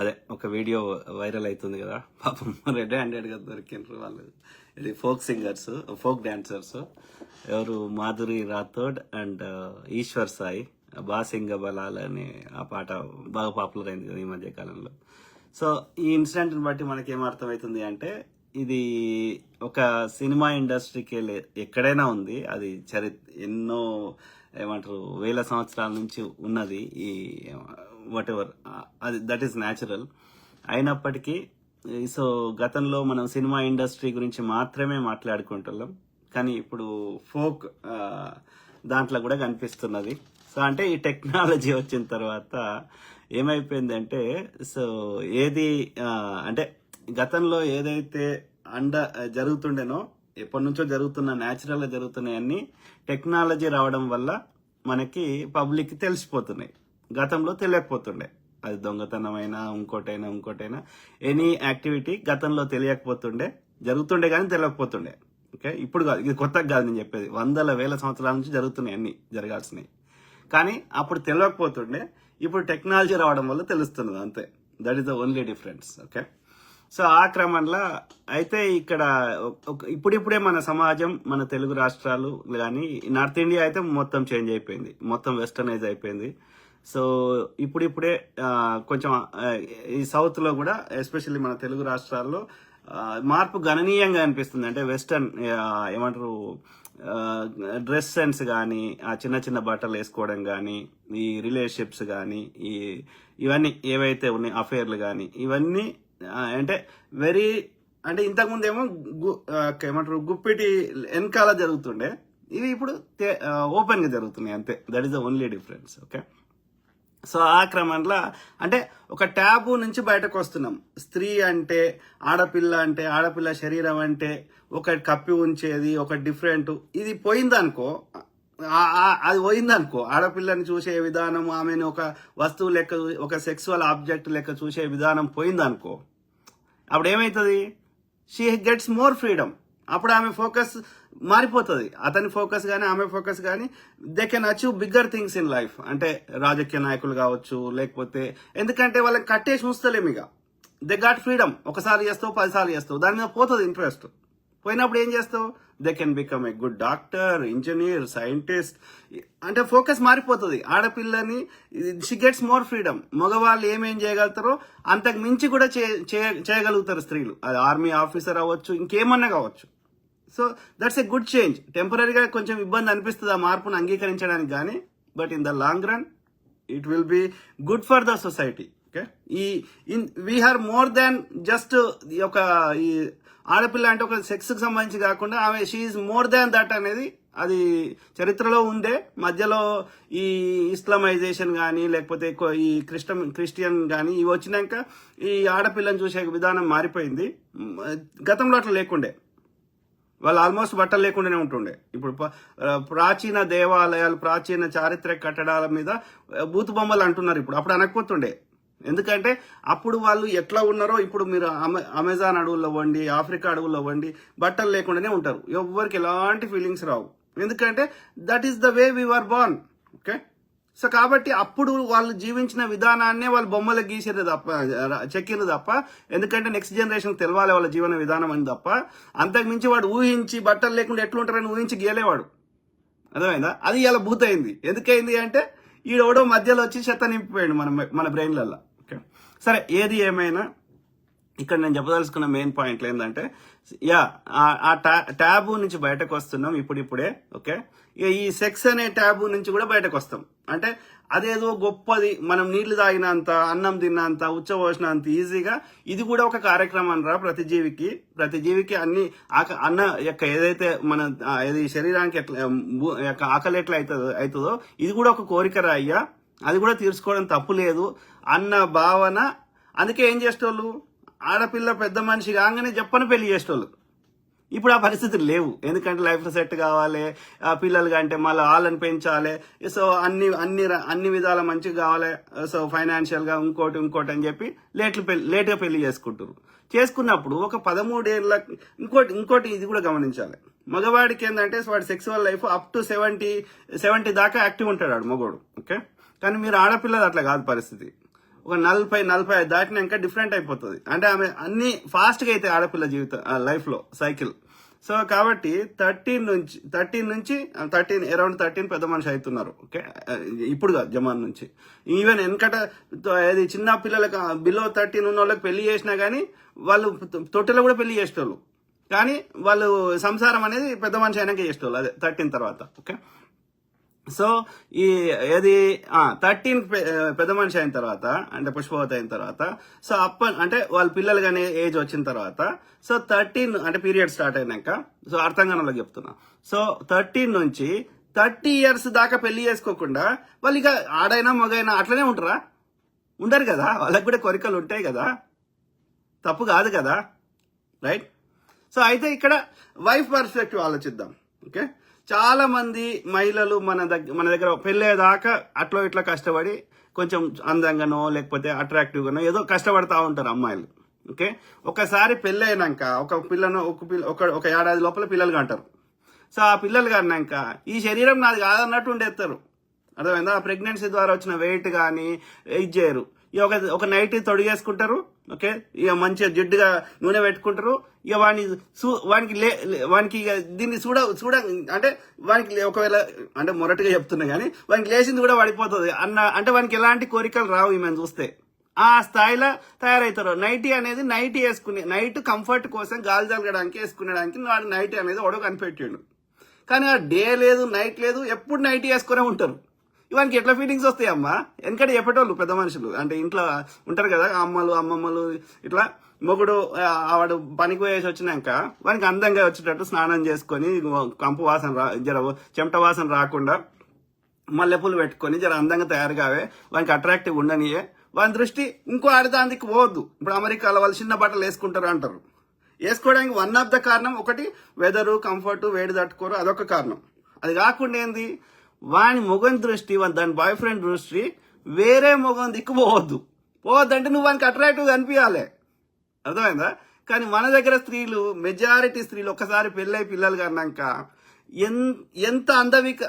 అదే ఒక video viral అవుతుంది కదా, పాపం రెడ్ హ్యాండెడ్గా దొరికినారు వాళ్ళు. ఇది ఫోక్ సింగర్స్, ఫోక్ డాన్సర్స్, ఎవరు మాధురి రాథోడ్ అండ్ ఈశ్వర్ సాయి బాసింగ బలాల్ అని ఆ పాట బాగా పాపులర్ అయింది కదా ఈ మధ్య కాలంలో. సో ఈ ఇన్సిడెంట్ని బట్టి మనకి ఏమర్థమవుతుంది అంటే, ఇది ఒక సినిమా ఇండస్ట్రీకి ఎక్కడైనా ఉంది, అది ఎన్నో ఏమంటారు వేల సంవత్సరాల నుంచి ఉన్నది ఈ వాట్ ఎవర్, అది దట్ ఈస్ న్యాచురల్. అయినప్పటికీ సో గతంలో మనం సినిమా ఇండస్ట్రీ గురించి మాత్రమే మాట్లాడుకుంటున్నాం, కానీ ఇప్పుడు ఫోక్ దాంట్లో కూడా కనిపిస్తున్నది. సో అంటే ఈ టెక్నాలజీ వచ్చిన తర్వాత ఏమైపోయిందంటే, సో ఏది అంటే గతంలో ఏదైతే జరుగుతుండేనో, ఎప్పటి నుంచో జరుగుతున్న న్యాచురల్గా జరుగుతున్నాయన్నీ టెక్నాలజీ రావడం వల్ల మనకి పబ్లిక్కి తెలిసిపోతున్నాయి. గతంలో తెలియకపోతుండే, అది దొంగతనమైనా ఇంకోటైనా ఎనీ యాక్టివిటీ గతంలో తెలియకపోతుండే, జరుగుతుండే కానీ తెలియకపోతుండే. ఓకే, ఇప్పుడు కాదు, ఇది కొత్తగా కాదు నేను చెప్పేది, వందల వేల సంవత్సరాల నుంచి జరుగుతున్నాయి అన్ని జరగాల్సినవి. కానీ అప్పుడు తెలియకపోతుండే, ఇప్పుడు టెక్నాలజీ రావడం వల్ల తెలుస్తున్నది, అంతే. That is the only difference. Okay, so ఆ క్రమంలో అయితే ఇక్కడ ఇప్పుడిప్పుడే మన సమాజం, మన తెలుగు రాష్ట్రాలు కానీ నార్త్ ఇండియా అయితే మొత్తం చేంజ్ అయిపోయింది, మొత్తం వెస్టర్నైజ్ అయిపోయింది. సో ఇప్పుడిప్పుడే కొంచెం ఈ సౌత్లో కూడా, ఎస్పెషల్లీ మన తెలుగు రాష్ట్రాల్లో మార్పు గణనీయంగా అనిపిస్తుంది. అంటే వెస్టర్న్ ఏమంటారు డ్రెస్ సెన్స్ కానీ, ఆ చిన్న చిన్న బట్టలు వేసుకోవడం కానీ, ఈ రిలేషన్షిప్స్ కానీ, ఇవన్నీ ఏవైతే ఉన్నాయి, అఫేర్లు కానీ, ఇవన్నీ అంటే వెరీ, అంటే ఇంతకుముందు ఏమో ఏమంటారు గుప్పిటి వెనకాల జరుగుతుండే, ఇవి ఇప్పుడు ఓపెన్గా జరుగుతున్నాయి, అంతే. That is the only difference. Okay, so ఆ క్రమంలో అంటే ఒక ట్యాబు నుంచి బయటకు వస్తున్నాం. స్త్రీ అంటే, ఆడపిల్ల శరీరం అంటే ఒక కప్పి ఉంచేది, ఒక డిఫరెంట్, ఇది పోయిందనుకో, అది పోయిందనుకో, ఆడపిల్లని చూసే విధానం, ఆమెను ఒక వస్తువు లెక్క, ఒక సెక్సువల్ ఆబ్జెక్ట్ లెక్క చూసే విధానం పోయిందనుకో, అప్పుడు ఏమవుతుంది, షీ గెట్స్ మోర్ ఫ్రీడమ్. అప్పుడు ఆమె ఫోకస్ మారిపోతుంది, అతని ఫోకస్ కానీ ఆమె ఫోకస్ కానీ. They can achieve bigger things in life. అంటే రాజకీయ నాయకులు కావచ్చు, లేకపోతే ఎందుకంటే వాళ్ళకి కట్టేసి ఉంచలేము ఇక. They got freedom. ఒకసారి చేస్తావు, 10 సార్లు చేస్తావు, దాని మీద పోతుంది ఇంట్రెస్ట్. పోయినప్పుడు ఏం చేస్తావు, they can become a good doctor, engineer, scientist. అంటే ఫోకస్ మారిపోతుంది. ఆడపిల్లని షీ గెట్స్ మోర్ ఫ్రీడమ్. మగవాళ్ళు ఏమేం చేయగలుగుతారో అంతకు మించి కూడా చేయగలుగుతారు స్త్రీలు. అది ఆర్మీ ఆఫీసర్ అవ్వచ్చు, ఇంకేమన్నా కావచ్చు. So that's a good change. టెంపరీగా కొంచెం ఇబ్బంది అనిపిస్తుంది ఆ మార్పును అంగీకరించడానికి కానీ, but in the long run it will be good for the society. Okay, we are more than just ఒక ఈ ఆడపిల్ల అంటే ఒక సెక్స్కి సంబంధించి కాకుండా, ఆమె షీఈ్ మోర్ దాన్ దట్ అనేది అది చరిత్రలో ఉందే. మధ్యలో ఈ ఇస్లామైజేషన్ కానీ, లేకపోతే ఈ క్రిస్టియన్ కానీ ఇవి వచ్చినాక ఈ ఆడపిల్లని చూసే విధానం మారిపోయింది. గతంలో అట్లా లేకుండే, వాళ్ళు ఆల్మోస్ట్ బట్టలు లేకుండానే ఉంటుండే. ఇప్పుడు ప్రాచీన దేవాలయాలు, ప్రాచీన చారిత్రక కట్టడాల మీద బూతు బొమ్మలు అంటున్నారు ఇప్పుడు, అప్పుడు అనకపోతుండే. ఎందుకంటే అప్పుడు వాళ్ళు ఎట్లా ఉన్నారో ఇప్పుడు మీరు అమెజాన్ అడవుల్లో వండి, ఆఫ్రికా అడవుల్లో వండి బట్టలు లేకుండానే ఉంటారు. ఎవ్వరికి ఎలాంటి ఫీలింగ్స్ రావు, ఎందుకంటే that is the way we were born. Okay, so కాబట్టి అప్పుడు వాళ్ళు జీవించిన విధానాన్నే వాళ్ళు బొమ్మలు గీసారు తప్ప, చెక్కిరు తప్ప, ఎందుకంటే నెక్స్ట్ జనరేషన్ తెలవాలి వాళ్ళ జీవన విధానం అని తప్ప, అంతకుమించి వాడు ఊహించి బట్టలు లేకుండా ఎట్లుంటారని ఊహించి గీయలేవాడు. అర్థమైందా? అది ఇలా భూతయింది. ఎందుకైంది అంటే ఈడోడో మధ్యలో వచ్చి చెత్త నింపిపోయాడు మన బ్రెయిన్లలో. ఓకే, సరే, ఏది ఏమైనా ఇక్కడ నేను చెప్పదలుచుకున్న మెయిన్ పాయింట్లు ఏంటంటే, ఆ ట్యాబు నుంచి బయటకు వస్తున్నాం ఇప్పుడిప్పుడే. ఓకే, ఈ సెక్స్ అనే ట్యాబు నుంచి కూడా బయటకు వస్తాం. అంటే అదేదో గొప్పది, మనం నీళ్లు తాగినంత, అన్నం తిన్నంత, ఉచ్చబోసినంత ఈజీగా ఇది కూడా ఒక కార్యక్రమం రా. ప్రతి జీవికి అన్ని అన్న యొక్క ఏదైతే మన ఏది శరీరానికి ఎట్లా ఆకలి ఎట్లా అవుతుందో ఇది కూడా ఒక కోరిక రా అయ్యా, అది కూడా తీర్చుకోవడం తప్పు లేదు అన్న భావన. అందుకే ఏం చేసేటోళ్ళు, ఆడపిల్ల పెద్ద మనిషి కాగానే చెప్పని పెళ్లి చేసేటోళ్ళు. ఇప్పుడు ఆ పరిస్థితులు లేవు, ఎందుకంటే లైఫ్లో సెట్ కావాలి, పిల్లలు కంటే మళ్ళీ వాళ్ళని పెంచాలి. సో అన్ని విధాల మంచిగా కావాలి. సో ఫైనాన్షియల్గా ఇంకోటి అని చెప్పి లేట్గా పెళ్లి చేసుకున్నప్పుడు ఒక 13 ఏళ్ళ ఇంకోటి ఇది కూడా గమనించాలి. మగవాడికి ఏంటంటే వాడి సెక్సువల్ లైఫ్ అప్ టు 70 దాకా యాక్టివ్ ఉంటాడు వాడు మగవాడు. ఓకే, కానీ మీరు ఆడపిల్లలు అట్లా కాదు పరిస్థితి. ఒక 40-45 దాటినాక డిఫరెంట్ అయిపోతుంది. అంటే ఆమె అన్ని ఫాస్ట్గా అయితే ఆడపిల్ల జీవితం లైఫ్లో సైకిల్. సో కాబట్టి 13 అరౌండ్ 13 పెద్ద మనిషి అవుతున్నారు. ఓకే, ఇప్పుడు కాదు, జమాన్ నుంచి. ఈవెన్ వెనకట అది చిన్న పిల్లలకు బిలో 13 ఉన్న వాళ్ళకి పెళ్లి చేసినా కానీ వాళ్ళు తొట్టెలో కూడా పెళ్లి చేసేటోళ్ళు, కానీ వాళ్ళు సంసారం అనేది పెద్ద మనిషి అయినాక చేసేటోళ్ళు, అదే 13 తర్వాత. ఓకే, సో ఈ ఏది 13 పెద్ద మనిషి అయిన తర్వాత, అంటే పుష్పవతి అయిన తర్వాత, సో అంటే వాళ్ళ పిల్లలు కానీ ఏజ్ వచ్చిన తర్వాత, సో 13 అంటే పీరియడ్ స్టార్ట్ అయినాక, సో అర్థం కాని వాళ్ళకి చెప్తున్నా, సో 13 నుంచి 30 years దాకా పెళ్లి చేసుకోకుండా వాళ్ళు ఇక ఆడైనా మగైనా అట్లనే ఉంటారా? ఉండరు కదా, వాళ్ళకి కూడా కోరికలు ఉంటాయి కదా, తప్పు కాదు కదా, రైట్? సో అయితే ఇక్కడ వైఫ్ పర్స్పెక్టివ్ ఆలోచిద్దాం. ఓకే, చాలా మంది మహిళలు మన దగ్గర పెళ్ళేదాకా అట్లా ఇట్లా కష్టపడి కొంచెం అందంగానో లేకపోతే అట్రాక్టివ్గానో ఏదో కష్టపడతా ఉంటారు అమ్మాయిలు. ఓకే, ఒకసారి పెళ్ళైనాక ఒక ఏడాది లోపల పిల్లలు కంటారు. సో ఆ పిల్లలు కన్నాక ఈ శరీరం నాది కాదన్నట్టు ఉండేస్తారు. అర్థమైందా? ప్రెగ్నెన్సీ ద్వారా వచ్చిన వెయిట్ కానీ ఇది చేయరు. ఒక నైట్ తొడిగేసుకుంటారు. ఓకే, ఇక మంచిగా జిడ్డుగా నూనె పెట్టుకుంటారు. ఇక వానికి ఇక దీన్ని చూడ అంటే వానికి ఒకవేళ అంటే మొరటిగా చెప్తున్నా కానీ వానికి లేచింది కూడా పడిపోతుంది అంటే వానికి ఎలాంటి కోరికలు రావు ఈమెను చూస్తే. ఆ స్థాయిలో తయారవుతారు. నైటీ వేసుకుని నైట్ కంఫర్ట్ కోసం గాలి జరగడానికి వేసుకునేడానికి వాడు నైటీ అనేది ఒడవ కనిపెట్టాడు. కానీ ఆ డే లేదు, నైట్ లేదు, ఎప్పుడు నైటీ వేసుకునే ఉంటారు. ఇవానికి ఎట్లా ఫీలింగ్స్ వస్తాయమ్మా? ఎందుకంటే చెప్పేటోళ్ళు పెద్ద మనుషులు అంటే ఇంట్లో ఉంటారు కదా, అమ్మమ్మలు ఇట్లా. మొగుడు వాడు పనికి పోయేసి వచ్చినాక వానికి అందంగా వచ్చేటట్టు స్నానం చేసుకొని కంపు వాసన చెమట వాసన రాకుండా మల్లెపూలు పెట్టుకొని జర అందంగా తయారు కావే, వానికి అట్రాక్టివ్ ఉండనియే. వాని దృష్టి ఇంకో ఆడదానికి పోవద్దు. ఇప్పుడు అమెరికాలో వాళ్ళు చిన్న బట్టలు వేసుకుంటారు అంటారు. వేసుకోవడానికి వన్ ఆఫ్ ద కారణం ఒకటి వెదరు, కంఫర్ట్, వేడి తట్టుకోరు, అదొక కారణం. అది కాకుండా ఏంది, వాని మొగన్ దృష్టి, దాని బాయ్ ఫ్రెండ్ దృష్టి వేరే మొగం దిక్కు పోవద్దంటే నువ్వు వానికి అట్రాక్టివ్ అనిపించాలి. అర్థమైందా? కానీ మన దగ్గర మెజారిటీ స్త్రీలు ఒక్కసారి పెళ్ళై పిల్లలు కన్నాక ఎంత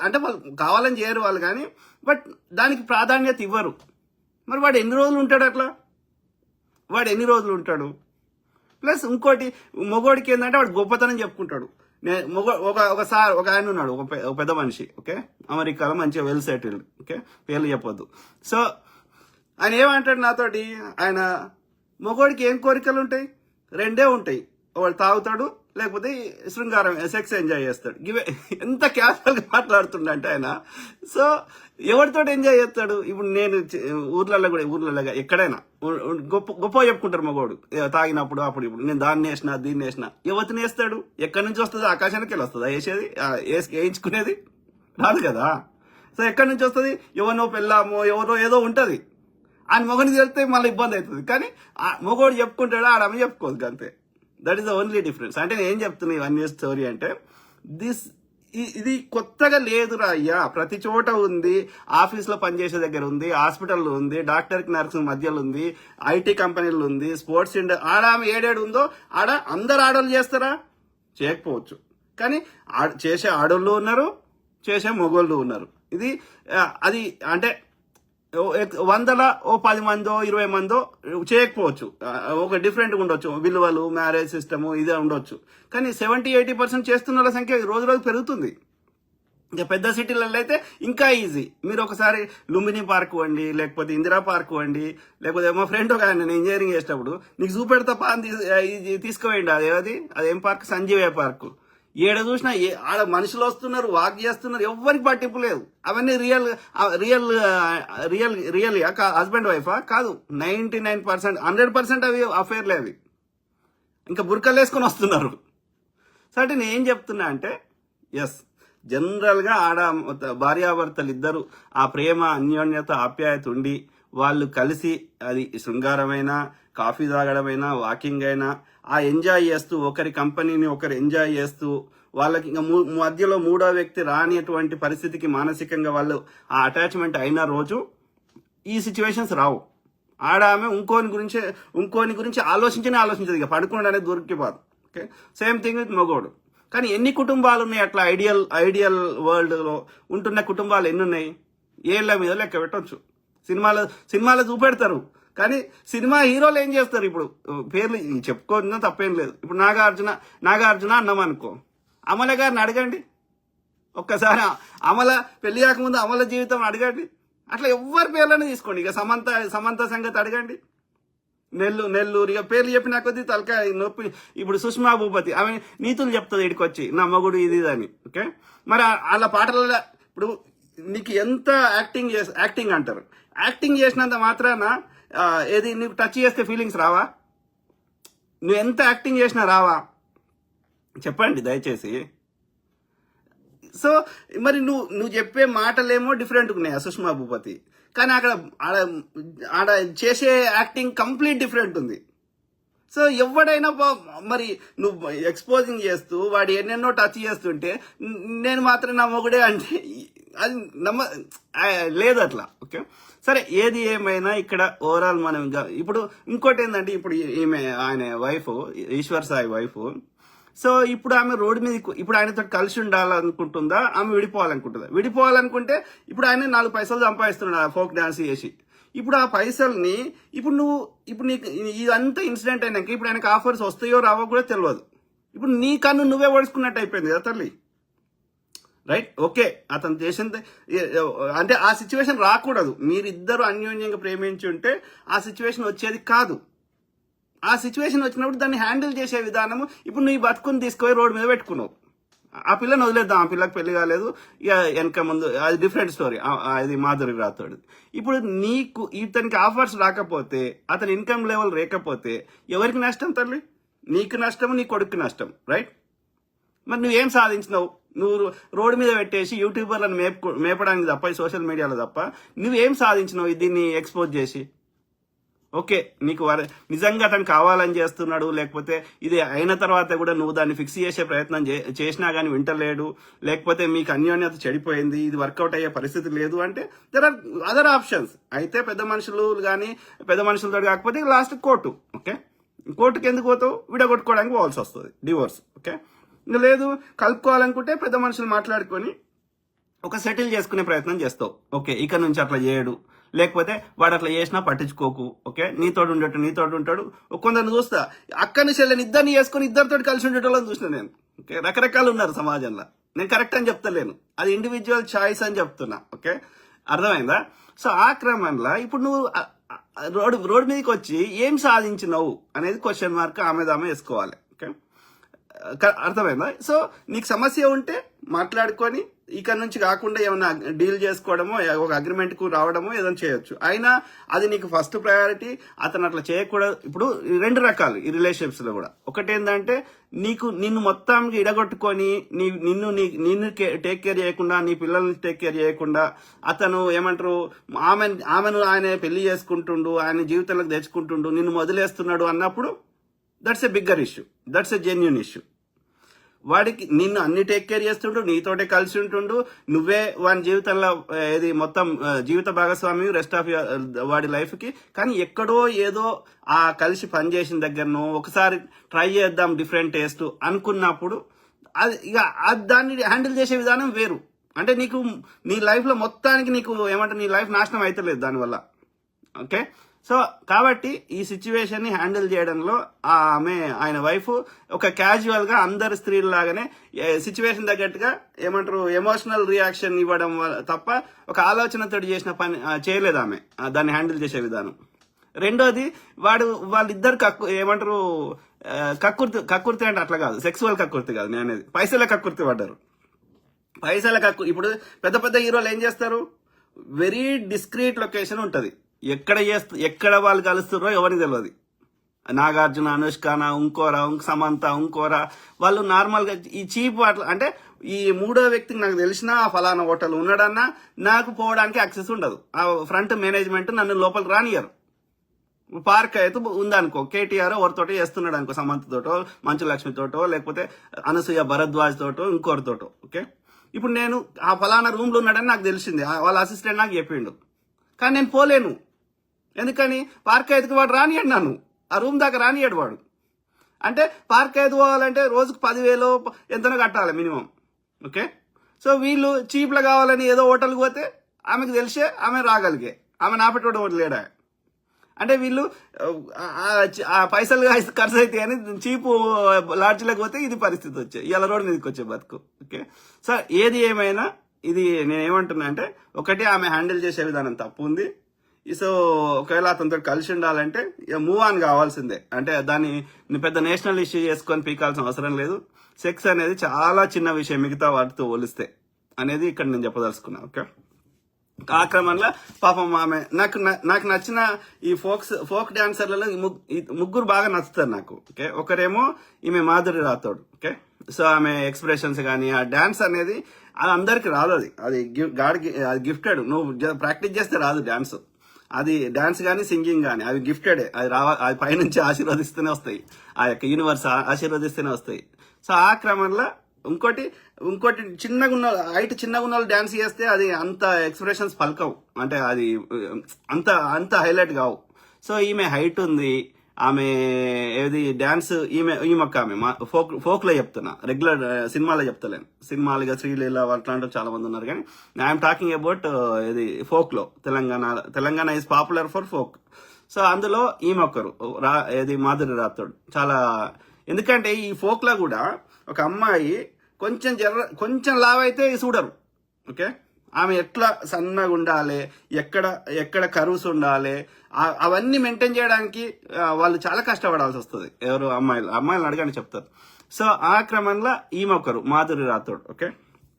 అంటే వాళ్ళు కావాలని చేయరు వాళ్ళు, కానీ బట్ దానికి ప్రాధాన్యత ఇవ్వరు. మరి వాడు ఎన్ని రోజులు ఉంటాడు అట్లా? ప్లస్ ఇంకోటి మొగోడికి ఏంటంటే వాడు గొప్పతనం చెప్పుకుంటాడు. ఒక ఆయన ఉన్నాడు, ఒక పెద్ద మనిషి. ఓకే, అమెరికాలో మంచిగా వెల్ సెటిల్డ్. ఓకే, పేర్లు చెప్పొద్దు. సో ఆయన ఏమంటాడు నాతోటి, ఆయన మొగోడికి ఏం కోరికలు ఉంటాయి? రెండే ఉంటాయి, వాడు తాగుతాడు లేకపోతే శృంగారం, సెక్స్ ఎంజాయ్ చేస్తాడు. ఇవే. ఎంత క్యాజువల్ గా మాట్లాడుతుండంటే ఆయన. సో ఎవరితో ఎంజాయ్ చేస్తాడు? ఇప్పుడు నేను ఊర్లలో ఎక్కడైనా గొప్ప చెప్పుకుంటారు మగోడు తాగినప్పుడు, అప్పుడు ఇప్పుడు నేను దాన్ని వేసిన దీన్ని వేసిన. ఎవరిని వేస్తాడు? ఎక్కడి నుంచి వస్తుంది? ఆకాశానికి వెళ్ళి వస్తుందా వేసేది? వేయించుకునేది రాదు కదా. సో ఎక్కడి నుంచి వస్తుంది? ఎవరినో పెళ్ళామో ఎవరో ఏదో ఉంటది. ఆయన మొగని తెలిస్తే మళ్ళీ ఇబ్బంది అవుతుంది. కానీ మొగోడు చెప్పుకుంటాడు, ఆడమ్మ చెప్పుకోదు, అంతే. That is the only difference. అంటే నేను ఏం చెప్తున్నా ఇవన్నీ స్టోరీ అంటే, ఇది కొత్తగా లేదురా అయ్యా, ప్రతి చోట ఉంది. ఆఫీస్లో పనిచేసే దగ్గర ఉంది, హాస్పిటల్లో ఉంది, డాక్టర్కి నర్సు మధ్యలో ఉంది, ఐటీ కంపెనీలు ఉంది, స్పోర్ట్స్ ఆడ ఏడేడు ఉందో ఆడ అందరు ఆడోళ్ళు చేస్తారా? చేయకపోవచ్చు. కానీ చేసే ఆడోళ్ళు ఉన్నారు, చేసే మొగోళ్ళు ఉన్నారు. అది అంటే 100లో 10 మందో 20 మందో చేయకపోవచ్చు, ఒక డిఫరెంట్గా ఉండొచ్చు, విలువలు, మ్యారేజ్ సిస్టము ఇదే ఉండొచ్చు. కానీ 70-80% చేస్తున్న వాళ్ళ సంఖ్య రోజు రోజు పెరుగుతుంది. ఇంకా పెద్ద సిటీలలో అయితే ఇంకా ఈజీ. మీరు ఒకసారి లుంబిని పార్క్ వండి, లేకపోతే ఇందిరా పార్క్ వండి, లేకపోతే మా ఫ్రెండ్ ఒక ఆయన ఇంజనీరింగ్ చేసేటప్పుడు నీకు చూపెడతా తీసుకుపోయింది. అదేం పార్క్? సంజీవయ్య పార్క్. ఏడ చూసినా ఆడ మనుషులు వస్తున్నారు, వాక్ చేస్తున్నారు, ఎవరికి పట్టింపు లేదు. అవన్నీ రియల్ హస్బెండ్ వైఫా? కాదు. 99%, 100% అవి అఫేర్లే. అవి ఇంకా బుర్కలు వేసుకొని వస్తున్నారు. సో అంటే నేను ఏం చెప్తున్నా అంటే, ఎస్, జనరల్గా భార్యాభర్తలు ఇద్దరు ఆ ప్రేమ, అన్యోన్యత, ఆప్యాయత ఉండి వాళ్ళు కలిసి, అది శృంగారమైనా, కాఫీ తాగడమైనా, వాకింగ్ అయినా, ఆ ఎంజాయ్ చేస్తూ ఒకరి కంపెనీని ఒకరు ఎంజాయ్ చేస్తూ వాళ్ళకి ఇంకా మధ్యలో మూడో వ్యక్తి రానిటువంటి పరిస్థితికి మానసికంగా వాళ్ళు ఆ అటాచ్మెంట్ అయిన రోజు ఈ సిచ్యువేషన్స్ రావు. ఆమె ఇంకోని గురించి ఆలోచించదు. ఇక పడుకున్నాడు అనేది దొరికిపోదు. ఓకే, సేమ్ థింగ్ విత్ మగోడు. కానీ ఎన్ని కుటుంబాలు ఉన్నాయి అట్లా? ఐడియల్ వరల్డ్లో ఉంటున్న కుటుంబాలు ఎన్ని ఉన్నాయి? ఏళ్ళ మీద లెక్క పెట్టవచ్చు. సినిమాలో చూపెడతారు. కానీ సినిమా హీరోలు ఏం చేస్తారు ఇప్పుడు పేర్లు చెప్పుకోవడం తప్పేం లేదు. ఇప్పుడు నాగార్జున అన్నాం అనుకో, అమల గారిని అడగండి ఒక్కసారి, అమల పెళ్లి కాకముందు అమల జీవితం అడగండి. అట్లా ఎవరి పేర్లను తీసుకోండి. ఇక సమంత సంగతి అడగండి, నెల్లూరు ఇక పేర్లు చెప్పిన కొద్దీ తలకాయ నొప్పి. ఇప్పుడు సుష్మా భూపతి ఆమె నీతులు చెప్తుంది ఇడికొచ్చి, నా మగుడు ఇది అని. ఓకే, మరి వాళ్ళ పాటలలో ఇప్పుడు నీకు ఎంత యాక్టింగ్ అంటారు, యాక్టింగ్ చేసినంత మాత్రాన ఏది నీకు టచ్ చేస్తే ఫీలింగ్స్ రావా? నువ్వు ఎంత యాక్టింగ్ చేసినా రావా? చెప్పండి దయచేసి. సో మరి నువ్వు చెప్పే మాటలేమో డిఫరెంట్గా ఉన్నాయి సుష్మా భూపతి, కానీ ఆడ చేసే యాక్టింగ్ కంప్లీట్ డిఫరెంట్ ఉంది. సో ఎవడైనా మరి నువ్వు ఎక్స్పోజింగ్ చేస్తూ వాడు ఎన్నెన్నో టచ్ చేస్తుంటే నేను మాత్రం నా మొగుడే అంటే అది లేదు అట్లా. ఓకే, సరే ఏది ఏమైనా ఇక్కడ ఓవరాల్ మనం ఇప్పుడు ఇంకోటి ఏంటంటే, ఇప్పుడు ఆయన wife Eshwar Sai wife, so ఇప్పుడు ఆమె రోడ్డు మీద ఇప్పుడు ఆయనతో కలిసి ఉండాలనుకుంటుందా, ఆమె విడిపోవాలనుకుంటే ఇప్పుడు ఆయన 4 పైసలు సంపాదిస్తున్నాడు ఫోక్ డాన్స్ చేసి. ఇప్పుడు ఆ పైసల్ని ఇప్పుడు నీకు ఇదంతా ఇన్సిడెంట్ అయినాక ఇప్పుడు ఆయనకు ఆఫర్స్ వస్తాయో రావో కూడా తెలియదు. ఇప్పుడు నీ కన్ను నువ్వే ఓడుచుకున్నట్టు అయిపోయింది కదా తల్లి, రైట్? ఓకే, అతను చేసింది అంటే ఆ సిచ్యువేషన్ రాకూడదు. మీరిద్దరు అన్యోన్యంగా ప్రేమించి ఉంటే ఆ సిచ్యువేషన్ వచ్చేది కాదు. ఆ సిచ్యువేషన్ వచ్చినప్పుడు దాన్ని హ్యాండిల్ చేసే విధానము, ఇప్పుడు నువ్వు బతుకుని తీసుకొని రోడ్డు మీద పెట్టుకున్నావు, ఆ పిల్లని వదిలేద్దాం, ఆ పిల్లకి పెళ్లి కాలేదు, ఇక వెనక ముందు అది డిఫరెంట్ స్టోరీ, అది మాధురి రాథోడ్. ఇప్పుడు నీకు ఇతనికి ఆఫర్స్ రాకపోతే, అతని ఇన్కమ్ లెవెల్ లేకపోతే ఎవరికి నష్టం తల్లి? నీకు నష్టం, నీ కొడుకు నష్టం, రైట్? మరి నువ్వేం సాధించినావు? నువ్వు రోడ్డు మీద పెట్టేసి యూట్యూబర్లను మేపడానికి తప్ప, ఈ సోషల్ మీడియాలో తప్ప నువ్వేం సాధించినావు దీన్ని ఎక్స్పోజ్ చేసి? ఓకే, నీకు నిజంగా అతను కావాలని చేస్తున్నాడు, లేకపోతే ఇది అయిన తర్వాత కూడా నువ్వు దాన్ని ఫిక్స్ చేసే ప్రయత్నం చేసినా కానీ వింటలేడు, లేకపోతే మీకు అన్యోన్యత చెడిపోయింది, ఇది వర్కౌట్ అయ్యే పరిస్థితి లేదు అంటే దెర్ ఆర్ అదర్ ఆప్షన్స్. అయితే పెద్ద మనుషులతో కాకపోతే లాస్ట్ కోర్టు. ఓకే, కోర్టుకి ఎందుకు పోతావు? విడగొట్టుకోవడానికి పోవాల్సి వస్తుంది, డివోర్స్. ఓకే, ఇంకా లేదు కలుపుకోవాలనుకుంటే పెద్ద మనుషులు మాట్లాడుకొని ఒక సెటిల్ చేసుకునే ప్రయత్నం చేస్తావు. ఓకే, ఇక్కడ నుంచి అట్లా చేయడు, లేకపోతే వాడు అట్లా చేసినా పట్టించుకోకు. ఓకే, నీతోటి ఉంటాడు. కొందరు చూస్తా అక్కని చెల్లెని ఇద్దరిని చేసుకుని ఇద్దరితో కలిసి ఉండేటోళ్ళని చూసిన నేను. ఓకే, రకరకాలు ఉన్నారు సమాజంలో, నేను కరెక్ట్ అని చెప్తలేను, అది ఇండివిజువల్ చాయిస్ అని చెప్తున్నా. ఓకే, అర్థమైందా? సో ఆ క్రమంలో ఇప్పుడు నువ్వు రోడ్డు మీదకి వచ్చి ఏం సాధించినవు అనేది క్వశ్చన్ మార్క్ ఆమె వేసుకోవాలి. ఓకే, అర్థమైందా? సో నీకు సమస్య ఉంటే మాట్లాడుకొని ఇక్కడ నుంచి కాకుండా ఏమైనా డీల్ చేసుకోవడమో, ఒక అగ్రిమెంట్ కు రావడమో ఏదైనా చేయొచ్చు. అయినా అది నీకు ఫస్ట్ ప్రయారిటీ. అతను అట్లా చేయకూడదు. ఇప్పుడు 2 రకాలు ఈ రిలేషన్షిప్స్ లో కూడా. ఒకటి ఏంటంటే నిన్ను మొత్తం ఇడగొట్టుకొని నిన్ను టేక్ కేర్ చేయకుండా, నీ పిల్లల్ని టేక్ కేర్ చేయకుండా అతను ఏమంటారు ఆమెను ఆయన పెళ్లి చేసుకుంటుండు, ఆయన జీవితంలోకి తెచ్చుకుంటుండు, నిన్ను వదిలేస్తున్నాడు అన్నప్పుడు that's a bigger issue, that's a genuine issue. వాడికి నిన్ను అన్ని టేక్ కేర్ చేస్తుండు, నీతోటే కలిసి ఉంటుండు, నువ్వే వాడి జీవితంలో ఏది మొత్తం జీవిత భాగస్వామి రెస్ట్ ఆఫ్ వాడి లైఫ్ కి. కానీ ఎక్కడో ఏదో ఆ కలిసి పనిచేసిన దగ్గరనో ఒకసారి ట్రై చేద్దాం డిఫరెంట్ టేస్ట్ అనుకున్నప్పుడు అది ఇక దాన్ని హ్యాండిల్ చేసే విధానం వేరు. అంటే నీకు నీ లైఫ్ లో మొత్తానికి నీకు ఏమంటే నీ లైఫ్ నాశనం అయితే లేదు దానివల్ల. ఓకే, సో కాబట్టి ఈ సిచ్యువేషన్ ని హ్యాండిల్ చేయడంలో ఆయన వైఫ్ ఒక క్యాజువల్ గా అందరి స్త్రీలాగానే సిచ్యువేషన్ తగ్గట్టుగా ఏమంటారు ఎమోషనల్ రియాక్షన్ ఇవ్వడం తప్ప ఒక ఆలోచనతో చేసిన పని చేయలేదు ఆమె, దాన్ని హ్యాండిల్ చేసే విధానం. రెండోది వాళ్ళిద్దరు ఏమంటారు కక్కుర్తి అంటే అట్లా కాదు, సెక్సువల్ కక్కుర్తి కాదు, నేను అనేది పైసల కక్కుర్తి పడ్డారు. ఇప్పుడు పెద్ద హీరోలు ఏం చేస్తారు? వెరీ డిస్క్రీట్ లొకేషన్ ఉంటది, ఎక్కడ వాళ్ళు కలుస్తారో ఎవరికి తెలియదు. నాగార్జున, అనుష్కానా, ఇంకోరా, సమంత, ఇంకోరా, వాళ్ళు నార్మల్ గా ఈ చీప్ అట్లా అంటే ఈ మూడో వ్యక్తికి నాకు తెలిసినా ఆ ఫలానా హోటల్ ఉన్నాడన్నా నాకు పోవడానికి యాక్సెస్ ఉండదు. ఆ ఫ్రంట్ మేనేజ్మెంట్ నన్ను లోపలికి రానియరు. పార్క్ అయితే ఉందనుకో, కేటీఆర్ ఎవరితోటో చేస్తున్నాడు అనుకో, సమంతతోటో, మంచు లక్ష్మితోటో, లేకపోతే అనసూయ భరద్వాజ్ తోటో, ఇంకోరితోటో. ఓకే, ఇప్పుడు నేను ఆ ఫలానా రూమ్ లో ఉన్నాడని నాకు తెలిసింది, వాళ్ళ అసిస్టెంట్ నాకు చెప్పిండు, కానీ నేను పోలేను. ఎందుకని? పార్క్ ఐదుకు వాడు రానియాడు, నన్ను ఆ రూమ్ దాకా రానియాడు వాడు. అంటే పార్క్ ఐదు పోవాలంటే రోజుకు 10,000 ఎంతనో కట్టాలి మినిమం. ఓకే, సో వీళ్ళు చీప్లో కావాలని ఏదో హోటల్కి పోతే ఆమెకు తెలిసే ఆమె రాగలిగే, ఆమె నాపెట్టోడు లేడా. అంటే వీళ్ళు ఆ పైసలు ఖర్చు అయితే అని చీపు లాడ్జ్లోకి పోతే ఇది పరిస్థితి వచ్చాయి, ఇలా రోడ్డు మీదకి వచ్చే బతుకు. ఓకే, సో ఏది ఏమైనా ఇది నేను ఏమంటున్నా అంటే, ఒకటి ఆమె హ్యాండిల్ చేసే విధానం తప్పు ఉంది. సో ఒకవేళ అతనితో కలిసి ఉండాలంటే ఇక మూవ్ ఆన్ కావాల్సిందే. అంటే దాన్ని పెద్ద నేషనల్ ఇష్యూ చేసుకొని పీకాల్సిన అవసరం లేదు. సెక్స్ అనేది చాలా చిన్న విషయం మిగతా వాటితో పోలిస్తే అనేది ఇక్కడ నేను చెప్పదలుచుకున్నా. ఓకే, ఆ క్రమంలో పాపం ఆమె నాకు నచ్చిన ఈ ఫోక్ డాన్సర్లలో ముగ్గురు బాగా నచ్చుతారు నాకు. ఓకే, ఒకరేమో ఈమె మాధురి రాథోడ్. ఓకే, సో ఆమె ఎక్స్ప్రెషన్స్ కానీ ఆ డాన్స్ అనేది అది అందరికి రాదు, అది గిఫ్టెడ్. నువ్వు ప్రాక్టీస్ చేస్తే రాదు డాన్స్. అది డాన్స్ కానీ సింగింగ్ కానీ అవి గిఫ్టెడే. అది పైనుంచి ఆశీర్వదిస్తూనే వస్తాయి, ఆ యొక్క యూనివర్స్ ఆశీర్వదిస్తూనే వస్తాయి. సో ఆ క్రమంలో ఇంకోటి చిన్నగా ఉన్న వాళ్ళు డాన్స్ చేస్తే అది అంత ఎక్స్ప్రెషన్స్ పలకవు, అంటే అది అంత హైలైట్ కావు. సో ఈమె హైట్ ఉంది, ఆమె ఏది డాన్స్ ఈమెక్క ఆమె ఫోక్ లో చెప్తున్నా, రెగ్యులర్ సినిమాలో చెప్తలేను. సినిమాలుగా శ్రీలీల అట్లాంటి చాలా మంది ఉన్నారు, కానీ ఐఎమ్ టాకింగ్ అబౌట్ ఇది ఫోక్ లో. Telangana is popular for folk. So అందులో ఈమెక్కరు ఏది మాధురి రాథోడ్ చాలా. ఎందుకంటే ఈ ఫోక్ లో కూడా ఒక అమ్మాయి కొంచెం లావ్ అయితే చూడరు. ఓకే, ఆమె ఎట్లా సన్నగా ఉండాలి, ఎక్కడ కర్వ్స్ ఉండాలి, అవన్నీ మెయింటైన్ చేయడానికి వాళ్ళు చాలా కష్టపడాల్సి వస్తుంది. ఎవరు అమ్మాయిలు అడగని చెప్తారు. సో ఆ క్రమంలో ఈమె ఒకరు మాధురి రాథోడ్. ఓకే,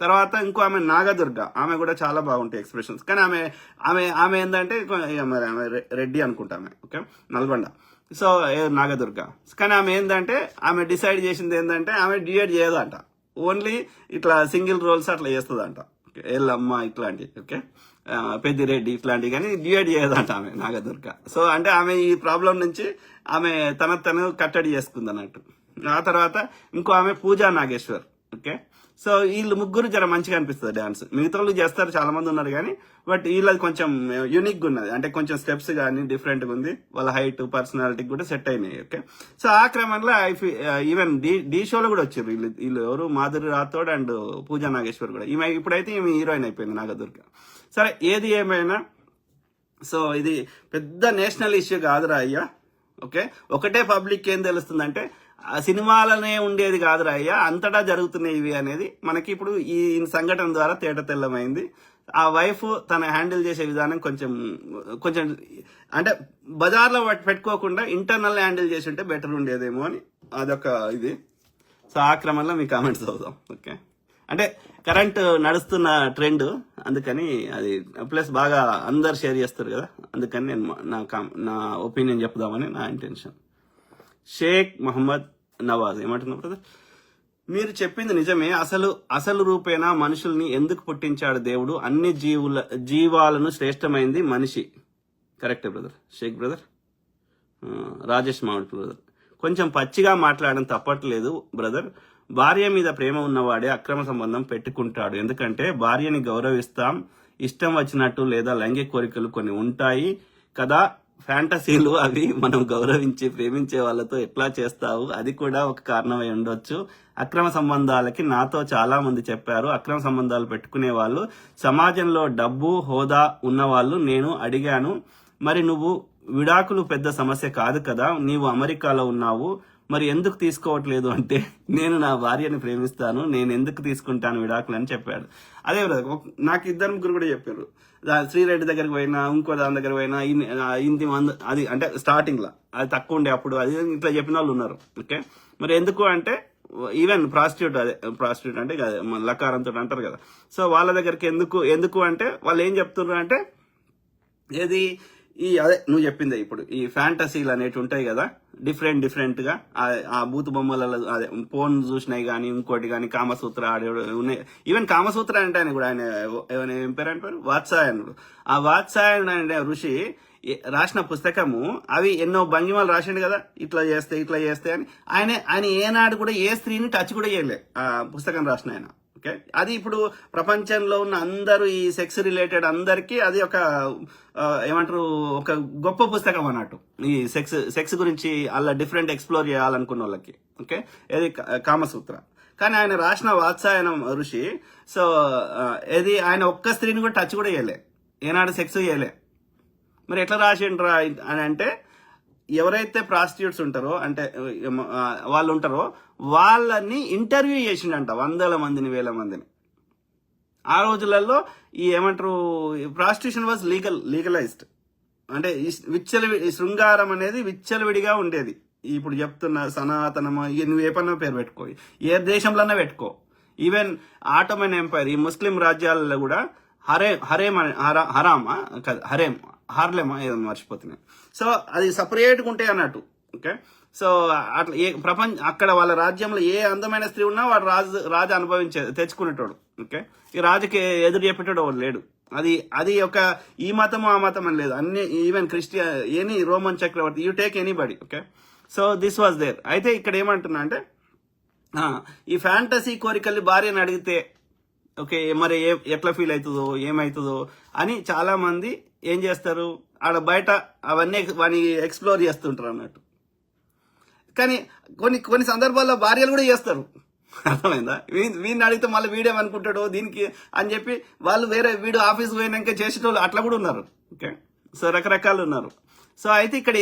తర్వాత ఇంకో ఆమె నాగదుర్గ, ఆమె కూడా చాలా బాగుంటాయి ఎక్స్ప్రెషన్స్. కానీ ఆమె ఏంటంటే మరి ఆమె రెడ్డి అనుకుంటా ఆమె. ఓకే, నల్గొండ. సో నాగదుర్గ. కానీ ఆమె ఏంటంటే ఆమె డిసైడ్ చేసింది ఏంటంటే ఆమె డిఎడ్ చేయదంట, ఓన్లీ ఇట్లా సింగిల్ రోల్స్ అట్లా చేస్తుందంట. ఎల్లమ్మ ఇట్లాంటివి. ఓకే, పెద్దిరెడ్డి ఇట్లాంటివి, కానీ డిఎడ్ చేయదంట ఆమె నాగదుర్గ. సో అంటే ఆమె ఈ ప్రాబ్లం నుంచి ఆమె తను కట్టడి చేసుకుంది అన్నట్టు. ఆ తర్వాత ఇంకో ఆమె పూజా నాగేశ్వర్. ఓకే, సో వీళ్ళు ముగ్గురు జర మంచిగా అనిపిస్తుంది డాన్స్. మిగతా వాళ్ళు చేస్తారు చాలా మంది ఉన్నారు, కానీ బట్ వీళ్ళది కొంచెం యూనిక్ గా ఉన్నది, అంటే కొంచెం స్టెప్స్ కానీ డిఫరెంట్ గా ఉంది, వాళ్ళ హైట్ పర్సనాలిటీ కూడా సెట్ అయినాయి. ఓకే, సో ఆ క్రమంలో ఈవెన్ డి షోలో కూడా వచ్చారు వీళ్ళు ఎవరు మాధురి రాథోడ్ అండ్ పూజా నాగేశ్వర్ కూడా. ఇప్పుడైతే ఈమె హీరోయిన్ అయిపోయింది నాగదుర్గ. సరే, ఏది ఏమైనా సో ఇది పెద్ద నేషనల్ ఇష్యూ కాదురా అయ్యా. ఓకే, ఒకటే పబ్లిక్ ఏం తెలుస్తుందంటే ఆ సినిమాలనే ఉండేది కాదురా అయ్యా, అంతటా జరుగుతున్నాయి ఇవి అనేది మనకి ఇప్పుడు ఈ సంఘటన ద్వారా తేట తెల్లమైంది. ఆ వైఫ్ తన హ్యాండిల్ చేసే విధానం కొంచెం అంటే బజార్లో పెట్టుకోకుండా ఇంటర్నల్ హ్యాండిల్ చేసి ఉంటే బెటర్ ఉండేదేమో అని అదొక ఇది. సో ఆ క్రమంలో మీ కామెంట్స్ చదువుదాం. ఓకే, అంటే కరెంట్ నడుస్తున్న ట్రెండ్, అందుకని అది ప్లస్ బాగా అందరు షేర్ చేస్తారు కదా, అందుకని నేను నా ఒపీనియన్ చెప్దామని నా ఇంటెన్షన్. షేక్ మహమ్మద్ నవాజ్ ఏమంటున్నా బ్రదర్, మీరు చెప్పింది నిజమే. అసలు రూపేణా మనుషుల్ని ఎందుకు పుట్టించాడు దేవుడు? అన్ని జీవాలను శ్రేష్టమైంది మనిషి. కరెక్టే బ్రదర్. షేక్ బ్రదర్, రాజేష్ మామిడి బ్రదర్, కొంచెం పచ్చిగా మాట్లాడడం తప్పట్లేదు బ్రదర్. భార్య మీద ప్రేమ ఉన్నవాడే అక్రమ సంబంధం పెట్టుకుంటాడు. ఎందుకంటే భార్యని గౌరవిస్తాం, ఇష్టం వచ్చినట్టు లేదా లైంగిక కోరికలు కొన్ని ఉంటాయి కదా, ఫ్యాంటసీలు, అవి మనం గౌరవించి ప్రేమించే వాళ్ళతో ఎట్లా చేస్తావు, అది కూడా ఒక కారణమై ఉండొచ్చు. అక్రమ సంబంధాలకి నాతో చాలా మంది చెప్పారు. అక్రమ సంబంధాలు పెట్టుకునే వాళ్ళు సమాజంలో డబ్బు హోదా ఉన్నవాళ్ళు. నేను అడిగాను, మరి నువ్వు విడాకులు పెద్ద సమస్య కాదు కదా, నీవు అమెరికాలో ఉన్నావు, మరి ఎందుకు తీసుకోవట్లేదు అంటే, నేను నా భార్యని ప్రేమిస్తాను, నేను ఎందుకు తీసుకుంటాను విడాకులు అని చెప్పాడు. అదే నాకు ఇద్దరు ముగ్గురు కూడా చెప్పారు. శ్రీరెడ్డి దగ్గరికి పోయినా, ఇంకో దాని దగ్గర పోయినా, ఇంటి మంది అది అంటే స్టార్టింగ్ లో అది తక్కువ ఉండే అప్పుడు అది ఇట్లా చెప్పిన వాళ్ళు ఉన్నారు. ఓకే, మరి ఎందుకు అంటే ఈవెన్ ప్రాస్టిట్యూట్ అంటే లకారంతో అంటారు కదా, సో వాళ్ళ దగ్గరికి ఎందుకు అంటే వాళ్ళు ఏం చెప్తున్నారు అంటే, ఏది అదే నువ్వు చెప్పిందే, ఇప్పుడు ఈ ఫ్యాంటసీలు అనేవి ఉంటాయి కదా, డిఫరెంట్ గా ఆ బూతు బొమ్మలలో అదే ఫోన్ చూసినాయి కానీ, ఇంకోటి కానీ, కామసూత్ర ఆడే ఉన్నాయి. ఈవెన్ కామసూత్ర అంటే ఆయన కూడా, ఆయన ఏం పేరు అంటారు, వాత్సాయనుడు. ఆ వాత్సాయనుడు అనే ఋషి రాసిన పుస్తకము, అవి ఎన్నో భంగిమలు రాసిండు కదా, ఇట్లా చేస్తే అని. ఆయన ఏనాడు కూడా ఏ స్త్రీని టచ్ కూడా చేయలే ఆ పుస్తకం రాసిన ఆయన. ఓకే, అది ఇప్పుడు ప్రపంచంలో ఉన్న అందరూ ఈ సెక్స్ రిలేటెడ్ అందరికీ అది ఒక ఏమంటారు, ఒక గొప్ప పుస్తకం అన్నట్టు, ఈ సెక్స్ గురించి అలా డిఫరెంట్ ఎక్స్ప్లోర్ చేయాలనుకున్న వాళ్ళకి. ఓకే, ఏది కామసూత్ర. కానీ ఆయన రాసిన వాత్సాయనం ఋషి, సో ఏది ఆయన ఒక్క స్త్రీని కూడా టచ్ కూడా చేయలే, ఏనాడు సెక్స్ చేయలే. మరి ఎట్లా రాసిండ్రా అని అంటే, ఎవరైతే ప్రాస్టిట్యూట్స్ ఉంటారో అంటే వాళ్ళు ఉంటారో వాళ్ళని ఇంటర్వ్యూ చేసిండంట, వందల మందిని, వేల మందిని. ఆ రోజులలో ఈ ఏమంటారు, ప్రాస్టిట్యూషన్ వాజ్ లీగలైజ్డ్. అంటే శృంగారం అనేది విచ్చలవిడిగా ఉండేది. ఇప్పుడు చెప్తున్న సనాతనము, నువ్వు ఏ పన్న పేరు పెట్టుకో, ఏ దేశంలోనే పెట్టుకో. ఈవెన్ ఆటోమన్ ఎంపైర్, ఈ ముస్లిం రాజ్యాలలో కూడా హార్లేమా ఏదో మర్చిపోతున్నాయి. సో అది సపరేట్గా ఉంటాయి అన్నట్టు. ఓకే, సో అట్లా అక్కడ వాళ్ళ రాజ్యంలో ఏ అందమైన స్త్రీ ఉన్నా వాడు రాజు తెచ్చుకునేటోడు. ఓకే, ఈ రాజుకి ఎదురు చెప్పేటోడు వాడు లేడు. అది ఒక ఈ మతం ఆ మతం అని లేదు, అన్ని ఈవెన్ ఎనీ రోమన్ చక్రవర్తి, you take anybody. Okay, so this was there. అయితే ఇక్కడ ఏమంటున్నా అంటే, ఈ ఫ్యాంటసీ కోరికల్ని భార్యని అడిగితే ఓకే మరి ఎట్లా ఫీల్ అవుతుందో ఏమవుతుందో అని చాలా మంది ఏం చేస్తారు, ఆడ బయట అవన్నీ ఎక్స్ప్లోర్ చేస్తుంటారు అన్నట్టు. కానీ కొన్ని సందర్భాల్లో భార్యలు కూడా చేస్తారు, అర్థమైందా? వీడిని అడిగితే మళ్ళీ వీడేమనుకుంటాడో దీనికి అని చెప్పి వాళ్ళు వీడు ఆఫీస్ పోయినాక చేసేటోళ్ళు అట్లా కూడా ఉన్నారు. ఓకే, సో రకరకాలు ఉన్నారు. సో అయితే ఇక్కడ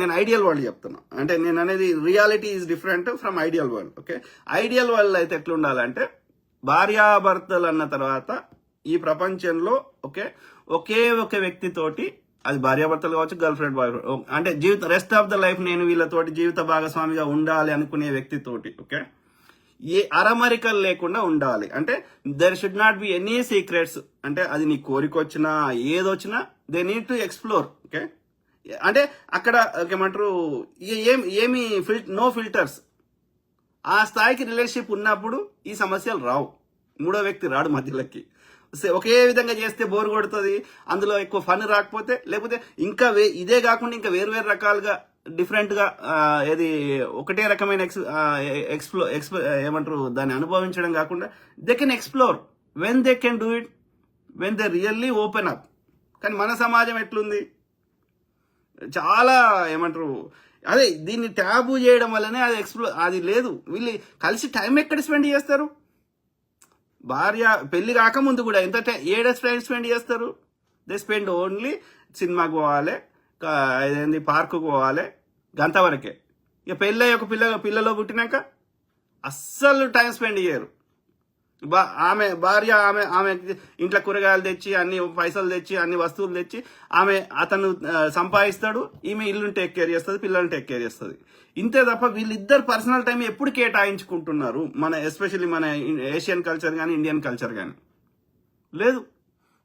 నేను ఐడియల్ వరల్డ్ చెప్తున్నా. అంటే నేను అనేది reality is different from ideal world. Okay, ideal world అయితే ఎట్లా ఉండాలంటే, భార్యాభర్తలు అన్న తర్వాత ఈ ప్రపంచంలో ఒకే ఒక వ్యక్తితోటి, అది భార్యాభర్తలు కావచ్చు, గర్ల్ ఫ్రెండ్ బాయ్ ఫ్రెండ్, అంటే రెస్ట్ ఆఫ్ ద లైఫ్ నేను వీళ్ళతోటి జీవిత భాగస్వామిగా ఉండాలి అనుకునే వ్యక్తితోటి ఓకే, ఏ అరమరికలు లేకుండా ఉండాలి. అంటే there should not be any secrets. అంటే అది నీ కోరిక వచ్చినా ఏదొచ్చినా they need to explore. Okay, అంటే అక్కడ ఏమంటారు, ఏమి నో ఫిల్టర్స్. ఆ స్థాయికి రిలేషన్షిప్ ఉన్నప్పుడు ఈ సమస్యలు రావు, మూడో వ్యక్తి రాడు మధ్యలోకి. ఒకే విధంగా చేస్తే బోర్ కొడుతుంది, అందులో ఎక్కువ ఫన్ రాకపోతే, లేకపోతే ఇంకా ఇదే కాకుండా ఇంకా వేరు రకాలుగా డిఫరెంట్ గా ఏది ఒకటే రకమైన ఏమంటారు దాన్ని అనుభవించడం కాకుండా they can explore when they can do it, when they really open up. కానీ మన సమాజం ఎట్లుంది, చాలా ఏమంటారు, అదే దీన్ని ట్యాబు చేయడం వల్లనే అది లేదు. వీళ్ళు కలిసి టైం ఎక్కడ స్పెండ్ చేస్తారు? భార్య పెళ్లి కాకముందు కూడా ఏడ టైం స్పెండ్ చేస్తారు? దే స్పెండ్ ఓన్లీ సినిమాకి పోవాలి, అదేంది పార్కుకు పోవాలి, గంతవరకే. ఇక పెళ్ళి ఒక పిల్లలో పుట్టినాక అస్సలు టైం స్పెండ్ చేయరు. భార్య ఆమె ఇంట్లో కూరగాయలు తెచ్చి, అన్ని పైసలు తెచ్చి, అన్ని వస్తువులు తెచ్చి, అతను సంపాదిస్తాడు, ఈమె ఇల్లుని టేక్ కేర్ చేస్తుంది, పిల్లల్ని టేక్ కేర్ చేస్తుంది. ఇంతే తప్ప వీళ్ళిద్దరు పర్సనల్ టైం ఎప్పుడు కేటాయించుకుంటున్నారు? ఎస్పెషల్లీ మన ఏషియన్ కల్చర్ కానీ ఇండియన్ కల్చర్ కానీ లేదు.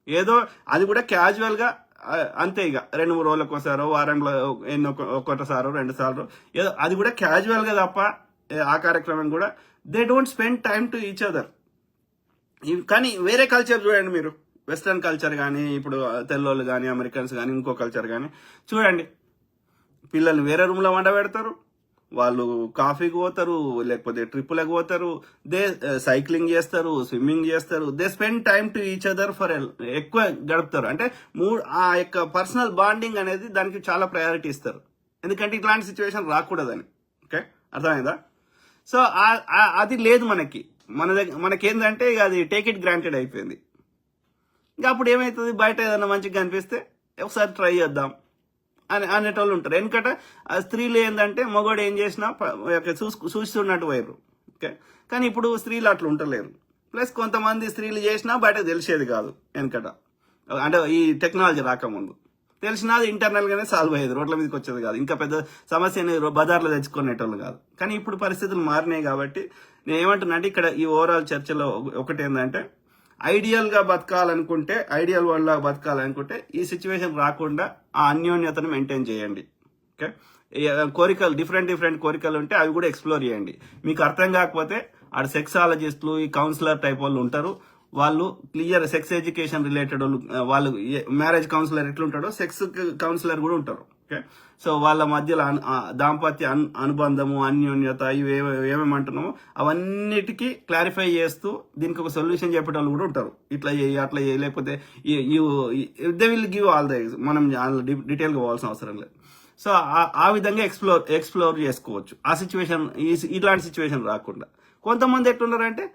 ఏదో అది కూడా క్యాజువల్ గా అంతే, ఇక 2-3 రోజులకు ఒకసారో, వారంలో ఒకటిసారో 2 సార్లు, ఏదో అది కూడా క్యాజువల్ గా తప్ప ఆ కార్యక్రమం కూడా they don't spend time to each other. కానీ వేరే కల్చర్ చూడండి మీరు, వెస్ట్రన్ కల్చర్ కానీ, ఇప్పుడు తెల్లోళ్ళు కానీ, అమెరికన్స్ కానీ, ఇంకో కల్చర్ కానీ చూడండి, పిల్లల్ని వేరే రూమ్లో వండబెడతారు, వాళ్ళు కాఫీకి పోతారు, లేకపోతే ట్రిప్పులకు పోతారు, దే సైక్లింగ్ చేస్తారు, స్విమ్మింగ్ చేస్తారు, they spend time to each other for ఎక్కువ గడుపుతారు. అంటే ఆ యొక్క పర్సనల్ బాండింగ్ అనేది దానికి చాలా ప్రయారిటీ ఇస్తారు, ఎందుకంటే ఇట్లాంటి సిచ్యువేషన్ రాకూడదని. ఓకే, అర్థమైందా? సో అది లేదు మనకేందంటే ఇక అది టేక్ ఇట్ గ్రాంటెడ్ అయిపోయింది. ఇంకా అప్పుడు ఏమవుతుంది, బయట ఏదైనా మంచిగా కనిపిస్తే ఒకసారి ట్రై చేద్దాం అనేటోళ్ళు ఉంటారు. ఎందుకంటే ఆ స్త్రీలు ఏంటంటే మగవాడు ఏం చేసినా చూస్తున్నట్టు వైరు. ఓకే, కానీ ఇప్పుడు స్త్రీలు అట్లా ఉండలేరు. ప్లస్ కొంతమంది స్త్రీలు చేసినా బయటకు తెలిసేది కాదు వెనకట, అంటే ఈ టెక్నాలజీ రాకముందు. తెలిసినది ఇంటర్నల్ గానే సాల్వ్ అయ్యేది, రోడ్ల మీదకి వచ్చేది కాదు, ఇంకా పెద్ద సమస్యని బజార్లో తెచ్చుకునేటోళ్ళు కాదు. కానీ ఇప్పుడు పరిస్థితులు మారినాయి కాబట్టి నేను ఏమంటున్నా అంటే, ఇక్కడ ఈ ఓవరాల్ చర్చలో ఒకటి ఏంటంటే, ఐడియల్ గా బతకాలనుకుంటే, ఐడియల్ వరల్డ్ లా బతకాలనుకుంటే ఈ సిచ్యువేషన్ రాకుండా ఆ అన్యోన్యతను మెయింటైన్ చేయండి. ఓకే, కోరికలు డిఫరెంట్ కోరికలు ఉంటే అవి కూడా ఎక్స్ప్లోర్ చేయండి. మీకు అర్థం కాకపోతే ఆడ సెక్సాలజిస్టులు, ఈ కౌన్సిలర్ టైప్ వాళ్ళు ఉంటారు, వాళ్ళు క్లియర్ సెక్స్ ఎడ్యుకేషన్ రిలేటెడ్ వాళ్ళు మ్యారేజ్ కౌన్సిలర్ ఎట్లుంటాడో సెక్స్ కౌన్సిలర్ కూడా ఉంటారు. ఓకే, సో వాళ్ళ మధ్యలో దాంపత్య అనుబంధము, అన్యోన్యత, ఇవి ఏమేమంటున్నామో అవన్నిటికీ క్లారిఫై చేస్తూ దీనికి ఒక సొల్యూషన్ చెప్పేటోళ్ళు కూడా ఉంటారు. ఇట్లా చేయి, అట్లా చేయి, లేకపోతే they will give all the, మనం డీటెయిల్గా పోవాల్సిన అవసరం లేదు. సో ఆ విధంగా ఎక్స్ప్లోర్ చేసుకోవచ్చు ఆ సిచ్యువేషన్, ఇట్లాంటి సిచ్యువేషన్ రాకుండా. కొంతమంది ఎట్లున్నారంటే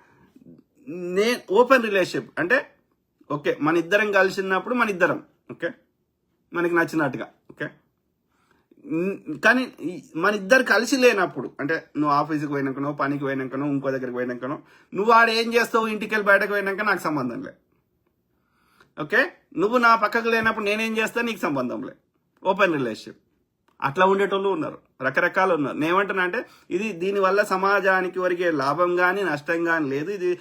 ఓపెన్ రిలేషన్షిప్, అంటే ఓకే మన ఇద్దరం కలిసినప్పుడు మన ఇద్దరం, ఓకే మనకి నచ్చినట్టుగా. ఓకే, కానీ మన ఇద్దరు కలిసి లేనప్పుడు, అంటే నువ్వు ఆఫీస్కి పోయినాకనో, పనికి పోయినాకనో, ఇంకో దగ్గరికి పోయినాకనో, నువ్వు ఆడ ఏం చేస్తావు, ఇంటికి వెళ్ళి బయటకు పోయినాక నాకు సంబంధం లే. ఓకే, నువ్వు నా పక్కకు లేనప్పుడు నేనేం చేస్తా నీకు సంబంధం లే. Open relationship. అట్లా ఉండేటోళ్ళు ఉన్నారు, రకరకాలు ఉన్నారు. నేనేమంటున్నా అంటే ఇది దీనివల్ల సమాజానికి వరిగే లాభం కానీ నష్టం కానీ లేదు. ఇది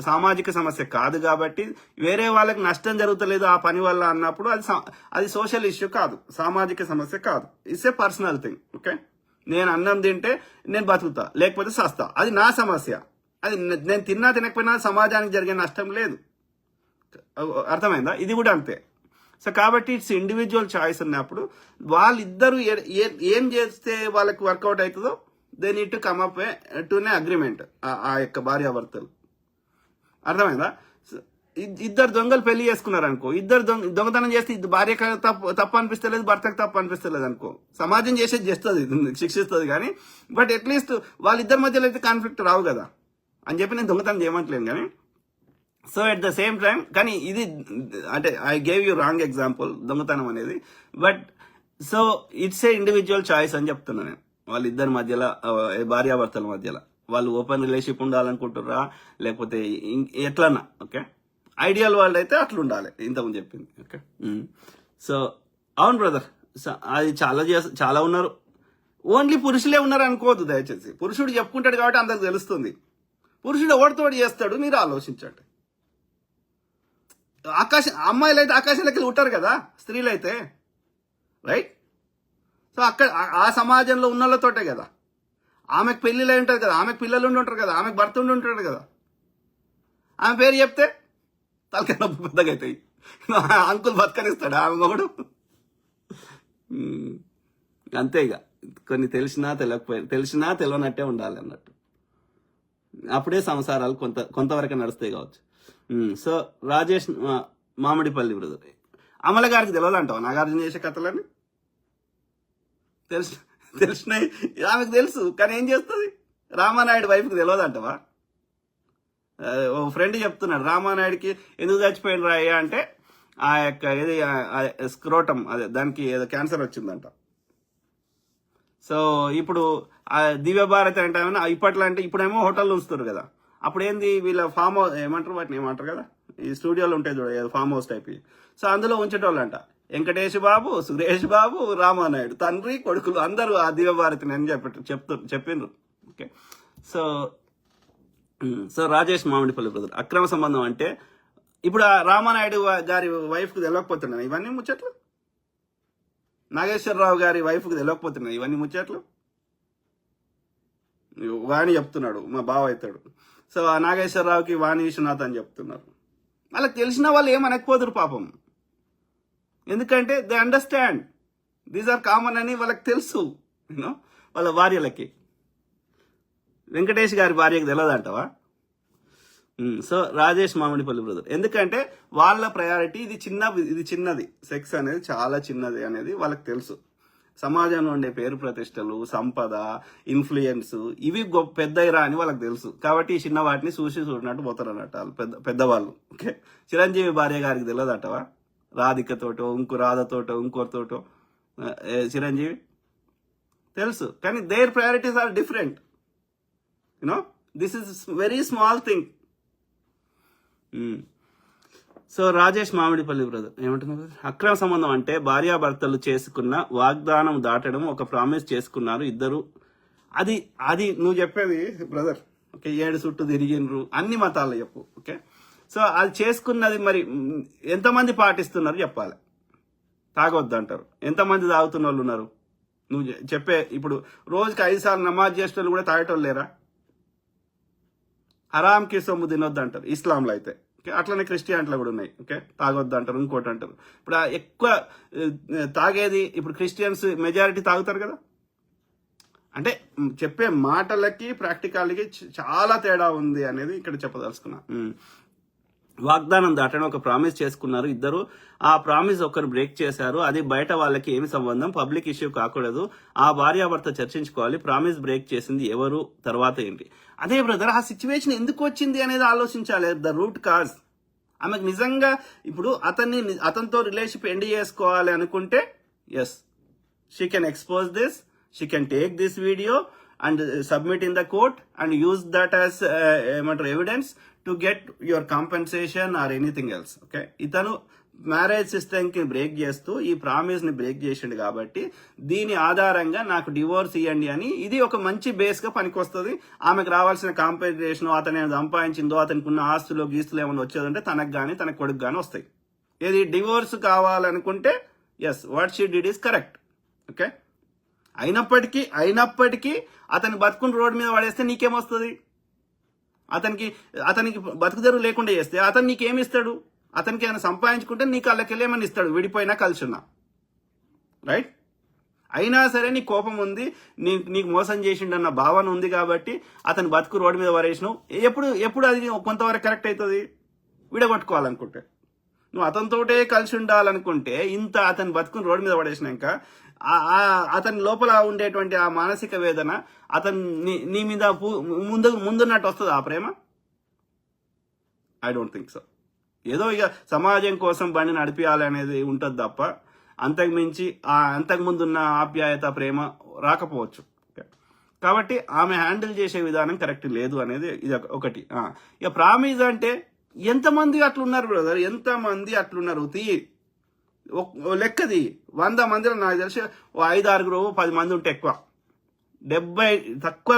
సామాజిక సమస్య కాదు కాబట్టి వేరే వాళ్ళకి నష్టం జరుగుతలేదు ఆ పని వల్ల అన్నప్పుడు అది సోషల్ ఇష్యూ కాదు, సామాజిక సమస్య కాదు. It's a personal thing. Okay, నేను అన్నం తింటే నేను బతుకుతా, లేకపోతే సస్తా, అది నా సమస్య. అది నేను తిన్నా తినకపోయినా సమాజానికి జరిగే నష్టం లేదు. అర్థమైందా? ఇది కూడా అంతే. సో కాబట్టి ఇట్స్ ఇండివిజువల్ చాయిస్ ఉన్నప్పుడు వాళ్ళిద్దరూ ఏం చేస్తే వాళ్ళకి వర్కౌట్ అవుతుందో they need to come up to నే అగ్రిమెంట్. ఆ యొక్క భార్యాభర్తలు. అర్థమైందా? ఇద్దరు దొంగలు పెళ్లి చేసుకున్నారు అనుకో, ఇద్దరు దొంగతనం చేస్తే భార్యకు తప్పు అనిపిస్తలేదు, భర్తకు తప్పు అనిపిస్తలేదు అనుకో, సమాజం చేసేది చేస్తుంది, శిక్షిస్తుంది. కానీ బట్ అట్లీస్ట్ వాళ్ళిద్దరి మధ్యలో అయితే కాన్ఫ్లిక్ట్ రావు కదా అని చెప్పి నేను దొంగతనం చేయమంటలేను. కానీ so at the same time, కానీ ఇది అంటే I gave you wrong example దొంగతనం అనేది. But so it's a individual choice అని చెప్తున్నా నేను. వాళ్ళిద్దరి మధ్యలో, భార్యాభర్తల మధ్యలో వాళ్ళు ఓపెన్ రిలేషన్షిప్ ఉండాలనుకుంటుర్రా లేకపోతే ఎట్లన్నా. ఓకే, ఐడియల్ వరల్డ్ అయితే అట్లా ఉండాలి, ఇంతకుముందు చెప్పింది. ఓకే, సో అవును బ్రదర్, అది చాలా ఉన్నారు. ఓన్లీ పురుషులే ఉన్నారు అనుకోవద్దు దయచేసి. పురుషుడు చెప్పుకుంటాడు కాబట్టి అందరికి తెలుస్తుంది. పురుషుడు ఎవరితోటి చేస్తాడు మీరు ఆలోచించండి. అమ్మాయిలు అయితే ఆకాశంలోకి ఉంటారు కదా, స్త్రీలు అయితే, రైట్? సో అక్కడ ఆ సమాజంలో ఉన్న వాళ్ళతోటే కదా. ఆమెకు పెళ్ళిళ్ళు ఉంటుంది కదా, ఆమెకు పిల్లలు ఉండి ఉంటారు కదా, ఆమెకు భర్త ఉండి ఉంటాడు కదా. ఆమె పేరు చెప్తే తలకాయ నొప్పి పెద్దగా అవుతాయి. అంకుల్ బతకనిస్తాడు ఆమె మొగుడు. అంతే ఇక. కొన్ని తెలిసినా తెలియనట్టే ఉండాలి అన్నట్టు. అప్పుడే సంసారాలు కొంతవరకు నడుస్తాయి కావచ్చు. సో రాజేష్ మామిడిపల్లి బ్రదర్, అమల గారికి తెలియదు అంటావా నాగార్జున చేసే కథలని? తెలిసినాయి, ఆమెకు తెలుసు. కానీ ఏం చేస్తుంది? రామానాయుడు వైఫ్కి తెలియదు అంటావా? ఓ ఫ్రెండ్ చెప్తున్నాడు, రామానాయుడికి ఎందుకు చచ్చిపోయిన రాయ్యా అంటే ఆ యొక్క ఏది స్క్రోటం, అదే దానికి ఏదో క్యాన్సర్ వచ్చిందంట. సో ఇప్పుడు దివ్య భారతి అంటే ఇప్పట్లో అంటే ఇప్పుడేమో హోటల్లో ఉంచుతారు కదా, అప్పుడు ఏంది వీళ్ళ ఫామ్ హౌస్ ఏమంటారు, వాటిని ఏమంటారు కదా, ఈ స్టూడియోలు ఉంటాయి చూడ, ఫామ్ హౌస్ టైప్. సో అందులో ఉంచేటోళ్ళంట. వెంకటేష్ బాబు, సురేష్ బాబు, రామానాయుడు, తండ్రి కొడుకులు అందరూ ఆ దివ్య భారతిని అని చెప్పిండ్రు. Okay, so Rajesh Mamidipalli brother, అక్రమ సంబంధం అంటే ఇప్పుడు ఆ రామానాయుడు గారి వైఫ్కు తెలియకపోతున్నాయి ఇవన్నీ ముచ్చట్లు. నాగేశ్వరరావు గారి వైఫ్కు తెలియకపోతున్నాయి ఇవన్నీ ముచ్చట్లు. వాణి చెప్తున్నాడు, మా బావ అవుతాడు. సో ఆ నాగేశ్వరరావుకి వాణి విశ్వనాథ్ అని చెప్తున్నారు. వాళ్ళకి తెలిసిన వాళ్ళు ఏమనకపోదురు పాపం, ఎందుకంటే they understand these are common అని వాళ్ళకి తెలుసు. యూనో, వాళ్ళ భార్యలకి. వెంకటేష్ గారి భార్యకి తెలియదంటవా? సో రాజేష్ మామిడిపల్లి బ్రదర్, ఎందుకంటే వాళ్ళ ప్రయారిటీ ఇది చిన్నది, సెక్స్ అనేది చాలా చిన్నది అనేది వాళ్ళకి తెలుసు. సమాజంలో ఉండే పేరు ప్రతిష్టలు, సంపద, ఇన్ఫ్లుయెన్స్ ఇవి పెద్దయిరా అని వాళ్ళకి తెలుసు. కాబట్టి ఈ చిన్న వాటిని చూసినట్టు పోతారు అన్నట్టు వాళ్ళు పెద్దవాళ్ళు. ఓకే, చిరంజీవి భార్య గారికి తెలియదటవా? రాధికతోటో రాధతోటో ఇంకోరితోటో చిరంజీవి తెలుసు. కానీ their priorities are different. You know, this is very small thing. So Rajesh Mamidipalli brother ఏమంటున్నారు? అక్రమ సంబంధం అంటే భార్యాభర్తలు చేసుకున్న వాగ్దానం దాటడం, ఒక ప్రామిస్ చేసుకున్నారు ఇద్దరు. అది నువ్వు చెప్పేది బ్రదర్. ఓకే, 7 చుట్టూ తిరిగినరు, అన్ని మతాల్లో చెప్పు. ఓకే, సో అది చేసుకున్నది మరి ఎంతమంది పాటిస్తున్నారు చెప్పాలి. తాగొద్దు అంటారు, ఎంతమంది తాగుతున్న వాళ్ళు ఉన్నారు నువ్వు చెప్పే? ఇప్పుడు రోజుకి 5 సార్లు నమాజ్ చేసేటోళ్ళు కూడా తాగేటోళ్ళు లేరా? హరాంకి సొమ్ము తినొద్దు అంటారు ఇస్లాంలో అయితే. అట్లనే క్రిస్టియానిటీలో కూడా ఉన్నాయి. ఓకే, తాగొద్దు అంటారు, ఇంకోటి అంటారు. ఇప్పుడు ఎక్కువ తాగేది ఇప్పుడు క్రిస్టియన్స్ మెజారిటీ తాగుతారు కదా. అంటే చెప్పే మాటలకి ప్రాక్టికాలిటీ చాలా తేడా ఉంది అనేది ఇక్కడ చెప్పదలుచుకున్నా. వాగ్దానం దాటడం, ఒక ప్రామిస్ చేసుకున్నారు ఇద్దరు. ఆ ప్రామిస్ ఒకరు బ్రేక్ చేశారు, అది బయట వాళ్ళకి ఏమి సంబంధం, పబ్లిక్ ఇష్యూ కాకూడదు. ఆ భార్యాభర్త చర్చించుకోవాలి, ప్రామిస్ బ్రేక్ చేసింది ఎవరు, తర్వాత ఏంటి. అదే బ్రదర్, ఆ సిచ్యువేషన్ ఎందుకు వచ్చింది అనేది ఆలోచించాలి. ద రూట్ కాజ్ ఆమెకు నిజంగా ఇప్పుడు అతనితో రిలేషన్షిప్ ఎండ్ చేసుకోవాలి అనుకుంటే yes, she can expose this, she can take this video and submit in the court and use that as ఏమంటారు evidence to get your compensation or anything else. Okay, ఇతను marriage system కి break చేస్తూ ఈ promise ని break చేసిండు కాబట్టి దీని ఆధారంగా నాకు డివోర్స్ ఇవ్వండి అని ఇది ఒక మంచి బేస్ గా పనికొస్తుంది. ఆమెకు రావాల్సిన కాంపెన్సేషన్, అతను ఏమైనా సంపాదించిందో, అతనికి ఉన్న ఆస్తులు గీస్తులు ఏమైనా వచ్చేదంటే తనకు కానీ తన కొడుకు కానీ వస్తాయి. ఏది డివోర్స్ కావాలనుకుంటే yes, what she did is correct. Okay, అయినప్పటికీ అతని బతుకుని రోడ్డు మీద పడేస్తే నీకేమొస్తుంది? అతనికి బతుకుదెరు లేకుండా చేస్తే అతను నీకేమిస్తాడు? అతనికి ఏమైనా సంపాదించుకుంటే నీకు వాళ్ళకెళ్ళి ఏమని ఇస్తాడు, విడిపోయినా కలిసి ఉన్నా, రైట్? అయినా సరే నీ కోపం ఉంది, నీకు మోసం చేసిండన్న భావన ఉంది కాబట్టి అతని బతుకు రోడ్డు మీద పడేసినావు. ఎప్పుడు అది కొంతవరకు కరెక్ట్ అవుతుంది? విడగొట్టుకోవాలనుకుంటే. నువ్వు అతనితోటే కలిసి ఉండాలనుకుంటే అతని బతుకుని రోడ్డు మీద పడేసినాక అతని లోపల ఉండేటువంటి ఆ మానసిక వేదన నీ మీద ముందున్నట్టు వస్తుంది ఆ ప్రేమ? I don't think so. ఏదో ఇక సమాజం కోసం బండి నడిపించాలి అనేది ఉంటుంది తప్ప అంతకుమించి అంతకుముందున్న ఆప్యాయత ప్రేమ రాకపోవచ్చు. కాబట్టి ఆమె హ్యాండిల్ చేసే విధానం కరెక్ట్ లేదు అనేది ఇది ఒకటి. ఇక ప్రామిస్ అంటే ఎంతమంది అట్లున్నారు బ్రదర్, ఎంతమంది అట్లున్నారు? లెక్కది 100 మందిలో నాకు తెలిసి 5-6 10 మంది ఉంటే ఎక్కువ. 70 తక్కువ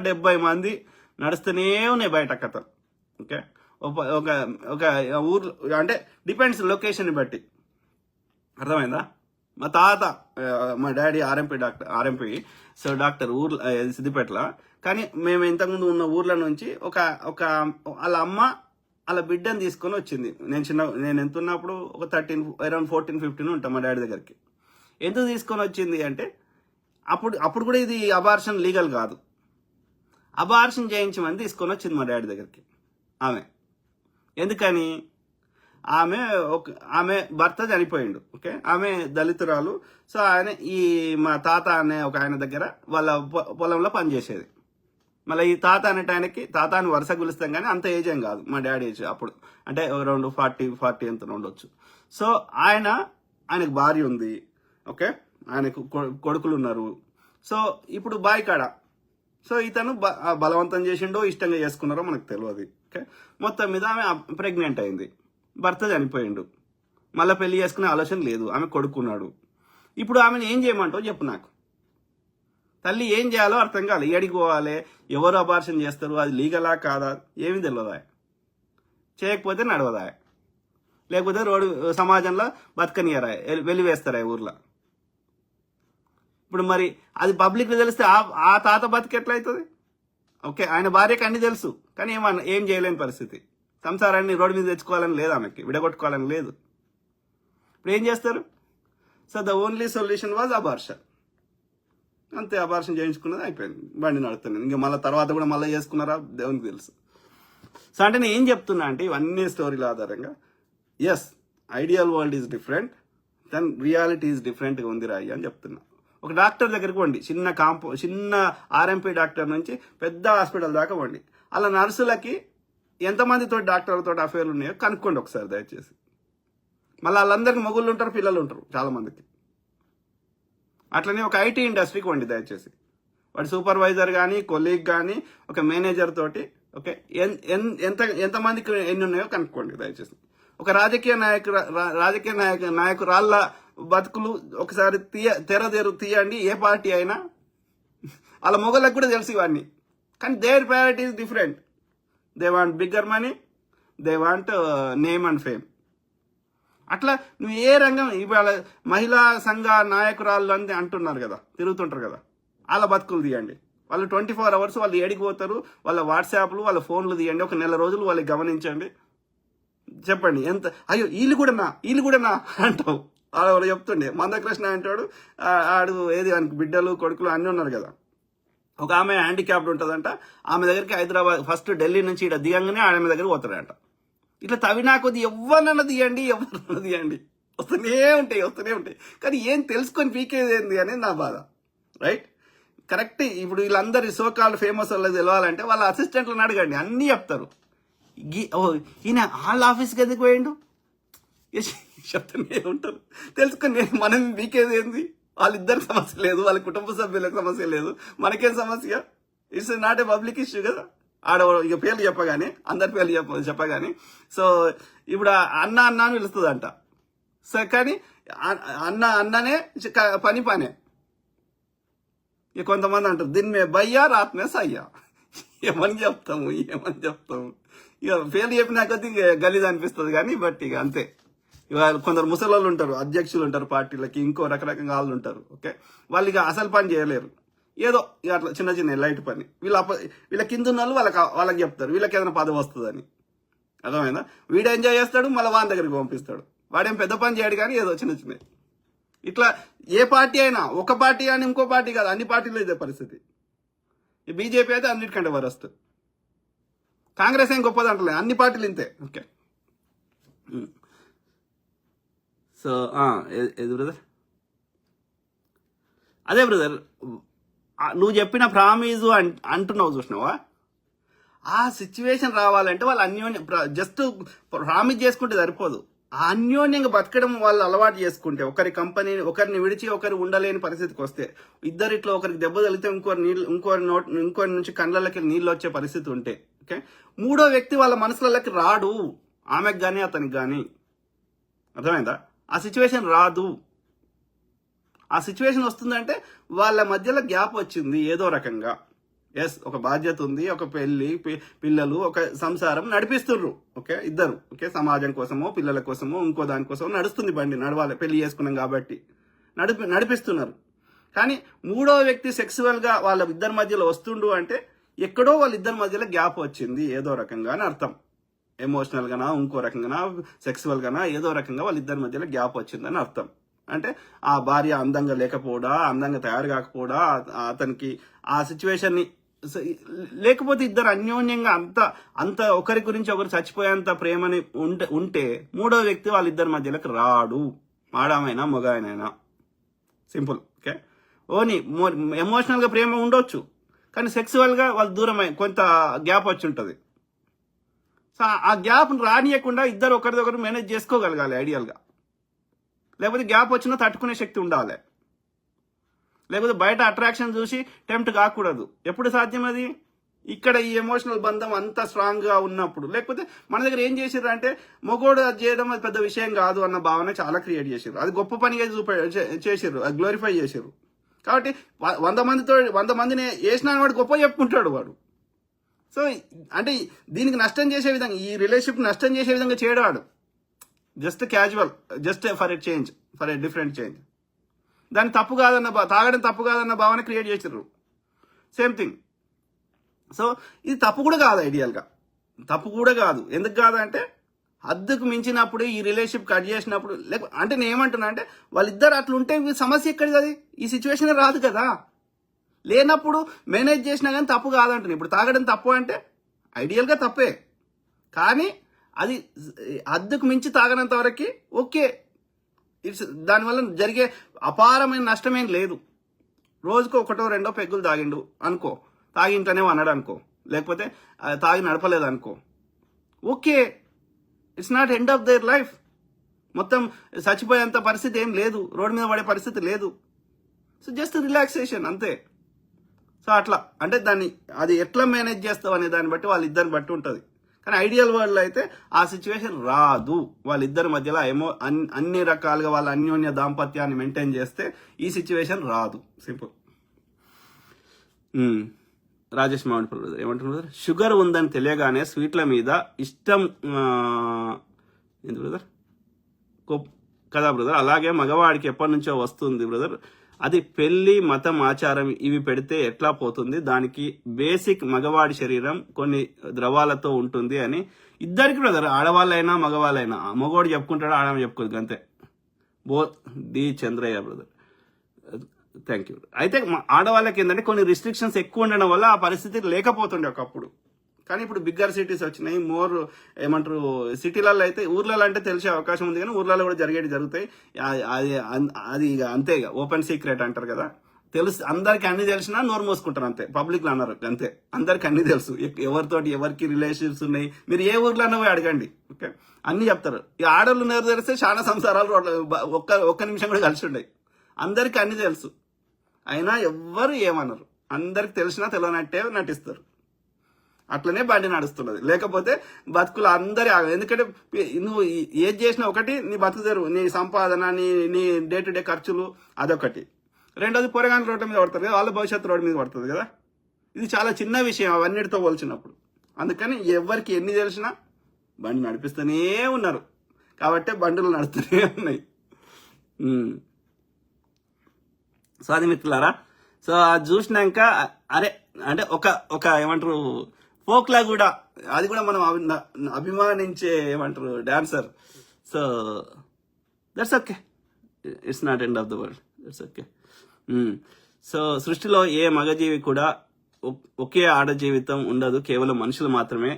70 మంది నడుస్తూనే ఉన్నాయి బయట కథలు. ఓకే, ఒక ఊర్లో అంటే డిపెండ్స్ లొకేషన్ బట్టి, అర్థమైందా? మా డాడీ ఆర్ఎంపీ సో డాక్టర్ సిద్దిపేటలో. కానీ మేము ఇంతకుముందు ఉన్న ఊర్ల నుంచి ఒక వాళ్ళ అమ్మ వాళ్ళ బిడ్డను తీసుకొని వచ్చింది. నేను ఎంత ఉన్నప్పుడు ఒక 14-15 ఉంటాం మా డాడీ దగ్గరికి. ఎందుకు తీసుకొని వచ్చింది అంటే అప్పుడు కూడా ఇది అబార్షన్ లీగల్ కాదు, అబార్షన్ చేయించమని తీసుకొని వచ్చింది మా డాడీ దగ్గరికి ఆమె. ఎందుకని? ఆమె భర్త చనిపోయిండు. ఓకే, ఆమె దళితురాలు. సో మా తాత అనే ఒక ఆయన దగ్గర వాళ్ళ పొలంలో పనిచేసేది. మళ్ళీ ఈ తాత అనేటానికి తాత అని వరుస గులుస్తాం కానీ అంత ఏజ్ ఏం కాదు మా డాడీ ఏజ్ అప్పుడు, అంటే అరౌండ్ 40 ఎంత ఉండొచ్చు. సో ఆయనకు భార్య ఉంది. ఓకే, ఆయనకు కొడుకులు ఉన్నారు. సో ఇప్పుడు బాయ్ కాడ సో ఇతను బలవంతం చేసిండో ఇష్టంగా చేసుకున్నారో మనకు తెలియదు. ఓకే, మొత్తం మీద ఆమె ప్రెగ్నెంట్ అయింది, భర్త చనిపోయిండు, మళ్ళీ పెళ్లి చేసుకునే ఆలోచన లేదు, ఆమె కొడుకున్నాడు. ఇప్పుడు ఆమెను ఏం చేయమంటావు చెప్పు నాకు. తల్లి ఏం చేయాలో అర్థం కాదు. ఏడికి పోవాలి, ఎవరు అబార్షన్ చేస్తారు, అది లీగలా కాదా ఏమీ తెలియదా, చేయకపోతే నడవదా, లేకపోతే రోడ్డు సమాజంలో బతకనియరా, వెలివేస్తారా ఊర్లో. ఇప్పుడు మరి అది పబ్లిక్లో తెలిస్తే ఆ తాత బతికి ఎట్లయితుంది? ఓకే, ఆయన భార్యకి అన్ని తెలుసు కానీ ఏం చేయలేని పరిస్థితి. సంసారాన్ని రోడ్డు మీద తెచ్చుకోవాలని లేదు, ఆమెకి విడగొట్టుకోవాలని లేదు. ఇప్పుడు ఏం చేస్తారు? So the only solution was abortion. అంతే, అబార్షన్ చేయించుకున్నది అయిపోయింది, బండి నడుతున్నాను. ఇంకా మళ్ళీ తర్వాత కూడా మళ్ళీ చేసుకున్నారా దేవునికి తెలుసు. సో అంటే నేను ఏం చెప్తున్నా అంటే ఇవన్నీ స్టోరీల ఆధారంగా yes, ideal world is different then reality is డిఫరెంట్గా ఉంది రాయి అని చెప్తున్నా. ఒక డాక్టర్ దగ్గరికి పోండి, చిన్న ఆర్ఎంపీ డాక్టర్ నుంచి పెద్ద హాస్పిటల్ దాకా పోండి. అలా నర్సులకి ఎంతమందితో డాక్టర్లతో అఫేర్లు ఉన్నాయో కనుక్కోండి ఒకసారి దయచేసి. మళ్ళీ వాళ్ళందరికీ మొగుళ్ళు ఉంటారు, పిల్లలు ఉంటారు చాలా మందికి. అట్లనే ఒక ఐటీ ఇండస్ట్రీకి వండి దయచేసి, వాడి సూపర్వైజర్ కానీ కొలీగ్ కానీ ఒక మేనేజర్ తోటి ఓకే ఎంతమందికి ఎన్ని ఉన్నాయో కనుక్కోండి దయచేసి. ఒక రాజకీయ నాయకురాళ్ళ బతుకులు ఒకసారి తీయండి, ఏ పార్టీ అయినా. వాళ్ళ మొగళ్ళకి కూడా తెలుసు ఇవన్నీ, కానీ their priority is different. They want bigger money, they want name and fame. అట్లా నువ్వు ఏ రంగం, ఇవాళ మహిళా సంఘ నాయకురాళ్ళు అని అంటున్నారు కదా, తిరుగుతుంటారు కదా, వాళ్ళ బతుకులు తీయండి. వాళ్ళు 24 hours వాళ్ళు ఏడికి పోతారు, వాళ్ళ వాట్సాప్లు వాళ్ళ ఫోన్లు తీయండి. ఒక నెల రోజులు వాళ్ళకి గమనించండి, చెప్పండి ఎంత అయ్యో వీళ్ళు కూడానా అంటావు. వాళ్ళు చెప్తుండే మందకృష్ణ అంటాడు, ఆడు ఏది ఆయనకు బిడ్డలు కొడుకులు అన్నీ ఉన్నారు కదా. ఒక ఆమె హ్యాండిక్యాప్డ్ ఉంటుందంట, ఆమె దగ్గరికి హైదరాబాద్ ఫస్ట్ ఢిల్లీ నుంచి ఇక్కడ దిగంగానే ఆమె దగ్గరికి పోతాడంట. ఇట్లా తవ్వినా కొద్ది ఎవరినన్నా తీయండి వస్తూనే ఉంటాయి. కానీ ఏం తెలుసుకొని పీకేది ఏంది అనేది నా బాధ, రైట్? కరెక్ట్. ఇప్పుడు వీళ్ళందరి సోకాల్ ఫేమస్ వాళ్ళకి తెలవాలంటే వాళ్ళ అసిస్టెంట్లను అడగండి, అన్నీ చెప్తారు. ఈయన వాళ్ళ ఆఫీస్కి ఎందుకు పోయిండు చెప్తూనే ఉంటారు. తెలుసుకొని మనం మీకేది ఏంది, వాళ్ళిద్దరికి సమస్య లేదు, వాళ్ళ కుటుంబ సభ్యులకు సమస్య లేదు, మనకేం సమస్య? It's not a public issue కదా. ఆడ ఇక పేర్లు చెప్పగానే అందరి పేర్లు చెప్పగానే సో ఇప్పుడు అన్న అన్న అని పిలుస్తుందంట. సో కానీ అన్ననే పనే. ఇక కొంతమంది అంటారు దీన్ని మే భయ్యా రాత్ మే సయ్యా. ఏమని చెప్తాము. ఇక పేర్లు చెప్పినా కొద్ది గలీజ్ అనిపిస్తుంది కానీ బట్ ఇక అంతే. ఇవాళ కొందరు ముసలోళ్ళు ఉంటారు, అధ్యక్షులు ఉంటారు పార్టీలకి, ఇంకో రకరకంగా వాళ్ళు ఉంటారు. ఓకే, వాళ్ళు ఇక అసలు పని చేయలేరు, ఏదో ఇక అట్లా చిన్న లైట్ పని. వీళ్ళ కింద ఉన్న వాళ్ళు వాళ్ళకి చెప్తారు వీళ్ళకి ఏదైనా పదవి వస్తుందని. అర్థమైందా? వీడు ఎంజాయ్ చేస్తాడు, మళ్ళీ వాని దగ్గరికి పంపిస్తాడు. వాడేం పెద్ద పని చేయడు కానీ ఏదో చిన్న ఇట్లా ఏ పార్టీ అయినా, ఒక పార్టీ అని ఇంకో పార్టీ కాదు, అన్ని పార్టీలు ఇదే పరిస్థితి. ఈ బీజేపీ అయితే అన్నిటికంటే వరస్ట్. కాంగ్రెస్ ఏం గొప్పది అంటలే, అన్ని పార్టీలు ఇంతే. ఓకే, సో ఏది బ్రదర్, అదే బ్రదర్ నువ్వు చెప్పిన ప్రామిజు అంటున్నావు చూసినావా, ఆ సిచ్యువేషన్ రావాలంటే వాళ్ళు అన్యోన్యం జస్ట్ ప్రామిస్ చేసుకుంటే సరిపోదు. ఆ అన్యోన్యంగా బతకడం వాళ్ళు అలవాటు చేసుకుంటే, ఒకరి కంపెనీని ఒకరిని విడిచి ఒకరు ఉండలేని పరిస్థితికి వస్తే, ఇద్దరిట్లో ఒకరికి దెబ్బ తగిలితే ఇంకోరి నుంచి కళ్ళకి నీళ్ళు వచ్చే పరిస్థితి ఉంటే, ఓకే, మూడో వ్యక్తి వాళ్ళ మనసులకి రాడు, ఆమెకు కానీ అతనికి కానీ. అర్థమైందా? ఆ సిచ్యువేషన్ రాదు. ఆ సిచ్యువేషన్ వస్తుందంటే వాళ్ళ మధ్యలో గ్యాప్ వచ్చింది ఏదో రకంగా. ఎస్, ఒక బాధ్యత ఉంది, ఒక పెళ్లి, పిల్లలు, ఒక సంసారం నడిపిస్తుర్రు. ఓకే, ఇద్దరు ఓకే, సమాజం కోసమో పిల్లల కోసమో ఇంకో దానికోసమో నడుస్తుంది బండి, నడవాలి, పెళ్లి చేసుకున్నాం కాబట్టి నడిపిస్తున్నారు. కానీ మూడో వ్యక్తి సెక్సువల్గా వాళ్ళ ఇద్దరి మధ్యలో వస్తుండు అంటే ఎక్కడో వాళ్ళిద్దరి మధ్యలో గ్యాప్ వచ్చింది ఏదో రకంగా అని అర్థం. ఎమోషనల్ గానా, ఇంకో రకంగా సెక్సువల్ గానా, ఏదో రకంగా వాళ్ళిద్దరి మధ్యలో గ్యాప్ వచ్చిందని అర్థం. అంటే ఆ భార్య అందంగా లేకపోవడా, అందంగా తయారు కాకపోవడా, అతనికి ఆ సిచ్యువేషన్ని లేకపోతే ఇద్దరు అన్యోన్యంగా అంత ఒకరి గురించి ఒకరు చచ్చిపోయేంత ప్రేమని ఉంటే మూడో వ్యక్తి వాళ్ళిద్దరి మధ్యలోకి రాడు, ఆడమైనా మగాయనైనా. సింపుల్. ఓకే, ఓని ఎమోషనల్గా ప్రేమ ఉండొచ్చు కానీ సెక్సువల్గా వాళ్ళు దూరమై కొంత గ్యాప్ వచ్చి ఉంటుంది. సో ఆ గ్యాప్ రానియకుండా ఇద్దరు ఒకరిదొకరు మేనేజ్ చేసుకోగలగాలి ఐడియల్గా. లేకపోతే గ్యాప్ వచ్చినా తట్టుకునే శక్తి ఉండాలి. లేకపోతే బయట అట్రాక్షన్ చూసి టెంప్ట్ కాకూడదు. ఎప్పుడు సాధ్యం అది? ఇక్కడ ఈ ఎమోషనల్ బంధం అంత స్ట్రాంగ్గా ఉన్నప్పుడు. లేకపోతే మన దగ్గర ఏం చేసారు అంటే మొగోడు అది చేయడం అది పెద్ద విషయం కాదు అన్న భావన చాలా క్రియేట్ చేసారు. అది గొప్ప పనిగా చేసారు, అది గ్లోరిఫై చేసారు. కాబట్టి 100 మందిని వేసినా వాడు గొప్ప చెప్పుకుంటాడు వాడు. సో అంటే దీనికి నష్టం చేసే విధంగా, ఈ రిలేషన్షిప్ నష్టం చేసే విధంగా చేయడాడు. Just casual, just for a different change. దాన్ని తప్పు కాదన్న తాగడం తప్పు కాదన్న భావన క్రియేట్ చేసారు. Same thing. సో ఇది తప్పు కూడా కాదు, ఐడియల్గా తప్పు కూడా కాదు. ఎందుకు కాదంటే హద్దుకు మించినప్పుడు ఈ రిలేషన్షిప్ కట్ చేసినప్పుడు, అంటే నేను ఏమంటున్నా అంటే వాళ్ళిద్దరు అట్లా ఉంటే సమస్య ఎక్కడిది? అది ఈ సిచ్యువేషన్ రాదు కదా. లేనప్పుడు మేనేజ్ చేసినా కానీ తప్పు కాదంటున్నాను. ఇప్పుడు తాగడం తప్పు అంటే ఐడియల్గా తప్పే, కానీ అది హద్దుకు మించి తాగనంత వరకు ఓకే, దానివల్ల జరిగే అపారమైన నష్టమేం లేదు. రోజుకు 1-2 పెగ్గులు తాగిండు అనుకో, తాగి ఇంట్లోనే అన్నాడు అనుకో, లేకపోతే తాగి నడపలేదు అనుకో, okay, it's not end of their life. మొత్తం చచ్చిపోయేంత పరిస్థితి ఏం లేదు, రోడ్డు మీద పడే పరిస్థితి లేదు. సో జస్ట్ రిలాక్సేషన్ అంతే. సో అట్లా అంటే అది ఎట్లా మేనేజ్ చేస్తావు అనే దాన్ని బట్టి వాళ్ళిద్దరిని బట్టి ఉంటుంది. కానీ ఐడియల్ వరల్డ్లో అయితే ఆ సిచ్యువేషన్ రాదు. వాళ్ళిద్దరి మధ్యలో అన్ని రకాలుగా వాళ్ళ అన్యోన్య దాంపత్యాన్ని మెయింటైన్ చేస్తే ఈ సిచ్యువేషన్ రాదు. సింపుల్. రాజేష్ మామిడిపల్లి ఏమంటున్నారు? షుగర్ ఉందని తెలియగానే స్వీట్ల మీద ఇష్టం ఏంటి బ్రదర్ కదా బ్రదర్? అలాగే మగవాడికి ఎప్పటి నుంచో వస్తుంది బ్రదర్, అది పెళ్లి, మతం, ఆచారం ఇవి పెడితే ఎట్లా పోతుంది? దానికి బేసిక్ మగవాడి శరీరం కొన్ని ద్రవాలతో ఉంటుంది అని ఇద్దరికి బ్రదర్, ఆడవాళ్ళైనా మగవాళ్ళైనా. మగవాడు చెప్పుకుంటాడు, ఆడవాళ్ళు చెప్పుకోదు, అంతే. D Chandrayya brother, thank you. అయితే ఆడవాళ్ళకి ఏంటంటే కొన్ని రిస్ట్రిక్షన్స్ ఎక్కువ ఉండడం వల్ల ఆ పరిస్థితి లేకపోతుండే ఒకప్పుడు. కానీ ఇప్పుడు బిగ్గర్ సిటీస్ వచ్చినాయి, మోర్ ఏమంటారు సిటీలలో అయితే, ఊర్లలో అంటే తెలిసే అవకాశం ఉంది కానీ ఊర్లలో కూడా జరుగుతాయి. అది ఇక అంతే, ఇక ఓపెన్ సీక్రెట్ అంటారు కదా, తెలుసు, అందరికి అన్ని తెలిసినా నోరు మోసుకుంటారు అంతే, పబ్లిక్లో అన్నారు అంతే. అందరికి అన్ని తెలుసు, ఎవరితోటి ఎవరికి రిలేషన్స్ ఉన్నాయి, మీరు ఏ ఊర్లో అన్నా పోయి అడగండి, ఓకే, అన్ని చెప్తారు. ఈ ఆడోళ్ళు నోరు తెరిస్తే చాలా సంసారాలు ఒక్క నిమిషం కూడా కలిసి ఉన్నాయి. అందరికి అన్ని తెలుసు, అయినా ఎవ్వరు ఏమన్నారు. అందరికి తెలిసినా తెలియనట్టే నటిస్తారు. అట్లనే బండి నడుస్తున్నది. లేకపోతే బతుకులు అందరి ఎందుకంటే నువ్వు ఏది చేసినా ఒకటి, నీ బతుకు తెరువు, నీ సంపాదన, నీ డే టు డే ఖర్చులు అదొకటి. రెండోది పొరగాని రోడ్డు మీద పడుతుంది కదా, వాళ్ళ భవిష్యత్తు రోడ్డు మీద పడుతుంది కదా. ఇది చాలా చిన్న విషయం అవన్నిటితో పోల్చినప్పుడు. అందుకని ఎవరికి ఎన్ని తెలిసినా బండి నడిపిస్తూనే ఉన్నారు, కాబట్టి బండులు నడుస్తూనే ఉన్నాయి. సో అది మిత్రులారా. సో అది చూసినాక అరే అంటే ఒక ఏమంటారు ఫోక్లా కూడా, అది కూడా మనం అభిమానించే ఏమంటారు dancer. So that's okay, it's not end of the world, that's okay. So సృష్టిలో ఏ మగజీవి కూడా ఒకే ఆడ జీవితం ఉండదు, కేవలం మనుషులు మాత్రమే.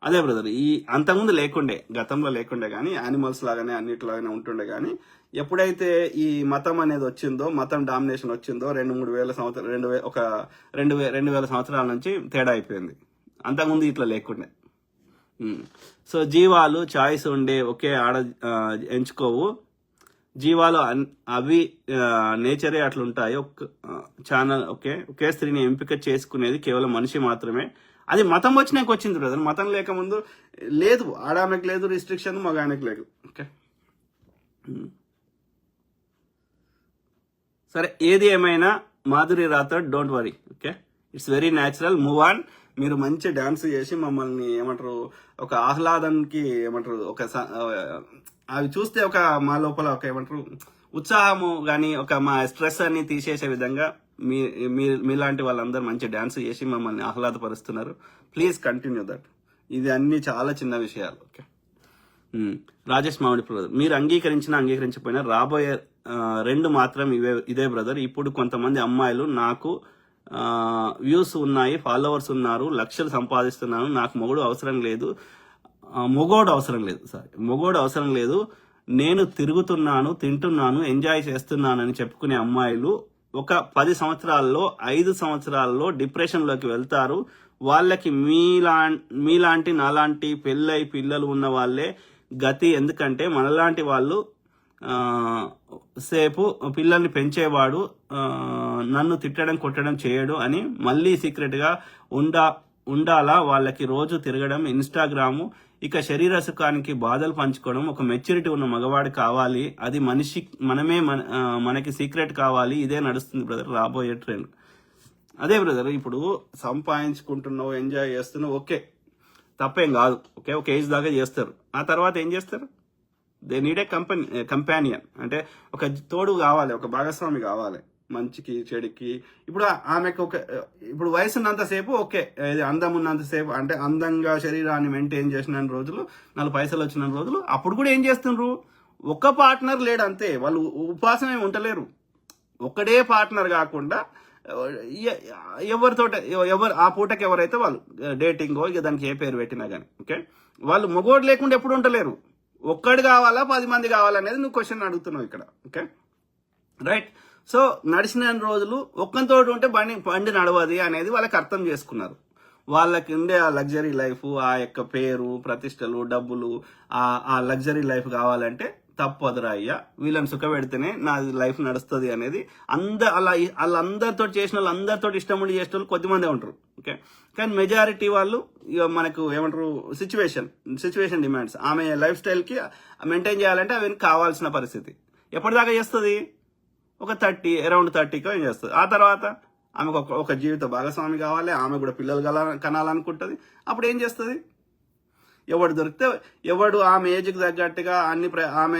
అదే బ్రదర్, ఈ అంతకుముందు లేకుండే, గతంలో లేకుండే కానీ యానిమల్స్ లాగానే అన్నిటిలాగానే ఉంటుండే. కానీ ఎప్పుడైతే ఈ మతం అనేది వచ్చిందో, మతం డామినేషన్ వచ్చిందో 2-3 వేల సంవత్సరాలు, 2,000 సంవత్సరాల నుంచి తేడా అయిపోయింది. అంతకుముందు ఇట్లా లేకుండే. సో జీవాలు చాయిస్ ఉండే ఒకే ఆడ ఎంచుకోవు, జీవాలు అవి నేచరే అట్లుంటాయి. ఛానల్ ఒకే స్త్రీని ఎంపిక చేసుకునేది కేవలం మనిషి మాత్రమే. అది మతం వచ్చినాక వచ్చింది బ్రదర్, మతం లేకముందు లేదు. ఆడామెకు లేదు రిస్ట్రిక్షన్, మగానికి లేదు. ఓకే సరే, ఏది ఏమైనా Madhuri Rathod don't worry, okay, it's very natural, move on. మీరు మంచి డాన్స్ చేసి మమ్మల్ని ఏమంటారు ఒక ఆహ్లాదానికి ఏమంటారు అవి చూస్తే ఒక మా లోపల ఒక ఏమంటారు ఉత్సాహము కానీ ఒక మా స్ట్రెస్ అన్ని తీసేసే విధంగా మీలాంటి వాళ్ళందరూ మంచి డాన్స్ చేసి మమ్మల్ని ఆహ్లాదపరుస్తున్నారు. Please continue that. ఇది అన్ని చాలా చిన్న విషయాలు. ఓకే రాజేష్ మామిడి బ్రదర్, మీరు అంగీకరించిపోయినా రాబోయే 2 మాత్రం ఇదే బ్రదర్. ఇప్పుడు కొంతమంది అమ్మాయిలు నాకు వ్యూస్ ఉన్నాయి, ఫాలోవర్స్ ఉన్నారు, లక్షలు సంపాదిస్తున్నాను, నాకు మొగోడు అవసరం లేదు, నేను తిరుగుతున్నాను, తింటున్నాను, ఎంజాయ్ చేస్తున్నాను అని చెప్పుకునే అమ్మాయిలు ఒక 10 సంవత్సరాల్లో 5 సంవత్సరాల్లో డిప్రెషన్లోకి వెళ్తారు. వాళ్ళకి మీలాంటి నాలాంటి పెళ్ళై పిల్లలు ఉన్న వాళ్ళే గతి. ఎందుకంటే మనలాంటి వాళ్ళు సేపు పిల్లల్ని పెంచేవాడు నన్ను తిట్టడం కొట్టడం చేయడు అని మళ్ళీ సీక్రెట్గా ఉండాలా వాళ్ళకి రోజు తిరగడం, ఇన్స్టాగ్రాము, ఇక శరీర సుఖానికి బాధలు పంచుకోవడం. ఒక మెచ్యూరిటీ ఉన్న మగవాడు కావాలి, అది మనకి సీక్రెట్ కావాలి. ఇదే నడుస్తుంది బ్రదర్ రాబోయే ట్రెండ్. అదే బ్రదర్, ఇప్పుడు సంపాదించుకుంటున్నావు, ఎంజాయ్ చేస్తున్నావు, ఓకే, తప్పేం కాదు. ఓకే, ఒక ఏజ్ దాకా చేస్తారు. ఆ తర్వాత ఏం చేస్తారు? దే నీడ్ ఏ కంపానియన్, అంటే ఒక తోడు కావాలి, ఒక భాగస్వామి కావాలి, మంచికి చెడుకి. ఇప్పుడు ఆమెకు ఇప్పుడు వయసు ఉన్నంతసేపు ఓకే, అందం ఉన్నంతసేపు, అంటే అందంగా శరీరాన్ని మెయింటైన్ చేసిన రోజులు, 4 పైసలు వచ్చిన రోజులు, అప్పుడు కూడా ఏం చేస్తుండ్రు? ఒక్క పార్ట్నర్ లేడు అంతే, వాళ్ళు ఉపాసం ఏమి ఉండలేరు. ఒక్కడే పార్ట్నర్ కాకుండా ఎవరు ఆ పూటకి ఎవరైతే వాళ్ళు డేటింగో ఇక దానికి ఏ పేరు పెట్టినా కానీ, ఓకే, వాళ్ళు మొగోడు లేకుండా ఎప్పుడు ఉండలేరు. ఒక్కడు కావాలా 10 మంది కావాలనేది నువ్వు క్వశ్చన్ అడుగుతున్నావు ఇక్కడ. Okay right. సో నడిచిన రోజులు ఒక్కంతోటి ఉంటే బండి నడవది అనేది వాళ్ళకి అర్థం చేసుకున్నారు. వాళ్ళకి ఉండే ఆ లగ్జరీ లైఫ్, ఆ యొక్క పేరు ప్రతిష్టలు డబ్బులు, ఆ లగ్జరీ లైఫ్ కావాలంటే తప్పదురా అయ్యా, వీళ్ళని సుఖపెడితేనే నా లైఫ్ నడుస్తుంది అనేది వాళ్ళందరితో చేసిన వాళ్ళందరితో ఇష్టం ఉండి చేసిన వాళ్ళు కొద్దిమందే ఉంటారు. ఓకే, కానీ మెజారిటీ వాళ్ళు మనకు ఏమంటారు సిచ్యువేషన్ డిమాండ్స్, ఆమె లైఫ్ స్టైల్కి మెయింటైన్ చేయాలంటే అవి కావాల్సిన పరిస్థితి. ఎప్పటిదాకా చేస్తుంది? ఒక అరౌండ్ 30 ఏం చేస్తుంది. ఆ తర్వాత ఆమెకు ఒక జీవిత భాగస్వామి కావాలి, ఆమె కూడా పిల్లలు కనాలనుకుంటుంది. అప్పుడు ఏం చేస్తుంది? ఎవడు దొరికితే ఆమె ఏజ్కి తగ్గట్టుగా ఆమె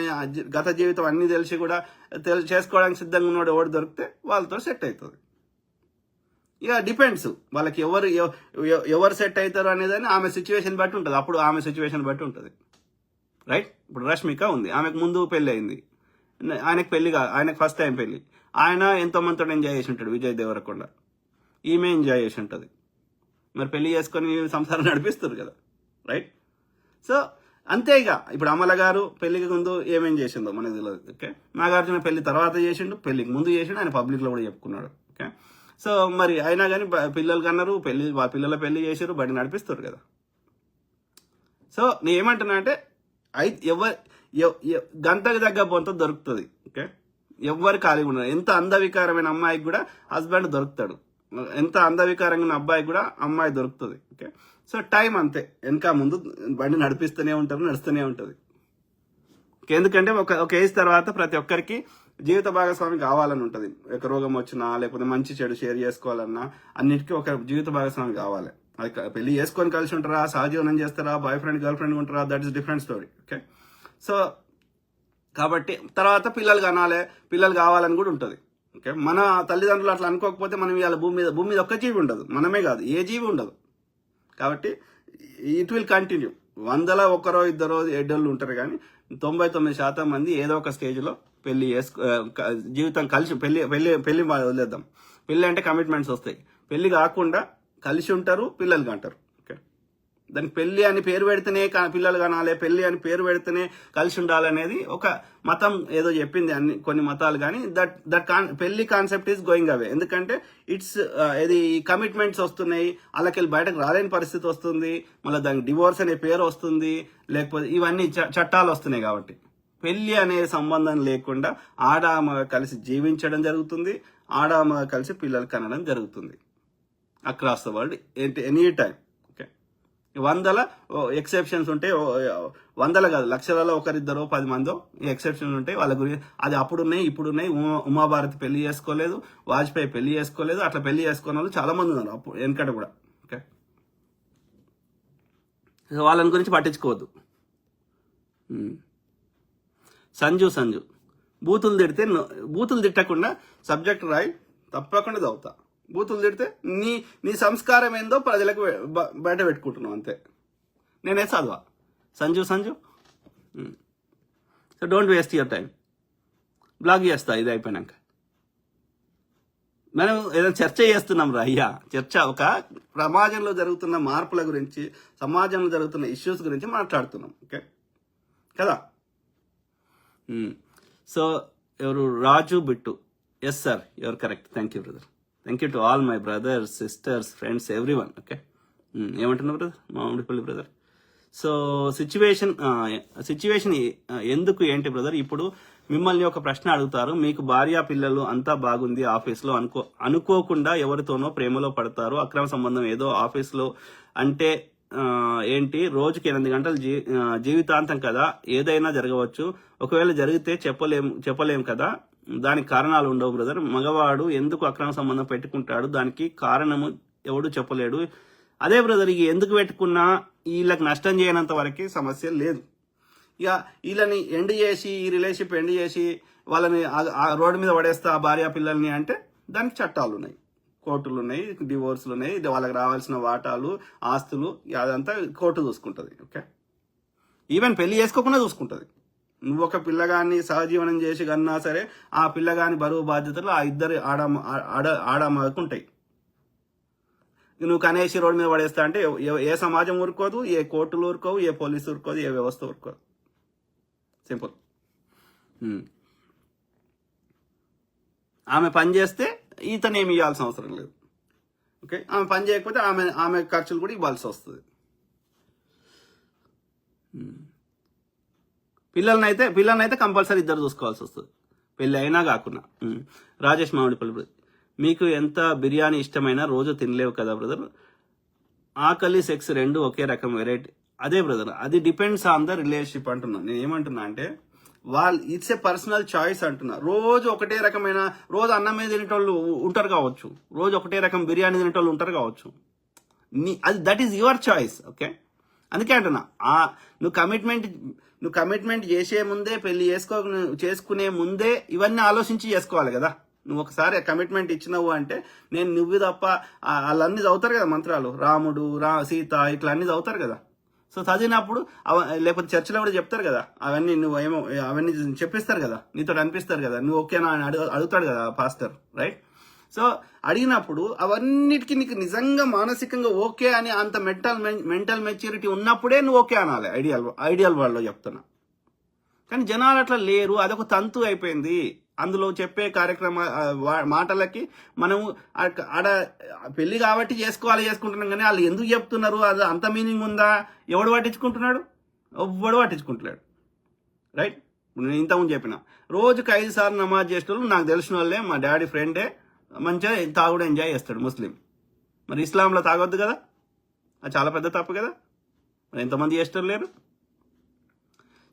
గత జీవితం అన్ని తెలిసి కూడా చేసుకోవడానికి సిద్ధంగా ఉన్నాడు ఎవడు దొరికితే వాళ్ళతో సెట్ అవుతుంది. ఇక డిపెండ్స్ వాళ్ళకి ఎవరు సెట్ అవుతారు అనేదని ఆమె సిచ్యువేషన్ బట్టి ఉంటుంది. అప్పుడు ఆమె సిచ్యువేషన్ బట్టి ఉంటుంది. రైట్. ఇప్పుడు రష్మిక ఉంది, ఆమెకు ముందు పెళ్ళి అయింది, ఆయనకు ఫస్ట్ టైం పెళ్ళి, ఆయన ఎంతో మందితో ఎంజాయ్ చేసి ఉంటాడు, విజయ్ దేవరకొండ, ఈమె ఎంజాయ్ చేసి ఉంటుంది. మరి పెళ్లి చేసుకొని సంసారం నడిపిస్తారు కదా. రైట్. సో అంతే ఇక ఇప్పుడు అమల గారు పెళ్లికి ముందు ఏమేం చేసిందో మనకు తెలియదు. ఓకే, నాగార్జున పెళ్లి తర్వాత చేసిండు, పెళ్లికి ముందు చేసిండు, ఆయన పబ్లిక్లో కూడా చెప్పుకున్నాడు. ఓకే, సో మరి అయినా కానీ పిల్లలు కన్నారు, పిల్లల పెళ్లి చేసారు, బడి నడిపిస్తారు కదా. సో నేను ఏమంటున్నా అంటే గంటకు తగ్గ పొంత దొరుకుతుంది. ఓకే, ఎవ్వరు ఖాళీగా ఉండరు. ఎంత అందవికారమైన అమ్మాయికి కూడా హస్బెండ్ దొరుకుతాడు, ఎంత అందవికారంగా ఉన్న అబ్బాయికి కూడా అమ్మాయి దొరుకుతుంది. ఓకే, సో టైం అంతే, వెనక ముందు బండి నడిపిస్తూనే ఉంటారు, నడుస్తూనే ఉంటుంది. ఎందుకంటే ఒక ఏజ్ తర్వాత ప్రతి ఒక్కరికి జీవిత భాగస్వామి కావాలని ఉంటుంది. ఒక రోగం వచ్చినా లేకపోతే మంచి చెడు షేర్ చేసుకోవాలన్నా అన్నిటికీ ఒక జీవిత భాగస్వామి కావాలి. అది పెళ్లి చేసుకొని కలిసి ఉంటారా, సహజీవనం చేస్తారా, బాయ్ ఫ్రెండ్ గర్ల్ ఫ్రెండ్ ఉంటారా, that is different story. Okay, so కాబట్టి తర్వాత పిల్లలు కనాలి, పిల్లలు కావాలని కూడా ఉంటుంది. ఓకే, మన తల్లిదండ్రులు అట్లా అనుకోకపోతే మనం ఇవాళ భూమి మీద ఒక్క జీవి ఉండదు, మనమే కాదు ఏ జీవి ఉండదు. కాబట్టి ఇట్ విల్ కంటిన్యూ. 100లో 1 2 ఎడ్డోళ్ళు ఉంటారు, కానీ 99% మంది ఏదో ఒక స్టేజ్లో పెళ్లి జీవితం కలిసి పెళ్లి వదిలేద్దాం. పెళ్లి అంటే కమిట్మెంట్స్ వస్తాయి, పెళ్లి కాకుండా కలిసి ఉంటారు, పిల్లలు కంటారు. ఓకే, దానికి పెళ్లి అని పేరు పెడితేనే పిల్లలు కనాలి, పెళ్లి అని పేరు పెడితేనే కలిసి ఉండాలనేది ఒక మతం ఏదో చెప్పింది, కొన్ని మతాలు. కానీ పెళ్లి కాన్సెప్ట్ ఈస్ గోయింగ్ అవే. ఎందుకంటే ఇట్స్ ఇది కమిట్మెంట్స్ వస్తున్నాయి, అలాకెళ్ళి బయటకు రాలేని పరిస్థితి వస్తుంది, మళ్ళీ దానికి డివోర్స్ అనే పేరు వస్తుంది, లేకపోతే ఇవన్నీ చట్టాలు వస్తున్నాయి. కాబట్టి పెళ్లి అనే సంబంధం లేకుండా ఆడామగ కలిసి జీవించడం జరుగుతుంది, ఆడామగ కలిసి పిల్లలు కనడం జరుగుతుంది across the world any time. Okay, 100లో ఎక్సెప్షన్స్ ఉంటాయి, 100లో కాదు, లక్షలలో 1 2 10 మందో ఎక్సెప్షన్స్ ఉంటాయి. వాళ్ళ గురించి అది అప్పుడున్నాయి, ఇప్పుడున్నాయి. ఉమాభారతి పెళ్లి చేసుకోలేదు, వాజ్పేయి పెళ్లి చేసుకోలేదు, అట్లా పెళ్లి చేసుకున్న వాళ్ళు చాలా మంది ఉన్నారు అప్పుడు వెనకట కూడా. ఓకే, వాళ్ళని గురించి పట్టించుకోవద్దు. సంజు బూతులు తిట్టకుండా సబ్జెక్ట్ రాయి, తప్పకుండా చదువుతా. బూతులు తిడితే నీ సంస్కారం ఏందో ప్రజలకు బయట పెట్టుకుంటున్నావు అంతే. నేనే చదవా. Sanju so don't waste your time. Blog చేస్తా ఇది అయిపోయినాక. మనం ఏదైనా చర్చ చేస్తున్నాం రా అయ్యా, చర్చ ఒక సమాజంలో జరుగుతున్న మార్పుల గురించి, సమాజంలో జరుగుతున్న ఇష్యూస్ గురించి మాట్లాడుతున్నాం. ఓకే కదా. సో ఎవరు Raju Bittu, yes sir your correct. Thank you brother, thank you to all my brothers, sisters, friends, everyone. Okay, ఏమంటున్నారు brother, Mamidipalli brother. So situation ఎందుకు ఏంటి బ్రదర్? ఇప్పుడు మిమ్మల్ని ఒక ప్రశ్న అడుగుతారు, మీకు భార్య పిల్లలు అంతా బాగుంది, ఆఫీస్లో అనుకోకుండా ఎవరితోనో ప్రేమలో పడతారు, అక్రమ సంబంధం ఏదో ఆఫీస్లో అంటే ఏంటి, రోజుకి 8 గంటలు జీవితాంతం కదా, ఏదైనా జరగవచ్చు. ఒకవేళ జరిగితే చెప్పలేం కదా, దానికి కారణాలు ఉండవు బ్రదర్. మగవాడు ఎందుకు అక్రమ సంబంధం పెట్టుకుంటాడు, దానికి కారణము ఎవడు చెప్పలేడు. అదే బ్రదర్, ఇక ఎందుకు పెట్టుకున్నా వీళ్ళకి నష్టం చేయనంత వరకు సమస్య లేదు. ఇక వీళ్ళని ఎండ్ చేసి, ఈ రిలేషన్షిప్ ఎండ్ చేసి వాళ్ళని రోడ్డు మీద పడేస్తా భార్య పిల్లల్ని అంటే దానికి చట్టాలు ఉన్నాయి, కోర్టులు ఉన్నాయి, డివోర్స్లు ఉన్నాయి, వాళ్ళకి రావాల్సిన వాటాలు, ఆస్తులు అదంతా కోర్టు చూసుకుంటుంది. ఓకే, ఈవెన్ పెళ్లి చేసుకోకుండా చూసుకుంటుంది. నువ్వు ఒక పిల్లగాన్ని సహజీవనం చేసి కన్నా సరే, ఆ పిల్లగాని బరువు బాధ్యతలు ఆ ఇద్దరు ఆడమకు ఉంటాయి. నువ్వు కనేసి రోడ్డు మీద పడేస్తా అంటే ఏ సమాజం ఊరుకోదు, ఏ కోర్టులు ఊరుకోవు, ఏ పోలీసు ఊరుకోదు, ఏ వ్యవస్థ ఊరుకోదు. సింపుల్. ఆమె పని చేస్తే ఇతను ఏమి ఇవ్వాల్సిన అవసరం లేదు. ఓకే, ఆమె పని చేయకపోతే ఆమె ఖర్చులు కూడా ఇవ్వాల్సి వస్తుంది. పిల్లలనైతే కంపల్సరీ ఇద్దరు చూసుకోవాల్సి వస్తుంది, పెళ్ళి అయినా కాకుండా. రాజేష్ మామిడిపల్లి, మీకు ఎంత బిర్యానీ ఇష్టమైనా రోజు తినలేవు కదా బ్రదర్, ఆకలి సెక్స్ రెండు ఒకే రకం వెరైటీ. అదే బ్రదర్, అది డిపెండ్స్ ఆన్ ద రిలేషన్షిప్ అంటున్నా. నేను ఏమంటున్నా అంటే ఇట్స్ ఏ పర్సనల్ చాయిస్ అంటున్నా. రోజు ఒకటే రకమైన, రోజు అన్నం మీద తినేటోళ్ళు ఉంటారు కావచ్చు, రోజు ఒకటే రకం బిర్యానీ తినేటోళ్ళు ఉంటారు కావచ్చు. అది that is your choice. Okay, అందుకే అంటున్నా, నువ్వు కమిట్మెంట్ చేసే ముందే, పెళ్లి చేసుకునే ముందే ఇవన్నీ ఆలోచించి చేసుకోవాలి కదా. నువ్వు ఒకసారి కమిట్మెంట్ ఇచ్చినావు అంటే, నువ్వు తప్ప వాళ్ళన్నీ చదువుతారు కదా మంత్రాలు, రాముడు సీత ఇట్లా అన్ని చదువుతారు కదా. సో చదివినప్పుడు లేకపోతే చర్చలో కూడా చెప్తారు కదా, అవన్నీ చెప్పిస్తారు కదా, నీతో అనిపిస్తారు కదా, నువ్వు ఓకేనా అని అడుగుతాడు కదా పాస్టర్, రైట్? సో అడిగినప్పుడు అవన్నిటికీ నీకు నిజంగా మానసికంగా ఓకే అని అంత మెంటల్ మెచ్యూరిటీ ఉన్నప్పుడే నువ్వు ఓకే అనాలి. ఐడియల్ వరల్డ్లో చెప్తున్నా. కానీ జనాలు అట్లా లేరు. అదొక తంతు అయిపోయింది. అందులో చెప్పే మాటలకి మనము ఆడ పెళ్లి కాబట్టి చేసుకుంటున్నాం, కానీ వాళ్ళు ఎందుకు చెప్తున్నారు, అది అంత మీనింగ్ ఉందా, ఎవడు పట్టించుకుంటున్నాడు? ఎవ్వడు పట్టించుకుంటున్నాడు. రైట్? నేను ఇంతకుముందు చెప్పిన రోజుకి 5 సార్లు నమాజ్ చేసేటోళ్ళు నాకు తెలిసిన వాళ్ళే, మా డాడీ ఫ్రెండే, మంచిగా తాగుడు ఎంజాయ్ చేస్తాడు ముస్లిం. మరి ఇస్లాంలో తాగొద్దు కదా, అది చాలా పెద్ద తప్పు కదా. మరి ఎంతమంది చేస్తారు లేరు.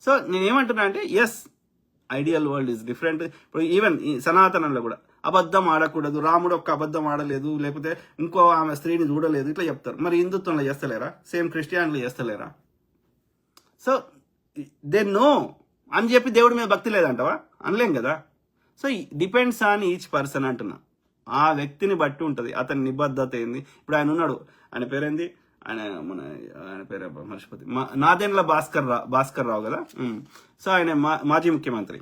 సో నేనేమంటున్నా అంటే yes, ideal world is different. ఇప్పుడు ఈవెన్ ఈ సనాతనంలో కూడా అబద్ధం ఆడకూడదు, రాముడు ఒక్క అబద్ధం ఆడలేదు, లేకపోతే ఇంకో ఆమె స్త్రీని చూడలేదు, ఇట్లా చెప్తారు. మరి హిందుత్వంలో చేస్తలేరా? సేమ్ క్రిస్టియానిటీలో చేస్తలేరా? సో దే నో అని చెప్పి దేవుడి మీద భక్తి లేదంటావా? అనలేం కదా. So depends on each person అంటున్నా. ఆ వ్యక్తిని బట్టి ఉంటుంది అతని నిబద్ధత ఏంది. ఇప్పుడు ఆయన ఉన్నాడు, ఆయన పేరేంది, ఆయన పేరు మర్చిపోతే, నాదెండ్ల భాస్కర్ రావు కదా. సో ఆయన మాజీ ముఖ్యమంత్రి,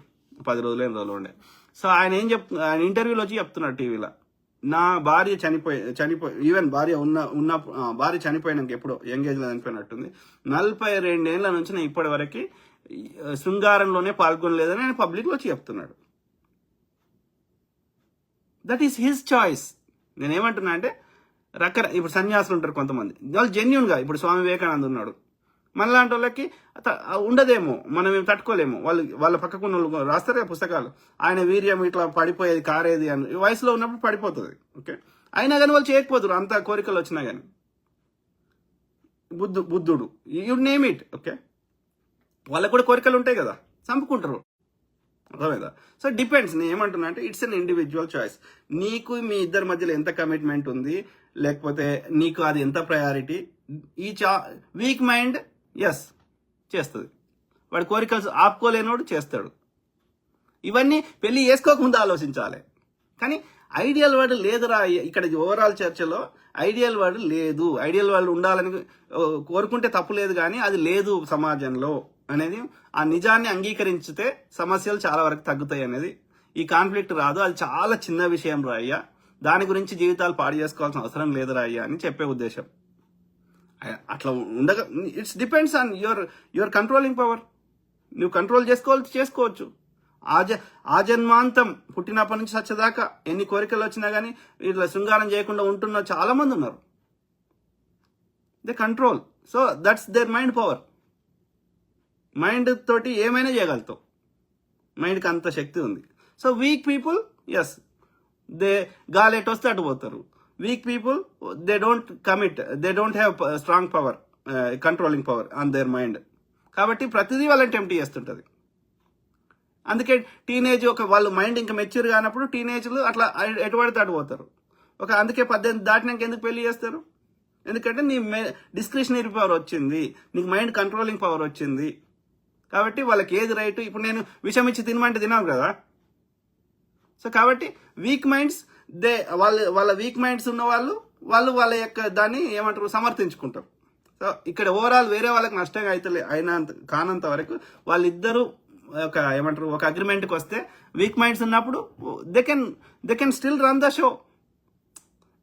10 రోజులు ఉండే. సో ఆయన ఆయన ఇంటర్వ్యూలో వచ్చి చెప్తున్నాడు టీవీలో, నా భార్య చనిపోయి ఈవెన్ భార్య భార్య చనిపోయినాక ఎప్పుడో యంగేజ్లో చనిపోయినట్టుంది, 42 ఏళ్ల నుంచి నేను ఇప్పటి వరకు శృంగారంలోనే పాల్గొనలేదని ఆయన పబ్లిక్లో వచ్చి చెప్తున్నాడు. That is his choice. నేనేమంటున్నా అంటే ఇప్పుడు సన్యాసులు ఉంటారు కొంతమంది, వాళ్ళు జెన్యున్గా, ఇప్పుడు స్వామి వివేకానంద ఉన్నాడు, మనలాంటి వాళ్ళకి ఉండదేమో, మనం ఏం తట్టుకోలేము. వాళ్ళ పక్కకున్న వాళ్ళు రాస్తారు కదా పుస్తకాలు, ఆయన వీర్యం ఇట్లా పడిపోయేది కారేది అని, వయసులో ఉన్నప్పుడు పడిపోతుంది. ఓకే, అయినా కానీ వాళ్ళు చేయకపోతారు అంత కోరికలు వచ్చినా కానీ. బుద్ధుడు, యు నేమ్ ఇట్. ఓకే, వాళ్ళకు కూడా కోరికలు ఉంటాయి కదా, చంపుకుంటారు. అర్థమైందా? So depends. నేను ఏమంటున్నా అంటే ఇట్స్ అన్ ఇండివిజువల్ చాయిస్. నీకు మీ ఇద్దరి మధ్యలో ఎంత కమిట్మెంట్ ఉంది, లేకపోతే నీకు అది ఎంత ప్రయారిటీ. ఈ వీక్ మైండ్ ఎస్ చేస్తుంది, వాడి కోరికలు ఆపుకోలేనోడు చేస్తాడు. ఇవన్నీ పెళ్లి చేసుకోకముందు ఆలోచించాలి. కానీ ఐడియల్ వర్డ్ లేదురా ఇక్కడ ఓవరాల్ చర్చలో. ఐడియల్ వర్డ్ లేదు. ఐడియల్ వర్డ్ ఉండాలని కోరుకుంటే తప్పు లేదు, కానీ అది లేదు సమాజంలో అనేది ఆ నిజాన్ని అంగీకరించితే సమస్యలు చాలా వరకు తగ్గుతాయి అనేది. ఈ కాన్ఫ్లిక్ట్ రాదు. అది చాలా చిన్న విషయం రా అయ్యా, దాని గురించి జీవితాలు పాడు చేసుకోవాల్సిన అవసరం లేదు రా అయ్యా అని చెప్పే ఉద్దేశం. అట్లా ఉండగా it's depends on your controlling power. నువ్వు కంట్రోల్ చేసుకోవచ్చు. ఆ జన్మాంతం పుట్టినప్పటి నుంచి చచ్చేదాకా ఎన్ని కోరికలు వచ్చినా కానీ ఇట్లా శృంగారం చేయకుండా ఉంటున్న చాలా మంది ఉన్నారు. They control. So that's their mind power. Mind తోటి ఏమైనా చేయగలుగుతావు. మైండ్కి అంత శక్తి ఉంది. So weak people yes, they గాలి ఎటు వస్తే అటు పోతారు. Weak people they don't commit, they don't have strong power, controlling power on their mind. కాబట్టి ప్రతిదీ వాళ్ళని టెంప్ట్ చేస్తుంటుంది. అందుకే టీనేజ్ వాళ్ళు మైండ్ ఇంకా మెచ్యూర్ కానప్పుడు టీనేజ్లు అట్లా ఎటు పడితే అటు పోతారు. అందుకే 18 దాటినాక ఎందుకు పెళ్లి చేస్తారు? ఎందుకంటే నీ డిస్క్రిషనరీ పవర్ వచ్చింది, నీకు మైండ్ కంట్రోలింగ్ పవర్ వచ్చింది. కాబట్టి వాళ్ళకి ఏది రైట్. ఇప్పుడు నేను విషం ఇచ్చి తినమంటే తినాలి కదా. సో కాబట్టి వీక్ మైండ్స్ వాళ్ళ వీక్ మైండ్స్ ఉన్న వాళ్ళ యొక్క దాన్ని ఏమంటారు సమర్థించుకుంటారు. సో ఇక్కడ ఓవరాల్ వేరే వాళ్ళకి నష్టంగా కానంత వరకు వాళ్ళిద్దరూ ఒక అగ్రిమెంట్కి వస్తే, వీక్ మైండ్స్ ఉన్నప్పుడు they can still run the show.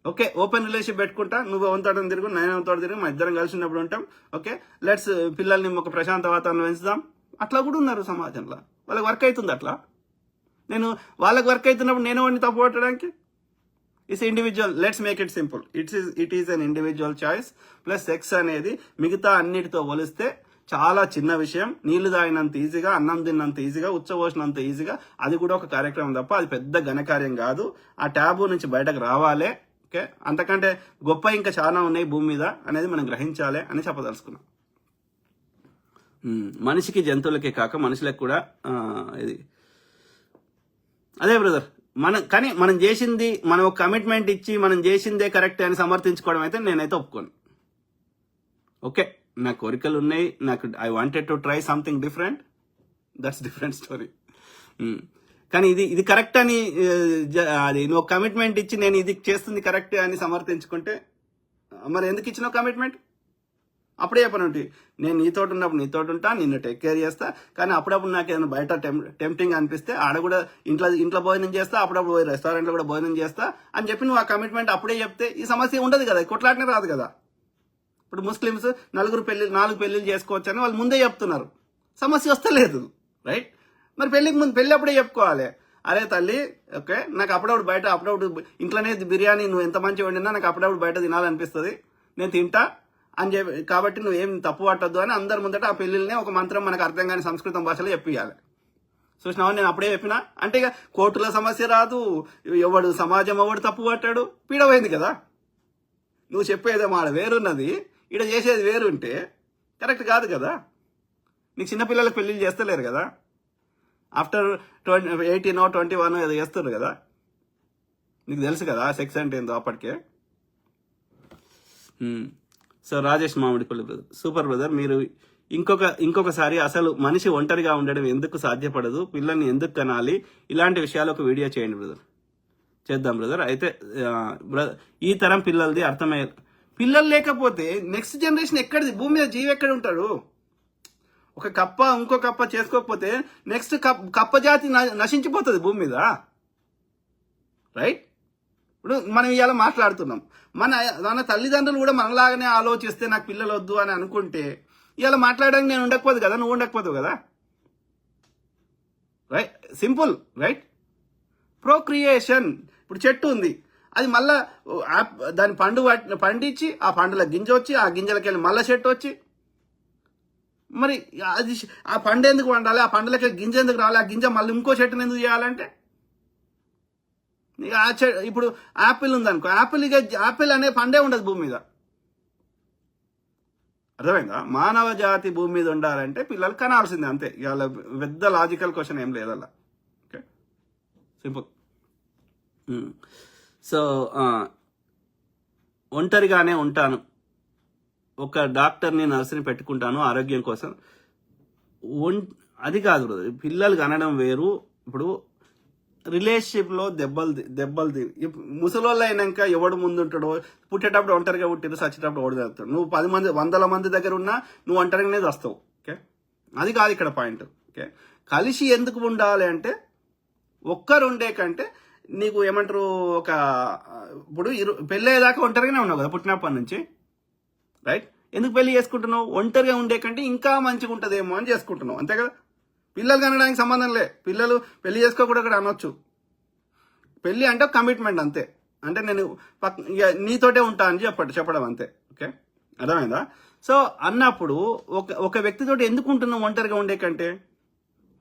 Okay, open relationship పెట్టుకుంటా, నువ్వు వంతోటం తిరుగు, నేను వంతోటం తిరుగు, మా ఇద్దరం కలిసి ఉన్నప్పుడు ఉంటాం. ఓకే, లెట్స్ పిల్లల్ని ఒక ప్రశాంత వాతావరణం పెంచుదాం. అట్లా కూడా ఉన్నారు సమాజంలో. వాళ్ళకి వర్క్ అవుతుంది అట్లా. వాళ్ళకి వర్క్ అవుతున్నప్పుడు నేను వాడిని తప్పు పట్టడానికి. It's individual. Let's make it simple. It is an individual choice. Plus sex అనేది మిగతా అన్నిటితో పోలిస్తే చాలా చిన్న విషయం. నీళ్లు తాగినంత ఈజీగా, అన్నం తిన్నంత ఈజీగా, ఉచ్చబోసినంత ఈజీగా. అది కూడా ఒక కార్యక్రమం తప్ప అది పెద్ద ఘనకార్యం కాదు. ఆ ట్యాబు నుంచి బయటకు రావాలి. ఓకే, అంతకంటే గొప్ప ఇంకా చాలా ఉన్నాయి భూమి మీద అనేది మనం గ్రహించాలి అని చెప్పదలుచుకున్నాం. మనిషికి జంతువులకే కాక మనుషులకు కూడా ఇది అదే బ్రదర్. కానీ మనం చేసింది, మనం ఒక కమిట్మెంట్ ఇచ్చి మనం చేసిందే కరెక్ట్ అని సమర్థించుకోవడం అయితే నేనైతే ఒప్పుకోను. ఓకే, నా కోరికలు ఉన్నాయి, నాకు I wanted to try something different, that's different story. కానీ ఇది కరెక్ట్ అని అది నువ్వు కమిట్మెంట్ ఇచ్చి నేను ఇది చేస్తుంది కరెక్ట్ అని సమర్థించుకుంటే మరి ఎందుకు ఇచ్చినావు కమిట్మెంట్? అప్పుడే చెప్పనంటే నేను నీతో ఉన్నప్పుడు నీతో ఉంటా, నిన్ను టేక్ కేర్ చేస్తా, కానీ అప్పుడప్పుడు నాకు ఏదైనా బయట టెంప్టింగ్ అనిపిస్తే ఆడ కూడా ఇంట్లో భోజనం చేస్తా, అప్పుడప్పుడు పోయి రెస్టారెంట్లో కూడా భోజనం చేస్తా అని చెప్పి నువ్వు ఆ కమిట్మెంట్ అప్పుడే చెప్తే ఈ సమస్య ఉండదు కదా, కొట్లాటనే రాదు కదా. ఇప్పుడు ముస్లిమ్స్ 4 పెళ్లిళ్ళు చేసుకోవచ్చు అని వాళ్ళు ముందే చెప్తున్నారు, సమస్య వస్తలేదు, రైట్? మరి పెళ్లి అప్పుడే చెప్పుకోవాలి, అరే తల్లి ఓకే నాకు అప్పుడప్పుడు ఇంట్లోనే బిర్యానీ నువ్వు ఎంత మంచిగా వండినా నాకు అప్పుడప్పుడు బయట తినాలనిపిస్తుంది, నేను తింటా అని చెప్పి, కాబట్టి నువ్వేం తప్పు పట్టద్దు అని అందరి ముందట ఆ పెళ్లిళ్ళనే ఒక మంత్రం మనకు అర్థం కాని సంస్కృతం భాషలో చెప్పియాలి. చూసినావా నేను అప్పుడే చెప్పినా అంటే ఇక కోర్టుల సమస్య రాదు, సమాజం ఎవడు తప్పు పట్టాడు, పీడమైంది కదా. నువ్వు చెప్పేదే మాట వేరున్నది, ఇక్కడ చేసేది వేరు ఉంటే కరెక్ట్ కాదు కదా. నీకు చిన్నపిల్లలకు పెళ్లిళ్ళు చేస్తలేరు కదా, ఆఫ్టర్ 18 or 21 ఏదో చేస్తారు కదా, నీకు తెలుసు కదా సెక్స్ అంటే ఏందో అప్పటికే. So Rajesh Mamidipalli brother, super brother. మీరు ఇంకొకసారి అసలు మనిషి ఒంటరిగా ఉండడం ఎందుకు సాధ్యపడదు, పిల్లల్ని ఎందుకు కనాలి, ఇలాంటి విషయాలు ఒక వీడియో చేయండి బ్రదర్. చేద్దాం బ్రదర్. అయితే ఈ తరం పిల్లలది అర్థమయ్యే, పిల్లలు లేకపోతే నెక్స్ట్ జనరేషన్ ఎక్కడిది, భూమి మీద జీవి ఎక్కడ ఉంటాడు? ఒక ఇంకో కప్ప చేసుకోకపోతే నెక్స్ట్ కప్ప జాతి నశించిపోతుంది భూమి మీద, రైట్? ఇప్పుడు మనం ఇవాళ మాట్లాడుతున్నాం, మన తల్లిదండ్రులు కూడా మనలాగానే ఆలోచిస్తే నాకు పిల్లలు వద్దు అని అనుకుంటే ఇవాళ మాట్లాడడానికి నేను ఉండకపోదు కదా, నువ్వు ఉండకపోతావు కదా, రైట్? Simple, right? ప్రోక్రియేషన్. ఇప్పుడు చెట్టు ఉంది, అది మళ్ళా దాని పండించి ఆ పండుల గింజ వచ్చి ఆ గింజలకి వెళ్ళి మళ్ళా చెట్టు వచ్చి, మరి అది ఆ పండు ఎందుకు పండాలి, ఆ పండులకి గింజ ఎందుకు రావాలి, ఆ గింజ మళ్ళీ ఇంకో చెట్టుని ఎందుకు చేయాలంటే, ఇప్పుడు యాపిల్ ఉందనుకో, యాపిల్ అనే పండే ఉండదు భూమి మీద, అర్థమైందా? మానవ జాతి భూమి మీద ఉండాలంటే పిల్లలు కనాల్సిందే, అంతే. ఇవాళ పెద్ద లాజికల్ క్వశ్చన్ ఏం లేదల్లా, ఓకే, సింపుల్. సో ఒంటరిగానే ఉంటాను, ఒక డాక్టర్ని నర్సుని పెట్టుకుంటాను ఆరోగ్యం కోసం, అది కాదు బ్రదర్. పిల్లలు కనడం వేరు. ఇప్పుడు రిలేషన్షిప్లో దెబ్బలు ముసలోళ్ళు అయినాక ఎవడు ముందుంటాడో, పుట్టేటప్పుడు ఒంటరిగా పుట్టిరు, చచ్చేటప్పుడు ఎవడు చదువుతాడు. నువ్వు 100 మంది దగ్గర ఉన్నా నువ్వు ఒంటరిగానే వస్తావు, ఓకే? అది కాదు ఇక్కడ పాయింట్, ఓకే? కలిసి ఎందుకు ఉండాలి అంటే, ఒక్కరు ఉండే కంటే నీకు ఏమంటారు, ఇప్పుడు పెళ్ళి అయ్యేదాకా ఒంటరిగానే ఉన్నావు కదా పుట్టినప్పటి నుంచి, రైట్? ఎందుకు పెళ్లి చేసుకుంటున్నావు? ఒంటరిగా ఉండే కంటే ఇంకా మంచిగా ఉంటుందేమో అని చేసుకుంటున్నావు, అంతే కదా. పిల్లలు కనడానికి సంబంధం లే, పిల్లలు పెళ్లి చేసుకోకూడదు కూడా అనొచ్చు. పెళ్లి అంటే కమిట్మెంట్ అంతే, అంటే నేను నీతోటే ఉంటా అని చెప్పడం అంతే, ఓకే? అర్థమైందా? సో అన్నప్పుడు ఒక వ్యక్తితోటి ఎందుకు ఉంటున్నాం ఒంటరిగా ఉండే కంటే,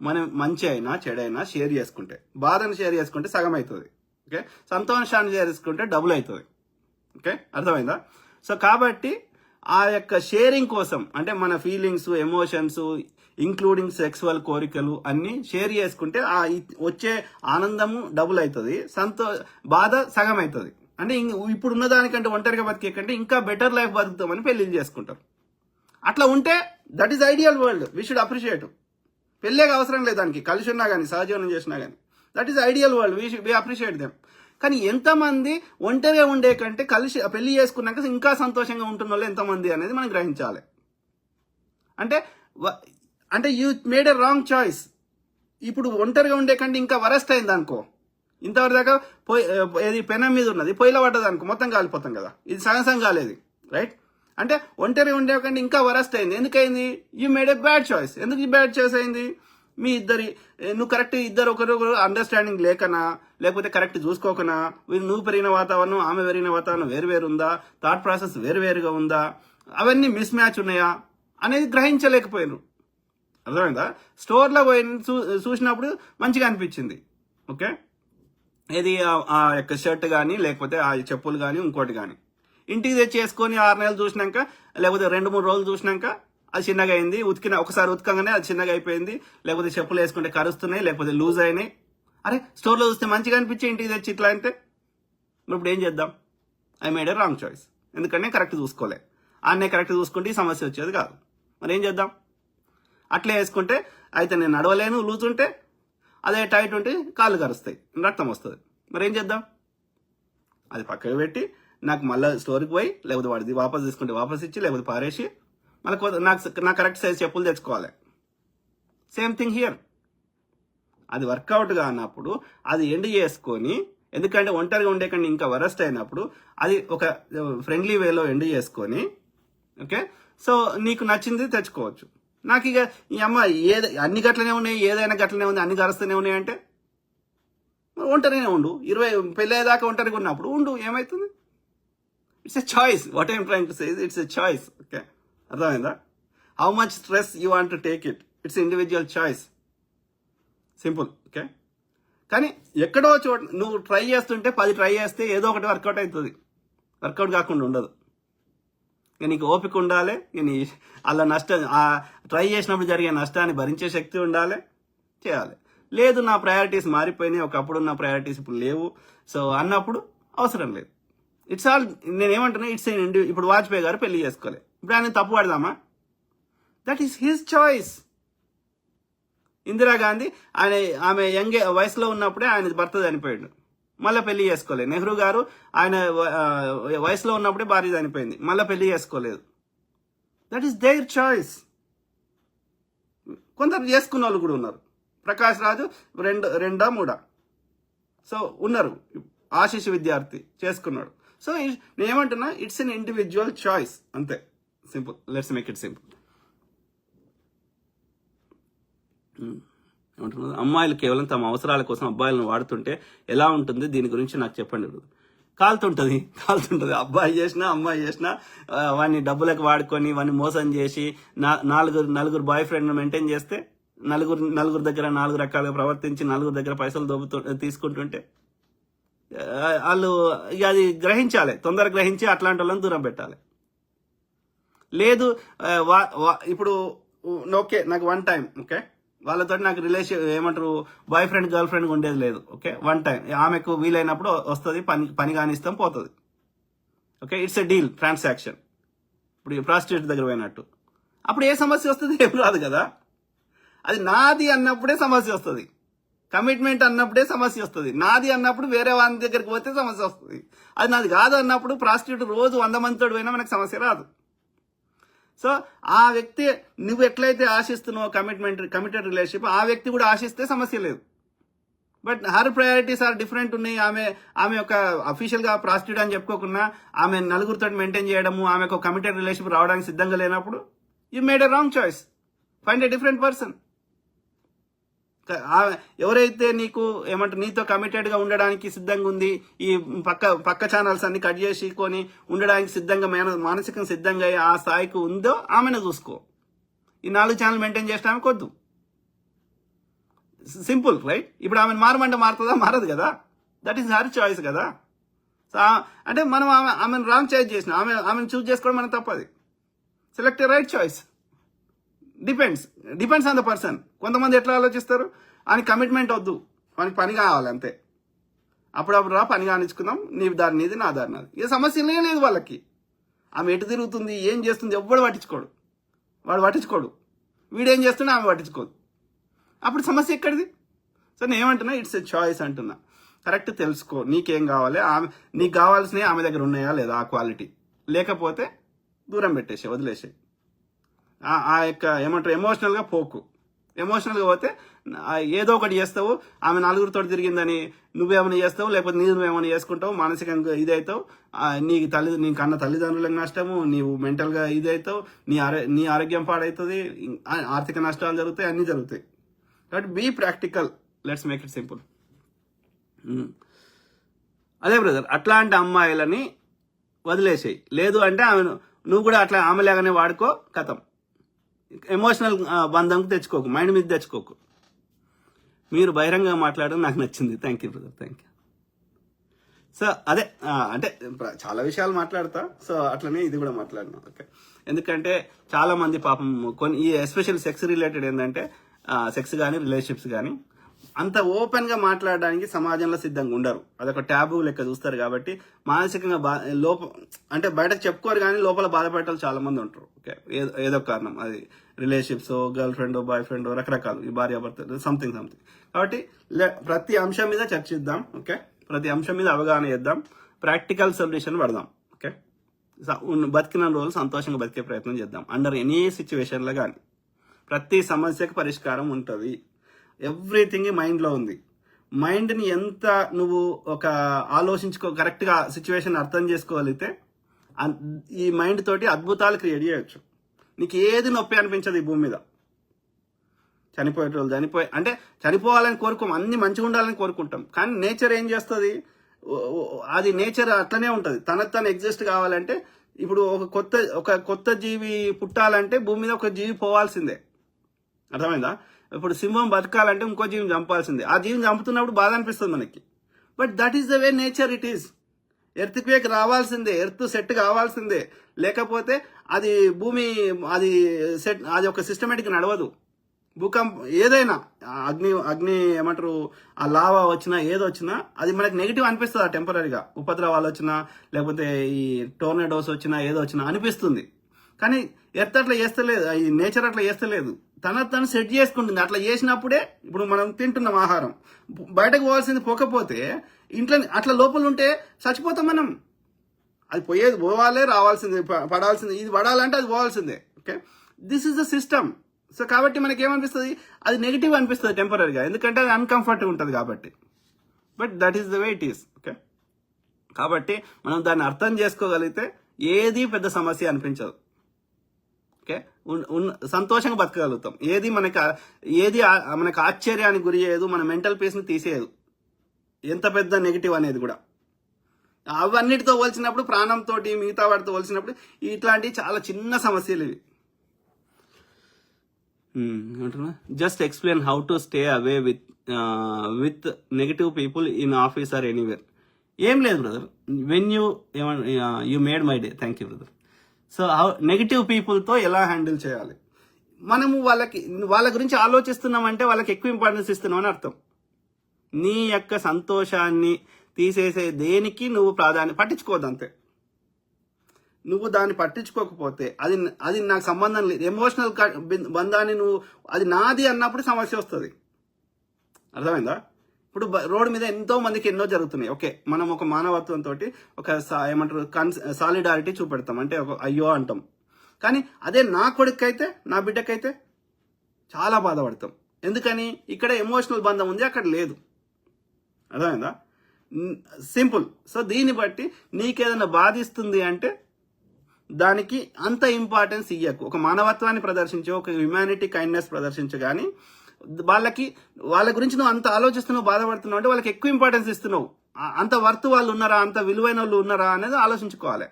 మనం మంచి అయినా చెడైనా షేర్ చేసుకుంటే, బాధను షేర్ చేసుకుంటే సగం అవుతుంది, ఓకే? సంతోషాన్ని షేర్ చేసుకుంటే డబుల్ అవుతుంది, ఓకే? అర్థమైందా? సో కాబట్టి ఆ యొక్క షేరింగ్ కోసం, అంటే మన ఫీలింగ్స్, ఎమోషన్స్, ఇంక్లూడింగ్ సెక్సువల్ కోరికలు అన్ని షేర్ చేసుకుంటే ఆ వచ్చే ఆనందము డబుల్ అవుతుంది, బాధ సగం అవుతుంది. అంటే ఇప్పుడు ఉన్న దానికంటే ఒంటరిగా బతికే కంటే ఇంకా బెటర్ లైఫ్ బతుకుతామని పెళ్లిళ్ళు చేసుకుంటారు. అట్లా ఉంటే that is ideal world, we should appreciate. పెళ్ళేగా అవసరం లేదు దానికి, కలిసి ఉన్నా కానీ సహజీవనం చేసినా కానీ, that is ideal world, we appreciate them. కానీ ఎంతమంది ఒంటరిగా ఉండే కంటే కలిసి పెళ్లి చేసుకున్నాక ఇంకా సంతోషంగా ఉంటున్న వాళ్ళు ఎంతమంది అనేది మనం గ్రహించాలి. అంటే you made a wrong choice. ఇప్పుడు ఒంటరిగా ఉండే కంటే ఇంకా వరస్ట్ అయింది అనుకో, ఇంతవరకు దాకా ఏది పెనం మీద ఉన్నది పొయ్యిలో పడ్డది అనుకో, మొత్తం కాలిపోతాం కదా, ఇది సగం కాలేదు, రైట్? అంటే ఒంటరిగా ఉండే కంటే ఇంకా వరస్ట్ అయింది. ఎందుకైంది? You made a bad choice. ఎందుకు ఈ బ్యాడ్ చాయిస్ అయింది? నువ్వు కరెక్ట్ ఒకరు అండర్స్టాండింగ్ లేకనా, లేకపోతే కరెక్ట్ చూసుకోకనా, నువ్వు పెరిగిన వాతావరణం ఆమె పెరిగిన వాతావరణం వేరువేరు ఉందా, థాట్ ప్రాసెస్ వేరువేరుగా ఉందా, అవన్నీ మిస్ మ్యాచ్ ఉన్నాయా అనేది గ్రహించలేకపోయారు. అర్థమైందా? స్టోర్లో పోయి చూసినప్పుడు మంచిగా అనిపించింది, ఓకే? ఏది ఆ యొక్క షర్ట్ కానీ లేకపోతే ఆ చెప్పులు కానీ ఇంకోటి కానీ ఇంటికి తెచ్చి వేసుకొని 6 నెలలు చూసినాక లేకపోతే 2-3 రోజులు చూసినాక అది చిన్నగా అయింది, ఒకసారి ఉతకంగానే అది చిన్నగా అయిపోయింది, లేకపోతే చెప్పులు వేసుకుంటే కరుస్తున్నాయి, లేకపోతే లూజ్ అయినాయి. అరే స్టోర్లో చూస్తే మంచిగా అనిపించి ఇంటికి తెచ్చి ఇట్లా అంటే ఇప్పుడు ఏం చేద్దాం? I made a wrong choice. ఎందుకంటే కరెక్ట్ చూసుకోలే, ఆన్నే కరెక్ట్ చూసుకుంటే ఈ సమస్య వచ్చేది కాదు. మరి ఏం చేద్దాం? అట్లే వేసుకుంటే అయితే నేను నడవలేను, లూజ్ ఉంటే, అదే టైట్ ఉంటే కాళ్ళు కరుస్తాయి, రక్తం వస్తుంది. మరి ఏం చేద్దాం? అది పక్కకు పెట్టి నాకు మళ్ళీ స్టోర్కి పోయి లేకపోతే వాడిది వాపస్ తీసుకుంటే వాపస్ ఇచ్చి లేకపోతే పారేసి మళ్ళీ నాకు కరెక్ట్ సైజ్ చెప్పులు తెచ్చుకోవాలి. Same thing here. అది వర్కౌట్ కానప్పుడు అది ఎండ్ చేసుకొని, ఎందుకంటే ఒంటరిగా ఉండే కంటే ఇంకా వరస్ట్ అయినప్పుడు అది ఒక ఫ్రెండ్లీ వేలో ఎండ్ చేసుకొని, ఓకే, సో నీకు నచ్చింది తెచ్చుకోవచ్చు. నాకు ఇక ఈ అమ్మ అన్ని గట్లనే ఉన్నాయి, ఏదైనా గట్లనే ఉంది, అన్ని గరుస్తూనే ఉన్నాయి అంటే ఒంటరినే ఉండు. 20 పెళ్ళేదాకా ఒంటరిగా ఉన్నప్పుడు ఉండు, ఏమవుతుంది? It's a choice. What I'm trying to say it's a choice. Okay, అర్థమైందా? How much stress you want to take it, it's individual choice. Simple. Okay, కానీ ఎక్కడో చోట నువ్వు ట్రై చేస్తుంటే 10 ట్రై చేస్తే ఏదో ఒకటి వర్కౌట్ అవుతుంది, వర్కౌట్ కాకుండా ఉండదు. ఇక నీకు ఓపిక ఉండాలి, ఇక నీ అలా ట్రై చేసినప్పుడు జరిగే నష్టాన్ని భరించే శక్తి ఉండాలి, చేయాలి. లేదు నా ప్రయారిటీస్ మారిపోయినాయి, ఒకప్పుడు ఉన్న ప్రయారిటీస్ ఇప్పుడు లేవు, సో అన్నప్పుడు అవసరం లేదు. It's all. నేనేమంటున్నా, ఇట్స్ ఇప్పుడు వాజ్పేయి గారు పెళ్లి చేసుకోలే, ఇప్పుడు ఆయన తప్పు పడదామా? That is his choice. Indira Gandhi ఆమె యంగ్ వయసులో ఉన్నప్పుడే ఆయన భర్త చనిపోయాడు, మళ్ళీ పెళ్లి చేసుకోలేదు. నెహ్రూ గారు ఆయన వయసులో ఉన్నప్పుడే భార్య చనిపోయింది, మళ్ళీ పెళ్లి చేసుకోలేదు. That is their choice. కొందరు చేసుకున్న వాళ్ళు కూడా ఉన్నారు. ప్రకాష్ రాజు 2 3 సో ఉన్నారు. ఆశీష్ విద్యార్థి చేసుకున్నాడు. సో నేనేమంటున్నా, ఇట్స్ ఎన్ ఇండివిజువల్ చాయిస్, అంతే. Simple. Let's make it simple. ఏమంటున్నారు, అమ్మాయిలు కేవలం తమ అవసరాల కోసం అబ్బాయిలను వాడుతుంటే ఎలా ఉంటుంది, దీని గురించి నాకు చెప్పండి. కాలుతుంటుంది. అబ్బాయి చేసినా అమ్మాయి చేసినా వాడిని డబ్బులకు వాడుకొని వాడిని మోసం చేసి నలుగురు బాయ్ ఫ్రెండ్ మెయింటైన్ చేస్తే, నలుగురు దగ్గర 4 రకాలుగా ప్రవర్తించి 4 దగ్గర పైసలు తీసుకుంటుంటే వాళ్ళు ఇక అది గ్రహించాలి, తొందరగా గ్రహించి అట్లాంటి వాళ్ళని దూరం పెట్టాలి. లేదు ఇప్పుడు ఓకే, నాకు 1 టైం, ఓకే, వాళ్ళతో నాకు రిలేషన్ ఏమంటారు బాయ్ ఫ్రెండ్ గర్ల్ ఫ్రెండ్ ఉండేది లేదు. ఓకే, 1 టైం ఆమెకు వీలైనప్పుడు వస్తుంది, పని కానిస్తాం, పోతుంది. Okay, it's a deal, transaction. ఇప్పుడు ప్రాస్టిట్యూట్ దగ్గర పోయినట్టు. అప్పుడు ఏ సమస్య వస్తుంది? ఏం రాదు కదా. అది నాది అన్నప్పుడే సమస్య వస్తుంది, కమిట్మెంట్ అన్నప్పుడే సమస్య వస్తుంది. నాది అన్నప్పుడు వేరే వాని దగ్గరికి పోతే సమస్య వస్తుంది. అది నాది కాదు అన్నప్పుడు ప్రాస్టిట్యూట్ రోజు 100 మందితో పోయినా మనకు సమస్య రాదు. సో ఆ వ్యక్తి నువ్వు ఎట్లయితే ఆశిస్తున్నావు కమిటెడ్ రిలేషన్షిప్, ఆ వ్యక్తి కూడా ఆశిస్తే సమస్య లేదు. But her priorities are different ఉన్నాయి. ఆమె ఒక అఫీషియల్ గా ప్రాస్టిట్యూట్ అని చెప్పుకోకుండా ఆమె నలుగురితో మెయింటైన్ చేయడము, ఆమెకు కమిటెడ్ రిలేషన్షిప్ రావడానికి సిద్ధంగా లేనప్పుడు you made a wrong choice. Find a different person. ఎవరైతే నీతో కమిటెడ్ గా ఉండడానికి సిద్ధంగా ఉంది, ఈ పక్క ఛానల్స్ అన్ని కట్ చేసుకొని ఉండడానికి సిద్ధంగా మానసికంగా సిద్ధంగా ఆ స్థాయికి ఉందో ఆమెను చూసుకో. ఈ 4 ఛానల్ మెయింటైన్ చేసిన ఆమె కొద్దు. Simple, right? ఇప్పుడు ఆమెను మారమంటే మారుతుందా? మారదు కదా. దట్ ఈస్ హర్ చాయిస్ కదా. సో అంటే మనం ఆమెను రాంగ్ చాయిస్ చేసిన ఆమెను చూస్ చేసుకోవడం మనకు తప్పది. Select right choice. Depends on the person. కొంతమంది ఎట్లా ఆలోచిస్తారు, అని కమిట్మెంట్ వద్దు, మనకి పని కావాలి అంతే. అప్పుడప్పుడు పని కానిచ్చుకుందాం, నీ దారి నీది, నా దారి నాది. ఏ సమస్యలే లేదు వాళ్ళకి. ఆమె ఎటు తిరుగుతుంది, ఏం చేస్తుంది, ఎవ్వడు పట్టించుకోడు. వాడు పట్టించుకోడు, వీడేం చేస్తున్నా ఆమె పట్టించుకోదు. అప్పుడు సమస్య ఎక్కడిది? సో నేను ఏమంటున్నా, ఇట్స్ ఎ చాయిస్ అంటున్నా. కరెక్ట్ తెలుసుకో, నీకేం కావాలి, నీకు కావాల్సినవి ఆమె దగ్గర ఉన్నాయా లేదా, ఆ క్వాలిటీ. లేకపోతే దూరం పెట్టేసే, వదిలేసే. ఆ యొక్క ఏమంటారు ఎమోషనల్గా పోకు. ఎమోషనల్గా పోతే ఏదో ఒకటి చేస్తావు. ఆమె 4 తిరిగిందని నువ్వేమైనా చేస్తావు, లేకపోతే నువ్వేమైనా చేసుకుంటావు, మానసికంగా ఇదవుతావు, నీ కన్న తల్లిదండ్రులకు నష్టము, నీవు మెంటల్గా ఇదవుతావు, నీ ఆరోగ్యం పాడవుతుంది, ఆర్థిక నష్టాలు జరుగుతాయి, అన్నీ జరుగుతాయి. కాబట్టి be practical. Let's make it simple. అదే బ్రదర్, అట్లాంటి అమ్మాయిలని వదిలేసేయి. లేదు అంటే నువ్వు కూడా అట్లా ఆమెలాగానే వాడుకో, కథం. ఎమోషనల్ బంధంకు తెచ్చుకోకు, మైండ్ మీద తెచ్చుకోకు. మీరు బహిరంగంగా మాట్లాడడం నాకు నచ్చింది. Thank you brother, thank you. So అదే అంటే చాలా విషయాలు మాట్లాడతా, సో అట్లనే ఇది కూడా మాట్లాడినా. ఓకే, ఎందుకంటే చాలా మంది పాపం కొన్ని ఎస్పెషల్ సెక్స్ రిలేటెడ్ ఏంటంటే సెక్స్ కానీ రిలేషన్షిప్స్ కానీ అంత ఓపెన్ గా మాట్లాడడానికి సమాజంలో సిద్ధంగా ఉండరు. అదొక ట్యాబు లెక్క చూస్తారు. కాబట్టి మానసికంగా అంటే బయటకు చెప్పుకోరు కానీ లోపల బాధపడేవాళ్ళు చాలా మంది ఉంటారు. ఓకే, ఏదో కారణం, అది relationships, girl friend, boy friend, రకరకాలు, ఈ భార్యాభర్త, సంథింగ్. కాబట్టి ప్రతి అంశం మీద చర్చిద్దాం. ఓకే, ప్రతి అంశం మీద అవగాహన చేద్దాం, ప్రాక్టికల్ సొల్యూషన్ పడదాం. ఓకే, బతికిన రోజులు సంతోషంగా బతికే ప్రయత్నం చేద్దాం. అండర్ ఎనీ సిచ్యువేషన్లో కానీ ప్రతి సమస్యకు పరిష్కారం ఉంటుంది. ఎవ్రీథింగ్ మైండ్లో ఉంది. మైండ్ని ఎంత నువ్వు ఒక కరెక్ట్గా సిచ్యువేషన్ అర్థం చేసుకోగలిగితే ఈ మైండ్ తోటి అద్భుతాలు క్రియేట్ చేయొచ్చు. నీకు ఏది నొప్పి అనిపించదు ఈ భూమి మీద. అంటే చనిపోవాలని కోరుకోం, అన్ని మంచిగా ఉండాలని కోరుకుంటాం. కానీ నేచర్ ఏం చేస్తుంది, అది నేచర్ అట్లనే ఉంటుంది. తను ఎగ్జిస్ట్ కావాలంటే ఇప్పుడు ఒక కొత్త జీవి పుట్టాలంటే భూమి మీద ఒక జీవి పోవాల్సిందే. అర్థమైందా? ఇప్పుడు సింహం బతకాలంటే ఇంకో జీవిని చంపాల్సిందే. ఆ జీవిని చంపుతున్నప్పుడు బాధ అనిపిస్తుంది మనకి. But that is the way nature it is. Earth quake రావాల్సిందే, ఎర్త్ సెట్ కావాల్సిందే. లేకపోతే అది భూమి అది ఒక సిస్టమేటిక్ నడవదు. భూకంపం ఏదైనా అగ్ని ఏమంటారు, ఆ లావా వచ్చినా ఏదొచ్చినా అది మనకి నెగిటివ్ అనిపిస్తుంది. ఆ టెంపరీగా ఉపద్రవాలు వచ్చినా లేకపోతే ఈ టోర్నడోస్ వచ్చినా ఏదో వచ్చినా అనిపిస్తుంది. కానీ ఎర్త్ అట్లా చేస్తలేదు, ఈ నేచర్ అట్లా చేస్తలేదు. తను సెట్ చేసుకుంటుంది. అట్లా చేసినప్పుడే ఇప్పుడు మనం తింటున్నాం ఆహారం. బయటకు పోవాల్సింది పోకపోతే ఇంట్లో అట్లా లోపల ఉంటే చచ్చిపోతాం మనం. అది పోవాలి, రావాల్సింది, పడాల్సింది. ఇది పడాలంటే అది పోవాల్సిందే. Okay, this is the system. So కాబట్టి మనకి ఏమనిపిస్తుంది, అది నెగిటివ్ అనిపిస్తుంది టెంపరీగా, ఎందుకంటే అది అన్కంఫర్ట్గా ఉంటుంది కాబట్టి. But that is the way it is. Okay, కాబట్టి మనం దాన్ని అర్థం చేసుకోగలిగితే ఏది పెద్ద సమస్య అనిపించదు. ఓకే, సంతోషంగా బతకగలుగుతాం. ఏది మనకి ఆశ్చర్యానికి గురి చేయదు, మన మెంటల్ పీస్ని తీసేయదు. ఎంత పెద్ద నెగిటివ్ అనేది కూడా అవన్నిటితో పోల్చినప్పుడు, ప్రాణంతో మిగతా వాటితో పోల్చినప్పుడు ఇట్లాంటివి చాలా చిన్న సమస్యలు ఇవి. Just explain how to stay away with negative people in office or anywhere. ఏం లేదు brother, when you made my day. Thank you brother. So negative పీపుల్తో ఎలా హ్యాండిల్ చేయాలి, మనము వాళ్ళ గురించి ఆలోచిస్తున్నామంటే వాళ్ళకి ఎక్కువ ఇంపార్టెన్స్ ఇస్తున్నాం అని అర్థం. నీ యొక్క సంతోషాన్ని తీసేసే దేనికి నువ్వు పట్టించుకోవద్దు అంతే. నువ్వు దాన్ని పట్టించుకోకపోతే అది నాకు సంబంధం లేదు, ఎమోషనల్ బంధాన్ని అది నాది అన్నప్పుడు సమస్య వస్తుంది. అర్థమైందా? ఇప్పుడు రోడ్డు మీద ఎంతో మందికి ఎన్నో జరుగుతున్నాయి. ఓకే, మనం ఒక మానవత్వంతో ఒక ఏమంటారు సాలిడారిటీ చూపెడతాం, అంటే ఒక అయ్యో అంటాం. కానీ అదే నా కొడుకైతే, నా బిడ్డకైతే చాలా బాధపడతాం. ఎందుకని? ఇక్కడ ఎమోషనల్ బంధం ఉంది, అక్కడ లేదు. అర్థమైందా? సింపుల్. సో దీన్ని బట్టి నీకేదైనా బాధిస్తుంది అంటే దానికి అంత ఇంపార్టెన్స్ ఇయ్యకు. ఒక మానవత్వాన్ని ప్రదర్శించు, ఒక హ్యుమానిటీ కైండ్నెస్ ప్రదర్శించు. కానీ వాళ్ళ గురించి నువ్వు అంత ఆలోచిస్తున్నావు, బాధపడుతున్నావు అంటే వాళ్ళకి ఎక్కువ ఇంపార్టెన్స్ ఇస్తున్నావు. అంత వర్త్ వాళ్ళు ఉన్నారా, అంత విలువైన వాళ్ళు ఉన్నారా అనేది ఆలోచించుకోవాలి.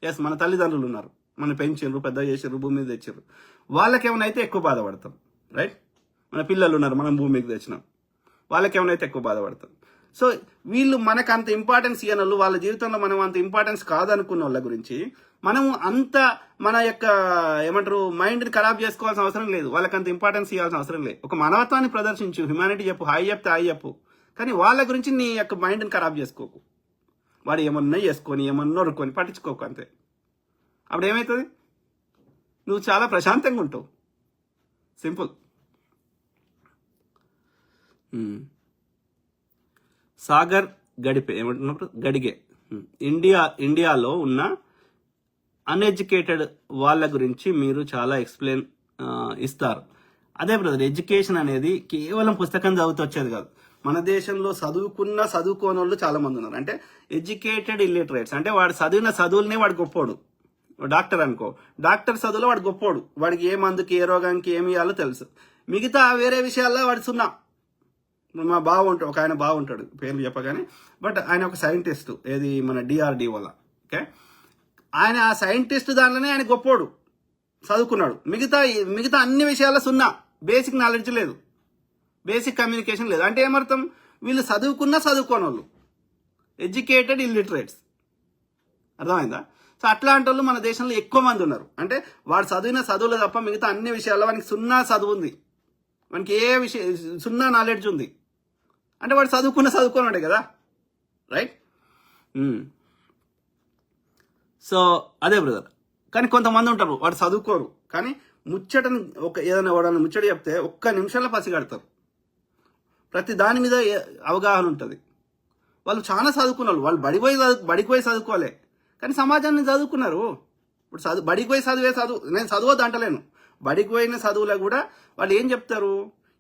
ఎస్, మన తల్లిదండ్రులు ఉన్నారు, మన పెంచారు, పెద్ద చేసారు, భూమి మీద తెచ్చారు. వాళ్ళకేమైనా అయితే ఎక్కువ బాధపడతాం. రైట్? మన పిల్లలు ఉన్నారు, మనం భూమి మీద తెచ్చినాం, వాళ్ళకేమైనా అయితే ఎక్కువ బాధపడతాం. సో వీళ్ళు మనకు అంత ఇంపార్టెన్స్ ఇవ్వని వాళ్ళు, వాళ్ళ జీవితంలో మనం అంత ఇంపార్టెన్స్ కాదనుకున్న వాళ్ళ గురించి మనం అంత మన యొక్క ఏమంటారు మైండ్ని ఖరాబ్ చేసుకోవాల్సిన అవసరం లేదు. వాళ్ళకి అంత ఇంపార్టెన్స్ ఇవ్వాల్సిన అవసరం లేదు. ఒక మానవత్వాన్ని ప్రదర్శించు, హ్యుమానిటీ చెప్పు, హాయ్ చెప్తే హాయ్ చెప్పు. కానీ వాళ్ళ గురించి నీ యొక్క మైండ్ని ఖరాబ్ చేసుకోకు. వాడు ఏమన్నా చేసుకొని ఏమన్నా రుక్కొని పట్టించుకోకు అంతే. అప్పుడు ఏమవుతుంది? నువ్వు చాలా ప్రశాంతంగా ఉంటావు. సింపుల్. సాగర్ ఏమంటున్నప్పుడు గడిగే ఇండియాలో ఉన్న అన్ఎడ్యుకేటెడ్ వాళ్ళ గురించి మీరు చాలా ఎక్స్ప్లెయిన్ ఇస్తారు. అదే బ్రదర్, ఎడ్యుకేషన్ అనేది కేవలం పుస్తకం చదివితే వచ్చేది కాదు. మన దేశంలో చదువుకోని వాళ్ళు చాలా మంది ఉన్నారు. అంటే ఎడ్యుకేటెడ్ ఇల్లిటరేట్స్, అంటే వాడు చదివిన చదువులనే వాడు గొప్పోడు. డాక్టర్ అనుకో, డాక్టర్ చదువులో వాడు గొప్పోడు. వాడికి ఏ మందుకి, ఏ రోగానికి ఏమి ఇవ్వాలో తెలుసు. మిగతా వేరే విషయాల్లో వాడు సున్నా. మా ఒక ఆయన బాగుంటాడు, పేర్లు చెప్పగానే. బట్ ఆయన ఒక సైంటిస్ట్, ఏది మన DRDO వల్ల. ఓకే, ఆయన ఆ సైంటిస్ట్ దానిలోనే ఆయన గొప్పోడు, చదువుకున్నాడు. మిగతా అన్ని విషయాల్లో సున్నా. బేసిక్ నాలెడ్జ్ లేదు, బేసిక్ కమ్యూనికేషన్ లేదు. అంటే ఏమర్థం? వీళ్ళు చదువుకోని వాళ్ళు, ఎడ్యుకేటెడ్ ఇల్లిటరేట్స్. అర్థమైందా? సో అట్లాంటి వాళ్ళు మన దేశంలో ఎక్కువ మంది ఉన్నారు. అంటే వాడు చదివిన చదువులు తప్ప మిగతా అన్ని విషయాల్లో వానికి సున్నా చదువు ఉంది, వానికి ఏ విషయం సున్నా నాలెడ్జ్ ఉంది. అంటే వాడు చదువుకున్నాడే కదా. రైట్? సో అదే బ్రదర్. కానీ కొంతమంది ఉంటారు, వాడు చదువుకోరు, కానీ ముచ్చటని ఏదైనా వాడని ముచ్చట చెప్తే ఒక్క నిమిషంలో పసిగడతారు. ప్రతి దాని మీద అవగాహన ఉంటుంది. వాళ్ళు చాలా చదువుకున్నారు, వాళ్ళు బడిపోయి చదువుకోలే, కానీ సమాజాన్ని చదువుకున్నారు. ఇప్పుడు బడికి పోయి చదువు, నేను చదవద్దు అంటలేను. బడికి పోయిన చదువులో కూడా వాళ్ళు ఏం చెప్తారు,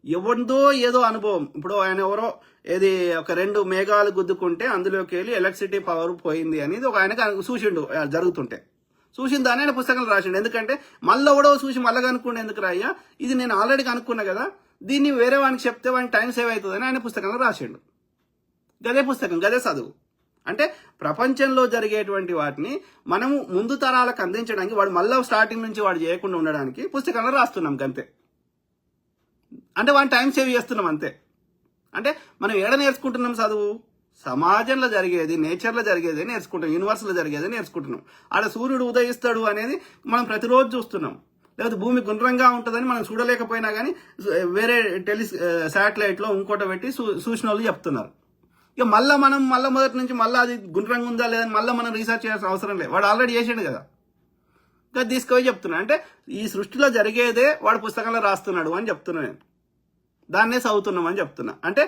ఎవరిదో ఏదో అనుభవం. ఇప్పుడు ఆయన ఎవరో ఏది ఒక 2 మేఘాలు గుద్దుకుంటే అందులోకి వెళ్ళి ఎలక్ట్రిసిటీ పవర్ పోయింది అనేది ఒక ఆయనకు చూసిండు జరుగుతుంటే. చూసిన దాన్ని ఆయన పుస్తకంలో రాసిండు. ఎందుకంటే మళ్ళీ ఎవడో చూసి మళ్ళీ కనుక్కుండే ఎందుకు రాయ్యా, ఇది నేను ఆల్రెడీ కనుక్కున్నా కదా, దీన్ని వేరే వానికి చెప్తే వానికి టైం సేవ్ అవుతుందని ఆయన పుస్తకంలో రాసిండు. గదే పుస్తకం, గదే చదువు. అంటే ప్రపంచంలో జరిగేటువంటి వాటిని మనము ముందు తరాలకు అందించడానికి, వాడు మళ్ళీ స్టార్టింగ్ నుంచి వాడు చేయకుండా ఉండడానికి పుస్తకంలో రాస్తున్నాం అంతే. అంటే వాడిని టైం సేవ్ చేస్తున్నాం అంతే. అంటే మనం ఏడ నేర్చుకుంటున్నాం చదువు, సమాజంలో జరిగేది, నేచర్లో జరిగేది నేర్చుకుంటాం, యూనివర్స్లో జరిగేది నేర్చుకుంటున్నాం. ఆడ సూర్యుడు ఉదయిస్తాడు అనేది మనం ప్రతిరోజు చూస్తున్నాం. లేకపోతే భూమి గుండ్రంగా ఉంటుందని మనం చూడలేకపోయినా కానీ వేరే శాటిలైట్లో ఇంకోట పెట్టి చూసిన వాళ్ళు చెప్తున్నారు. ఇక మనం మొదటి నుంచి మళ్ళీ అది గుండ్రంగా ఉందా లేదని మళ్ళీ మనం రీసెర్చ్ చేయాల్సిన అవసరం లేదు, వాడు ఆల్రెడీ చేసాడు కదా. ఇంకా తీసుకొని చెప్తున్నా, అంటే ఈ సృష్టిలో జరిగేదే వాడు పుస్తకంలో రాస్తున్నాడు అని చెప్తున్నా నేను. దాన్నే చదువుతున్నాం అని చెప్తున్నా. అంటే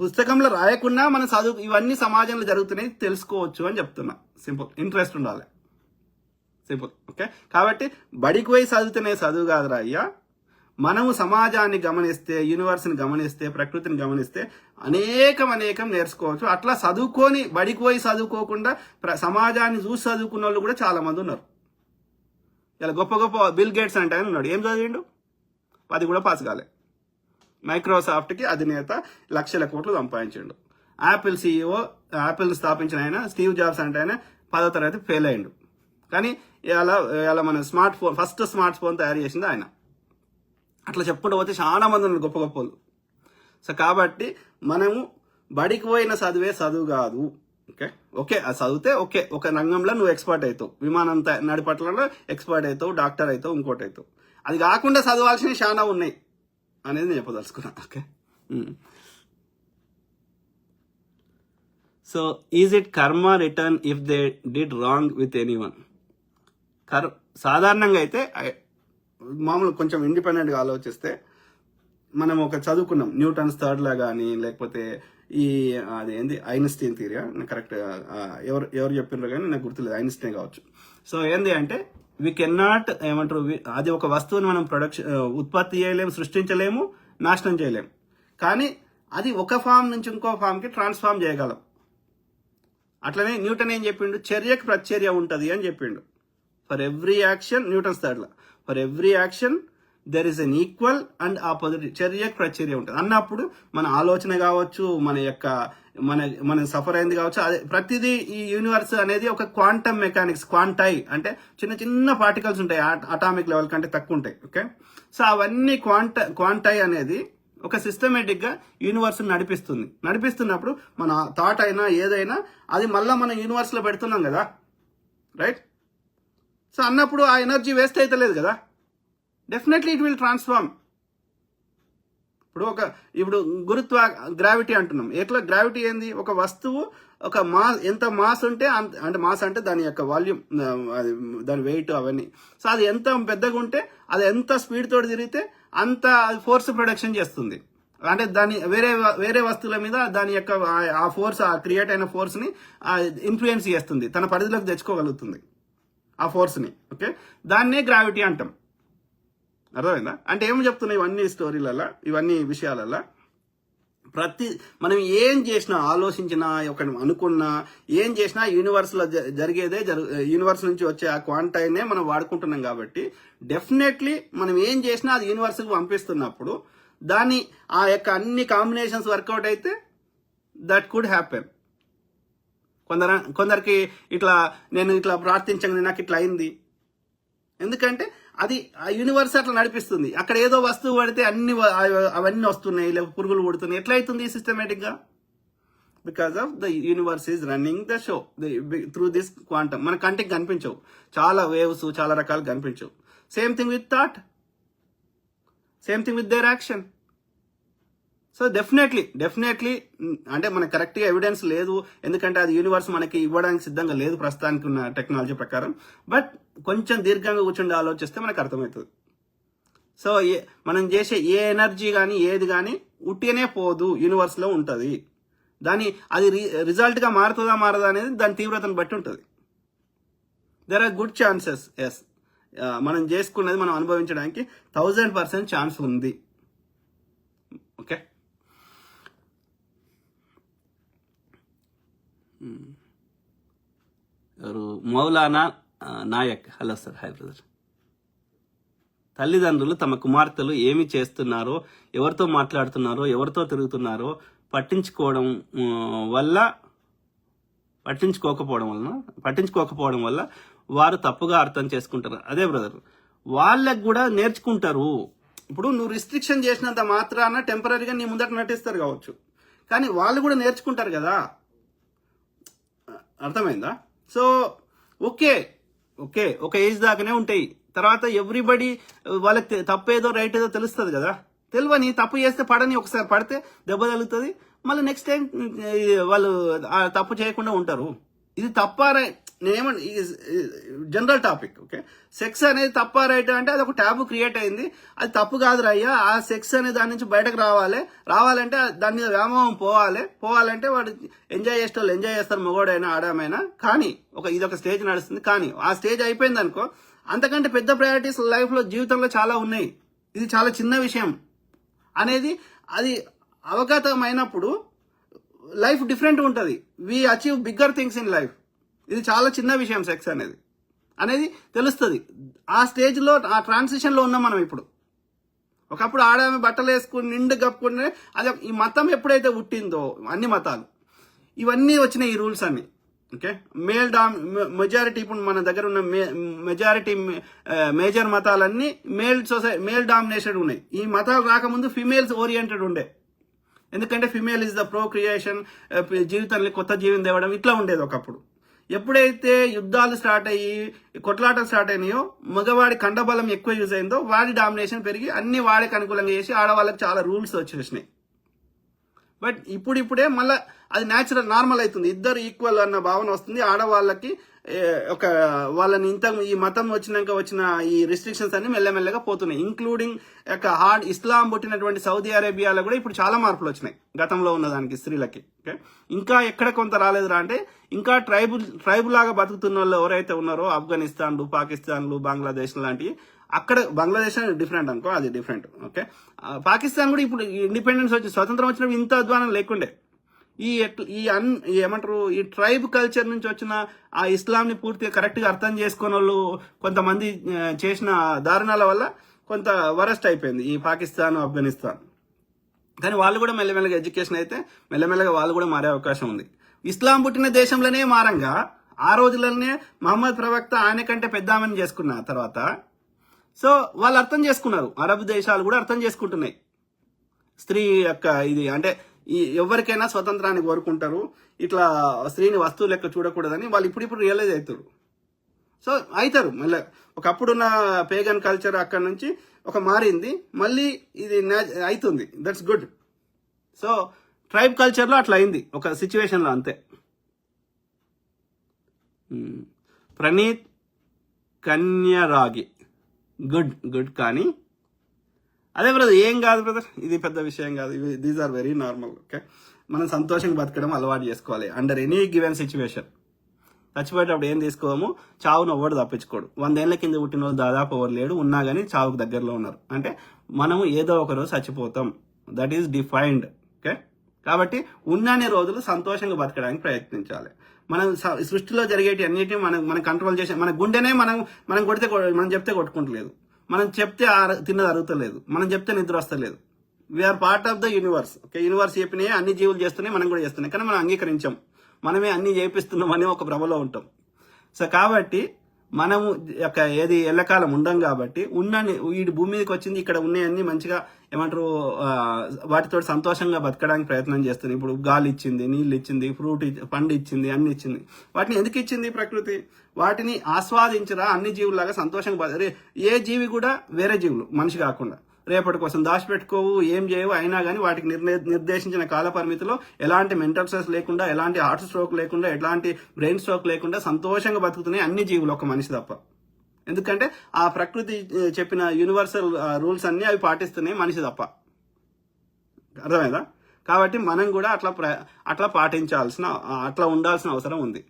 పుస్తకంలో రాయకుండా మన చదువు ఇవన్నీ సమాజంలో జరుగుతున్నాయి తెలుసుకోవచ్చు అని చెప్తున్నా. సింపుల్, ఇంట్రెస్ట్ ఉండాలి, సింపుల్. ఓకే, కాబట్టి బడికి పోయి చదువుతున్న చదువు కాదురా అయ్యా. మనము సమాజాన్ని గమనిస్తే, యూనివర్స్ని గమనిస్తే, ప్రకృతిని గమనిస్తే అనేకం నేర్చుకోవచ్చు. అట్లా చదువుకొని బడికి పోయి చదువుకోకుండా సమాజాన్ని చూసి చదువుకున్న వాళ్ళు కూడా చాలా మంది ఉన్నారు. ఇలా గొప్ప బిల్ గేట్స్ అంటే ఆయన ఉన్నాడు, ఏం చదివిండు, అది కూడా పాస్ కాలే. మైక్రోసాఫ్ట్కి అధినేత, లక్షల కోట్లు సంపాదించిండు. యాపిల్ CEO, యాపిల్ స్థాపించిన ఆయన స్టీవ్ జాబ్స్ అంటే ఆయన 10వ తరగతి ఫెయిల్ అయ్యిండు. కానీ ఇలా మన ఫస్ట్ స్మార్ట్ ఫోన్ తయారు చేసింది ఆయన. అట్లా చెప్పుకుంటూ పోతే చాలా మంది ఉన్నారు గొప్ప వాళ్ళు. సో కాబట్టి మనము బడికి పోయిన చదువే చదువు కాదు. ఓకే అది చదివితే ఓకే, ఒక రంగంలో నువ్వు ఎక్స్పర్ట్ అవుతావు, విమానం నడిపట్లలో ఎక్స్పర్ట్ అవుతావు, డాక్టర్ అవుతావు, ఇంకోటి అవుతావు. అది కాకుండా చదవాల్సినవి చాలా ఉన్నాయి అనేది నేను చెప్పదలుచుకున్నా. ఓకే, సో ఈజ్ ఇట్ కర్మ return if they did wrong with anyone? సాధారణంగా అయితే మామూలు కొంచెం ఇండిపెండెంట్గా ఆలోచిస్తే మనం ఒక చదువుకున్నాం, న్యూటన్స్ థర్డ్ లా కానీ, లేకపోతే అదేంది ఐన్స్టీన్ థియరీ, కరెక్ట్ ఎవరు చెప్పినారో కానీ నాకు గుర్తులేదు, ఐన్స్టీన్ కావచ్చు. సో ఏంది అంటే వి కెన్ నాట్ ఏమంటారు, అది ఒక వస్తువుని మనం ఉత్పత్తి చేయలేము, సృష్టించలేము, నాశనం చేయలేము. కానీ అది ఒక ఫామ్ నుంచి ఇంకో ఫామ్కి ట్రాన్స్ఫార్మ్ చేయగలం. అట్లనే న్యూటన్ ఏం చెప్పిండు, చర్యకు ప్రతిచర్య ఉంటుంది అని చెప్పిండు. For every action, Newton's third law, for every action there is an equal and opposite, చర్యకు ప్రతిచర్య ఉంటుంది అన్నప్పుడు మన ఆలోచన కావచ్చు, మన సఫర్ అయింది కావచ్చు, అదే ప్రతిదీ. ఈ యూనివర్స్ అనేది ఒక క్వాంటమ్ మెకానిక్స్, క్వాంటై అంటే చిన్న పార్టికల్స్ ఉంటాయి, అటామిక్ లెవెల్ కంటే తక్కువ ఉంటాయి. ఓకే, సో అవన్నీ క్వాంటై అనేది ఒక సిస్టమేటిక్ గా యూనివర్స్ నడిపిస్తున్నప్పుడు మన థాట్ అయినా ఏదైనా అది మళ్ళీ మన యూనివర్స్ లో పెడుతున్నాం కదా, రైట్? సో అన్నప్పుడు ఆ ఎనర్జీ వేస్ట్ అయితే లేదు కదా, డెఫినెట్లీ ఇట్ విల్ ట్రాన్స్ఫార్మ్. ఇప్పుడు గ్రావిటీ అంటున్నాం. ఎట్లా గ్రావిటీ ఏంది, ఒక వస్తువు ఒక ఎంత మాస్ ఉంటే అంటే మాస్ అంటే దాని యొక్క వాల్యూమ్, దాని వెయిట్ అవన్నీ. సో అది ఎంత పెద్దగా ఉంటే అది ఎంత స్పీడ్ తోటి తిరిగితే అంత ఫోర్స్ ప్రొడక్షన్ చేస్తుంది. అంటే దాని వేరే వస్తువుల మీద దాని యొక్క ఆ ఫోర్స్, ఆ క్రియేట్ అయిన ఫోర్స్ ని ఇన్ఫ్లుయెన్స్ చేస్తుంది, తన పరిధిలోకి తెచ్చుకోగలుగుతుంది ఆ ఫోర్స్ ని. ఓకే, దాన్నే గ్రావిటీ అంటాం. అర్థమైందా? అంటే ఏం చెప్తున్నాయి ఇవన్నీ స్టోరీలలో, ఇవన్నీ విషయాలలో, మనం ఏం చేసినా, ఆలోచించినా, ఒక అనుకున్నా, ఏం చేసినా యూనివర్స్ లో జరిగేదే యూనివర్స్ నుంచి వచ్చే ఆ క్వాంటైనే మనం వాడుకుంటున్నాం. కాబట్టి డెఫినెట్లీ మనం ఏం చేసినా అది యూనివర్స్ కి పంపిస్తున్నప్పుడు దాన్ని ఆ యొక్క అన్ని కాంబినేషన్స్ వర్కౌట్ అయితే దట్ కుడ్ హ్యాపెన్. కొందరికి నేను ఇట్లా ప్రార్థించగానే నాకు ఇట్లా అయింది, ఎందుకంటే అది ఆ యూనివర్స్ అట్లా నడిపిస్తుంది. అక్కడ ఏదో వస్తువు పడితే అవన్నీ వస్తున్నాయి, లేకపోతే పురుగులు పుడుతున్నాయి. ఎట్లా అవుతుంది సిస్టమేటిక్ గా? Because of the universe is running the show through this quantum. మన కంటికి కనిపించవు, చాలా వేవ్స్, చాలా రకాలు కనిపించవు. Same thing with thought, same thing with their action. So definitely అంటే మనకు కరెక్ట్గా ఎవిడెన్స్ లేదు, ఎందుకంటే అది యూనివర్స్ మనకి ఇవ్వడానికి సిద్ధంగా లేదు ప్రస్తుతానికి ఉన్న టెక్నాలజీ ప్రకారం. బట్ కొంచెం దీర్ఘంగా కూర్చుండి ఆలోచిస్తే మనకు అర్థమవుతుంది. సో మనం చేసే ఏ ఎనర్జీ కానీ ఏది కానీ ఉట్టినే పోదు, యూనివర్స్లో ఉంటుంది. అది రిజల్ట్గా మారుతుందా మారదా అనేది దాని తీవ్రతను బట్టి ఉంటుంది. There are good chances. Yes, మనం చేసుకున్నది మనం అనుభవించడానికి 1000% ఛాన్స్ ఉంది. ఓకే, ఎవరు Maulana Naik. Hello sir, hi brother. తల్లిదండ్రులు తమ కుమార్తెలు ఏమి చేస్తున్నారో, ఎవరితో మాట్లాడుతున్నారో, ఎవరితో తిరుగుతున్నారో పట్టించుకోకపోవడం వల్ల వారు తప్పుగా అర్థం చేసుకుంటారు. అదే బ్రదర్, వాళ్ళకు కూడా నేర్చుకుంటారు. ఇప్పుడు నువ్వు రిస్ట్రిక్షన్ చేసినంత మాత్రాన టెంపరీగా నీ ముందట నటిస్తారు కావచ్చు, కానీ వాళ్ళు కూడా నేర్చుకుంటారు కదా. అర్థమైందా? సో ఓకే, ఒక ఏజ్ దాకానే ఉంటాయి. తర్వాత ఎవ్రీబడి వాళ్ళకి తప్పేదో రైట్ ఏదో తెలుస్తుంది కదా. తెలియని తప్పు చేస్తే పడని, ఒకసారి పడితే దెబ్బ తగులుతుంది, మళ్ళీ నెక్స్ట్ టైం వాళ్ళు తప్పు చేయకుండా ఉంటారు. ఇది తప్ప నేనేమన్నా జనరల్ టాపిక్. ఓకే, సెక్స్ అనేది తప్ప రైట్ అంటే అది ఒక ట్యాబు క్రియేట్ అయింది. అది తప్పు కాదు రయ్యా. ఆ సెక్స్ అనే దాని నుంచి బయటకు రావాలంటే దాని మీద వ్యామోహం పోవాలంటే వాడు ఎంజాయ్ చేసేవాళ్ళు ఎంజాయ్ చేస్తారు, మగవాడైనా ఆడామైనా. కానీ ఇదొక స్టేజ్ నడుస్తుంది. కానీ ఆ స్టేజ్ అయిపోయింది అనుకో, అంతకంటే పెద్ద ప్రయారిటీస్ లైఫ్లో జీవితంలో చాలా ఉన్నాయి. ఇది చాలా చిన్న విషయం అనేది అది అవగతమైనప్పుడు లైఫ్ డిఫరెంట్ ఉంటుంది. We achieve bigger things in life. ఇది చాలా చిన్న విషయం సెక్స్ అనేది తెలుస్తుంది. ఆ స్టేజ్లో, ఆ ట్రాన్సిషన్లో ఉన్నాం మనం ఇప్పుడు. ఒకప్పుడు ఆడామె బట్టలు వేసుకుని నిండు కప్పుకునే అది ఈ మతం ఎప్పుడైతే పుట్టిందో, అన్ని మతాలు ఇవన్నీ వచ్చినాయి, ఈ రూల్స్ అన్ని. ఓకే, మెజారిటీ ఇప్పుడు మన దగ్గర ఉన్న మెజారిటీ మేజర్ మతాలన్నీ మేల్ డామినేటెడ్ ఉన్నాయి. ఈ మతాలు రాకముందు ఫిమేల్స్ ఓరియంటెడ్ ఉండే. ఎందుకంటే ఫిమేల్ ఇస్ ద ప్రోక్రియేషన్, జీవితాన్ని కొత్త జీవం తేవడం, ఇట్లా ఉండేది ఒకప్పుడు. ఎప్పుడైతే యుద్ధాలు స్టార్ట్ అయ్యి కొట్లాటలు స్టార్ట్ అయినాయో, మగవాడి కండబలం ఎక్కువ యూజ్ అయిందో, వాడి డామినేషన్ పెరిగి అన్ని వాడికి అనుకూలంగా చేసి ఆడవాళ్ళకి చాలా రూల్స్ వచ్చేసినాయి. బట్ ఇప్పుడే మళ్ళీ అది నార్మల్ అవుతుంది. ఇద్దరు ఈక్వల్ అన్న భావన వస్తుంది. ఆడవాళ్ళకి వాళ్ళని ఈ మతం వచ్చిన ఈ రిస్ట్రిక్షన్స్ అన్ని మెల్లమెల్లగా పోతున్నాయి. ఇంక్లూడింగ్ ఇస్లాం పుట్టినటువంటి సౌదీ అరేబియాలో కూడా ఇప్పుడు చాలా మార్పులు వచ్చినాయి గతంలో ఉన్నదానికి స్త్రీలకి. ఓకే, ఇంకా ఎక్కడ కొంత రాలేదురా అంటే, ఇంకా ట్రైబు లాగా బతుకుతున్న వాళ్ళు ఎవరైతే ఉన్నారో, ఆఫ్ఘనిస్తాన్లు, పాకిస్తాన్లు, బంగ్లాదేశ్ లాంటివి, అక్కడ బంగ్లాదేశ్ డిఫరెంట్ అనుకో, అది డిఫరెంట్. ఓకే, పాకిస్తాన్ కూడా ఇప్పుడు ఇండిపెండెన్స్ వచ్చి స్వతంత్రం వచ్చినప్పుడు ఇంత అధ్వానం లేకుండే. ఏమంటారు, ఈ ట్రైబ్ కల్చర్ నుంచి వచ్చిన ఆ ఇస్లాంని పూర్తిగా కరెక్ట్గా అర్థం చేసుకున్న వాళ్ళు కొంతమంది చేసిన దారుణాల వల్ల కొంత వరస్ట్ అయిపోయింది ఈ పాకిస్తాన్, ఆఫ్ఘనిస్తాన్. కానీ వాళ్ళు కూడా మెల్లమెల్లగా ఎడ్యుకేషన్ అయితే మెల్లమెల్లగా వాళ్ళు కూడా మారే అవకాశం ఉంది. ఇస్లాం పుట్టిన దేశంలోనే మారంగా ఆ రోజులనే మహమ్మద్ ప్రవక్త ఆయన కంటే పెద్దామని చేసుకున్న తర్వాత సో వాళ్ళు అర్థం చేసుకున్నారు. అరబ్ దేశాలు కూడా అర్థం చేసుకుంటున్నాయి స్త్రీ యొక్క ఇది. అంటే ఎవరికైనా స్వతంత్రాన్ని కోరుకుంటారు, ఇట్లా స్త్రీని వస్తువు లెక్క చూడకూడదని వాళ్ళు ఇప్పుడు రియలైజ్ అవుతారు. సో అవుతారు మళ్ళీ. ఒకప్పుడున్న పేగన్ కల్చర్ అక్కడ నుంచి మారింది, మళ్ళీ ఇది అవుతుంది. That's good. సో ట్రైబ్ కల్చర్లో అట్లా అయింది ఒక సిచ్యువేషన్లో, అంతే. ప్రణీత్ కన్యరాగి, గుడ్. కానీ అదే బ్రదర్, ఏం కాదు బ్రదర్, ఇది పెద్ద విషయం కాదు. These are very normal. Okay, మనం సంతోషంగా బతకడం అలవాటు చేసుకోవాలి అండర్ ఎనీ గివెన్ సిచ్యువేషన్. చచ్చిపోయేటప్పుడు ఏం తీసుకోము, చావును ఎవడు తప్పించుకోడు. 100 ఏళ్ల కింద పుట్టిన వాళ్ళు దాదాపు ఎవరు లేడు, ఉన్నా కానీ చావుకు దగ్గరలో ఉన్నారు. అంటే మనము ఏదో ఒక రోజు చచ్చిపోతాం, దట్ ఈస్ డిఫైన్డ్. ఓకే, కాబట్టి ఉన్నన్ని రోజులు సంతోషంగా బతకడానికి ప్రయత్నించాలి. మనం సృష్టిలో జరిగేటి అన్నిటిని మనం కంట్రోల్ చేసే, మన గుండెనే మనం కొడితే మనం చెప్తే కొట్టుకుంటలేదు, మనం చెప్తే తిన్నది అరుగుతలేదు, మనం చెప్తే నిద్ర వస్తలేదు. We are part of the universe. Okay, universe చెప్పినాయి, అన్ని జీవులు చేస్తున్నాయి, మనం కూడా చేస్తున్నాయి. కానీ మనం అంగీకరించాం, మనమే అన్ని చేపిస్తున్నాం అనే ఒక భ్రమలో ఉంటాం. సో కాబట్టి మనము ఏది ఎల్లకాలం ఉండం కాబట్టి ఈ భూమి మీదకి వచ్చింది, ఇక్కడ ఉన్నాయన్నీ మంచిగా ఏమంటారు వాటితో సంతోషంగా బతకడానికి ప్రయత్నం చేస్తుంది. ఇప్పుడు గాలి ఇచ్చింది, నీళ్ళు ఇచ్చింది, ఫ్రూట్ పండు ఇచ్చింది, అన్ని ఇచ్చింది. వాటిని ఎందుకు ఇచ్చింది ప్రకృతి? వాటిని ఆస్వాదించరా అన్ని జీవులాగా సంతోషంగా. ఏ జీవి కూడా వేరే జీవులు మనిషి కాకుండా రేపటి కోసం దాచిపెట్టుకోవు, ఏం చేయవు. అయినా కానీ వాటికి నిర్దేశించిన కాల పరిమితిలో ఎలాంటి మెంటల్ స్ట్రెస్ లేకుండా, ఎలాంటి హార్ట్ స్ట్రోక్ లేకుండా, ఎలాంటి బ్రెయిన్ స్ట్రోక్ లేకుండా సంతోషంగా బతుకుతున్నాయి అన్ని జీవులు, ఒక మనిషి తప్ప. ఎందుకంటే ఆ ప్రకృతి చెప్పిన యూనివర్సల్ రూల్స్ అన్ని అవి పాటిస్తున్నాయి, మనిషి తప్ప. అర్థమైందా? కాబట్టి మనం కూడా అట్లా పాటించాల్సిన, అట్లా ఉండాల్సిన అవసరం ఉంది.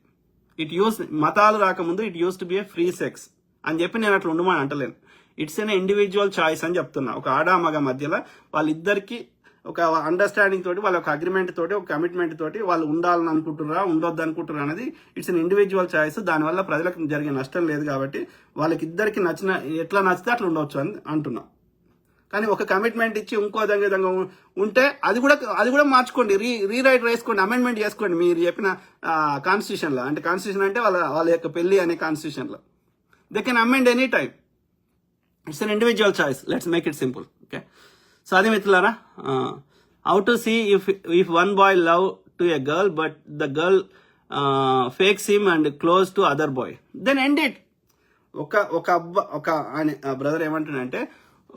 మతాలు రాకముందు it use to be A free sex అని చెప్పి నేను అట్లా ఉండమని అంటలేను. ఇట్స్ ఎన్ ఇండివిజువల్ చాయిస్ అని చెప్తున్నా. ఒక ఆడ మగ మధ్యలో వాళ్ళిద్దరికి ఒక అండర్స్టాండింగ్ తోటి, వాళ్ళ ఒక అగ్రిమెంట్ తోటి, ఒక కమిట్మెంట్ తోటి వాళ్ళు ఉండాలని అనుకుంటున్నారా, ఉండొద్దు అనుకుంటున్నారా అనేది ఇట్స్ ఎన్ ఇండివిజువల్ చాయిస్. దానివల్ల ప్రజలకు జరిగే నష్టం లేదు కాబట్టి వాళ్ళకి ఇద్దరికి ఎట్లా నచ్చితే అట్లా ఉండవచ్చు అని అంటున్నా. కానీ ఒక కమిట్మెంట్ ఇచ్చి ఇంకో విధంగా ఉంటే అది కూడా మార్చుకోండి, రీరైట్ వేసుకోండి, అమెండ్మెంట్ చేసుకోండి మీరు చెప్పిన కాన్స్టిట్యూషన్లో. అంటే కాన్స్టిట్యూషన్ అంటే వాళ్ళ యొక్క పెళ్లి అనే కాన్స్టిట్యూషన్లో they can amend any time. It's an individual choice. Let's make it simple. Okay, so అది మిత్రులారా, how to see if one boy love to a girl but the girl fakes him and close to other boy, then end it. ఒక brother ఏమంటాడంటే,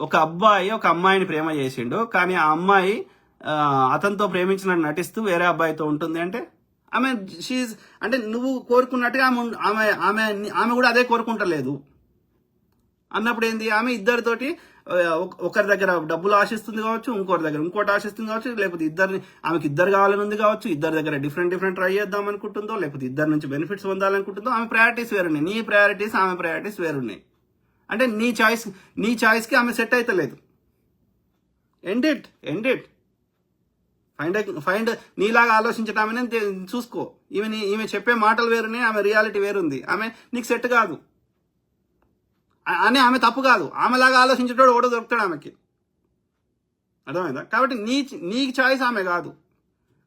ఒక అబ్బాయి ఒక అమ్మాయిని ప్రేమ చేసిండు, కానీ ఆ అమ్మాయి అతనితో ప్రేమించినట్టు నటిస్తూ వేరే అబ్బాయితో ఉంటుంది అంటే అంటే నువ్వు కోరుకున్నట్టుగా ఆమె కూడా అదే కోరుకుంటలేదు అన్నప్పుడు ఏంది, ఆమె ఇద్దరితోటి ఒకరి దగ్గర డబ్బులు ఆశిస్తుంది కావచ్చు, ఇంకోటి దగ్గర ఇంకోటి ఆశిస్తుంది కావచ్చు, లేకపోతే ఆమెకి ఇద్దరు కావాలని ఉంది కావచ్చు, ఇద్దరి దగ్గర డిఫరెంట్ ట్రై చేద్దాం అనుకుంటుందో, లేకపోతే ఇద్దరి నుంచి బెనిఫిట్స్ పొందాలనుకుంటుందో. ఆమె ప్రయారిటీస్ వేరున్నాయి, నీ ప్రయారిటీస్ ఆమె ప్రయారిటీస్ వేరున్నాయి. అంటే నీ చాయిస్కి ఆమె సెట్ అవుతలేదు. End it. ఫైండ్ నీలాగా ఆలోచించటామని చూసుకో. ఈమె చెప్పే మాటలు వేరున్నాయి, ఆమె రియాలిటీ వేరుంది. ఆమె నీకు సెట్ కాదు అని ఆమె తప్పు కాదు, ఆమెలాగా ఆలోచించేటోడు ఓడో దొరుకుతాడు ఆమెకి. అర్థమైందా? కాబట్టి నీ చాయిస్ ఆమె కాదు.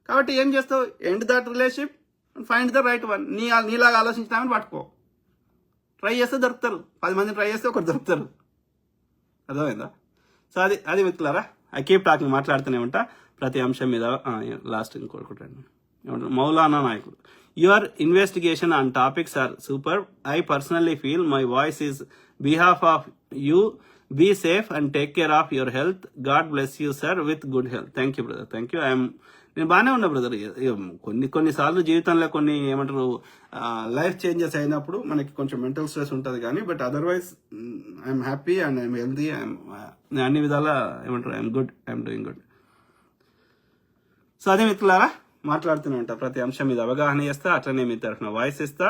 కాబట్టి ఏం చేస్తావు, end that relationship, find the right one. నీలాగా ఆలోచించడానికి పట్టుకో. ట్రై చేస్తే దొరుకుతారు, 10 మంది ట్రై చేస్తే ఒకటి దొరుకుతారు. అర్థమైందా? సో అది మిత్రులారా, ఐ కీప్ టాకింగ్, మాట్లాడుతూనే ఉంటా ప్రతి అంశం మీద. లాస్ట్ ఇంకోటి మౌలానా నాయకుడు, your investigation on topics are super. I personally feel my voice is behalf of you. Be safe and take care of your health. God bless you sir with good health. Thank you brother, thank you. నేను బాగానే ఉన్నా brother. కొన్నిసార్లు జీవితంలో కొన్ని ఏమంటారు life changes అయినప్పుడు మనకి కొంచెం మెంటల్ స్ట్రెస్ ఉంటుంది కానీ, but otherwise I'm happy and I'm healthy. అన్ని విధాల ఏమంటారు I'm good, I'm doing good. So అదే మిత్రులారా, మాట్లాడుతూనే ఉంటా ప్రతి అంశం మీద అవగాహన చేస్తా, అట్లనే మీ తరఫున వాయిస్ ఇస్తా.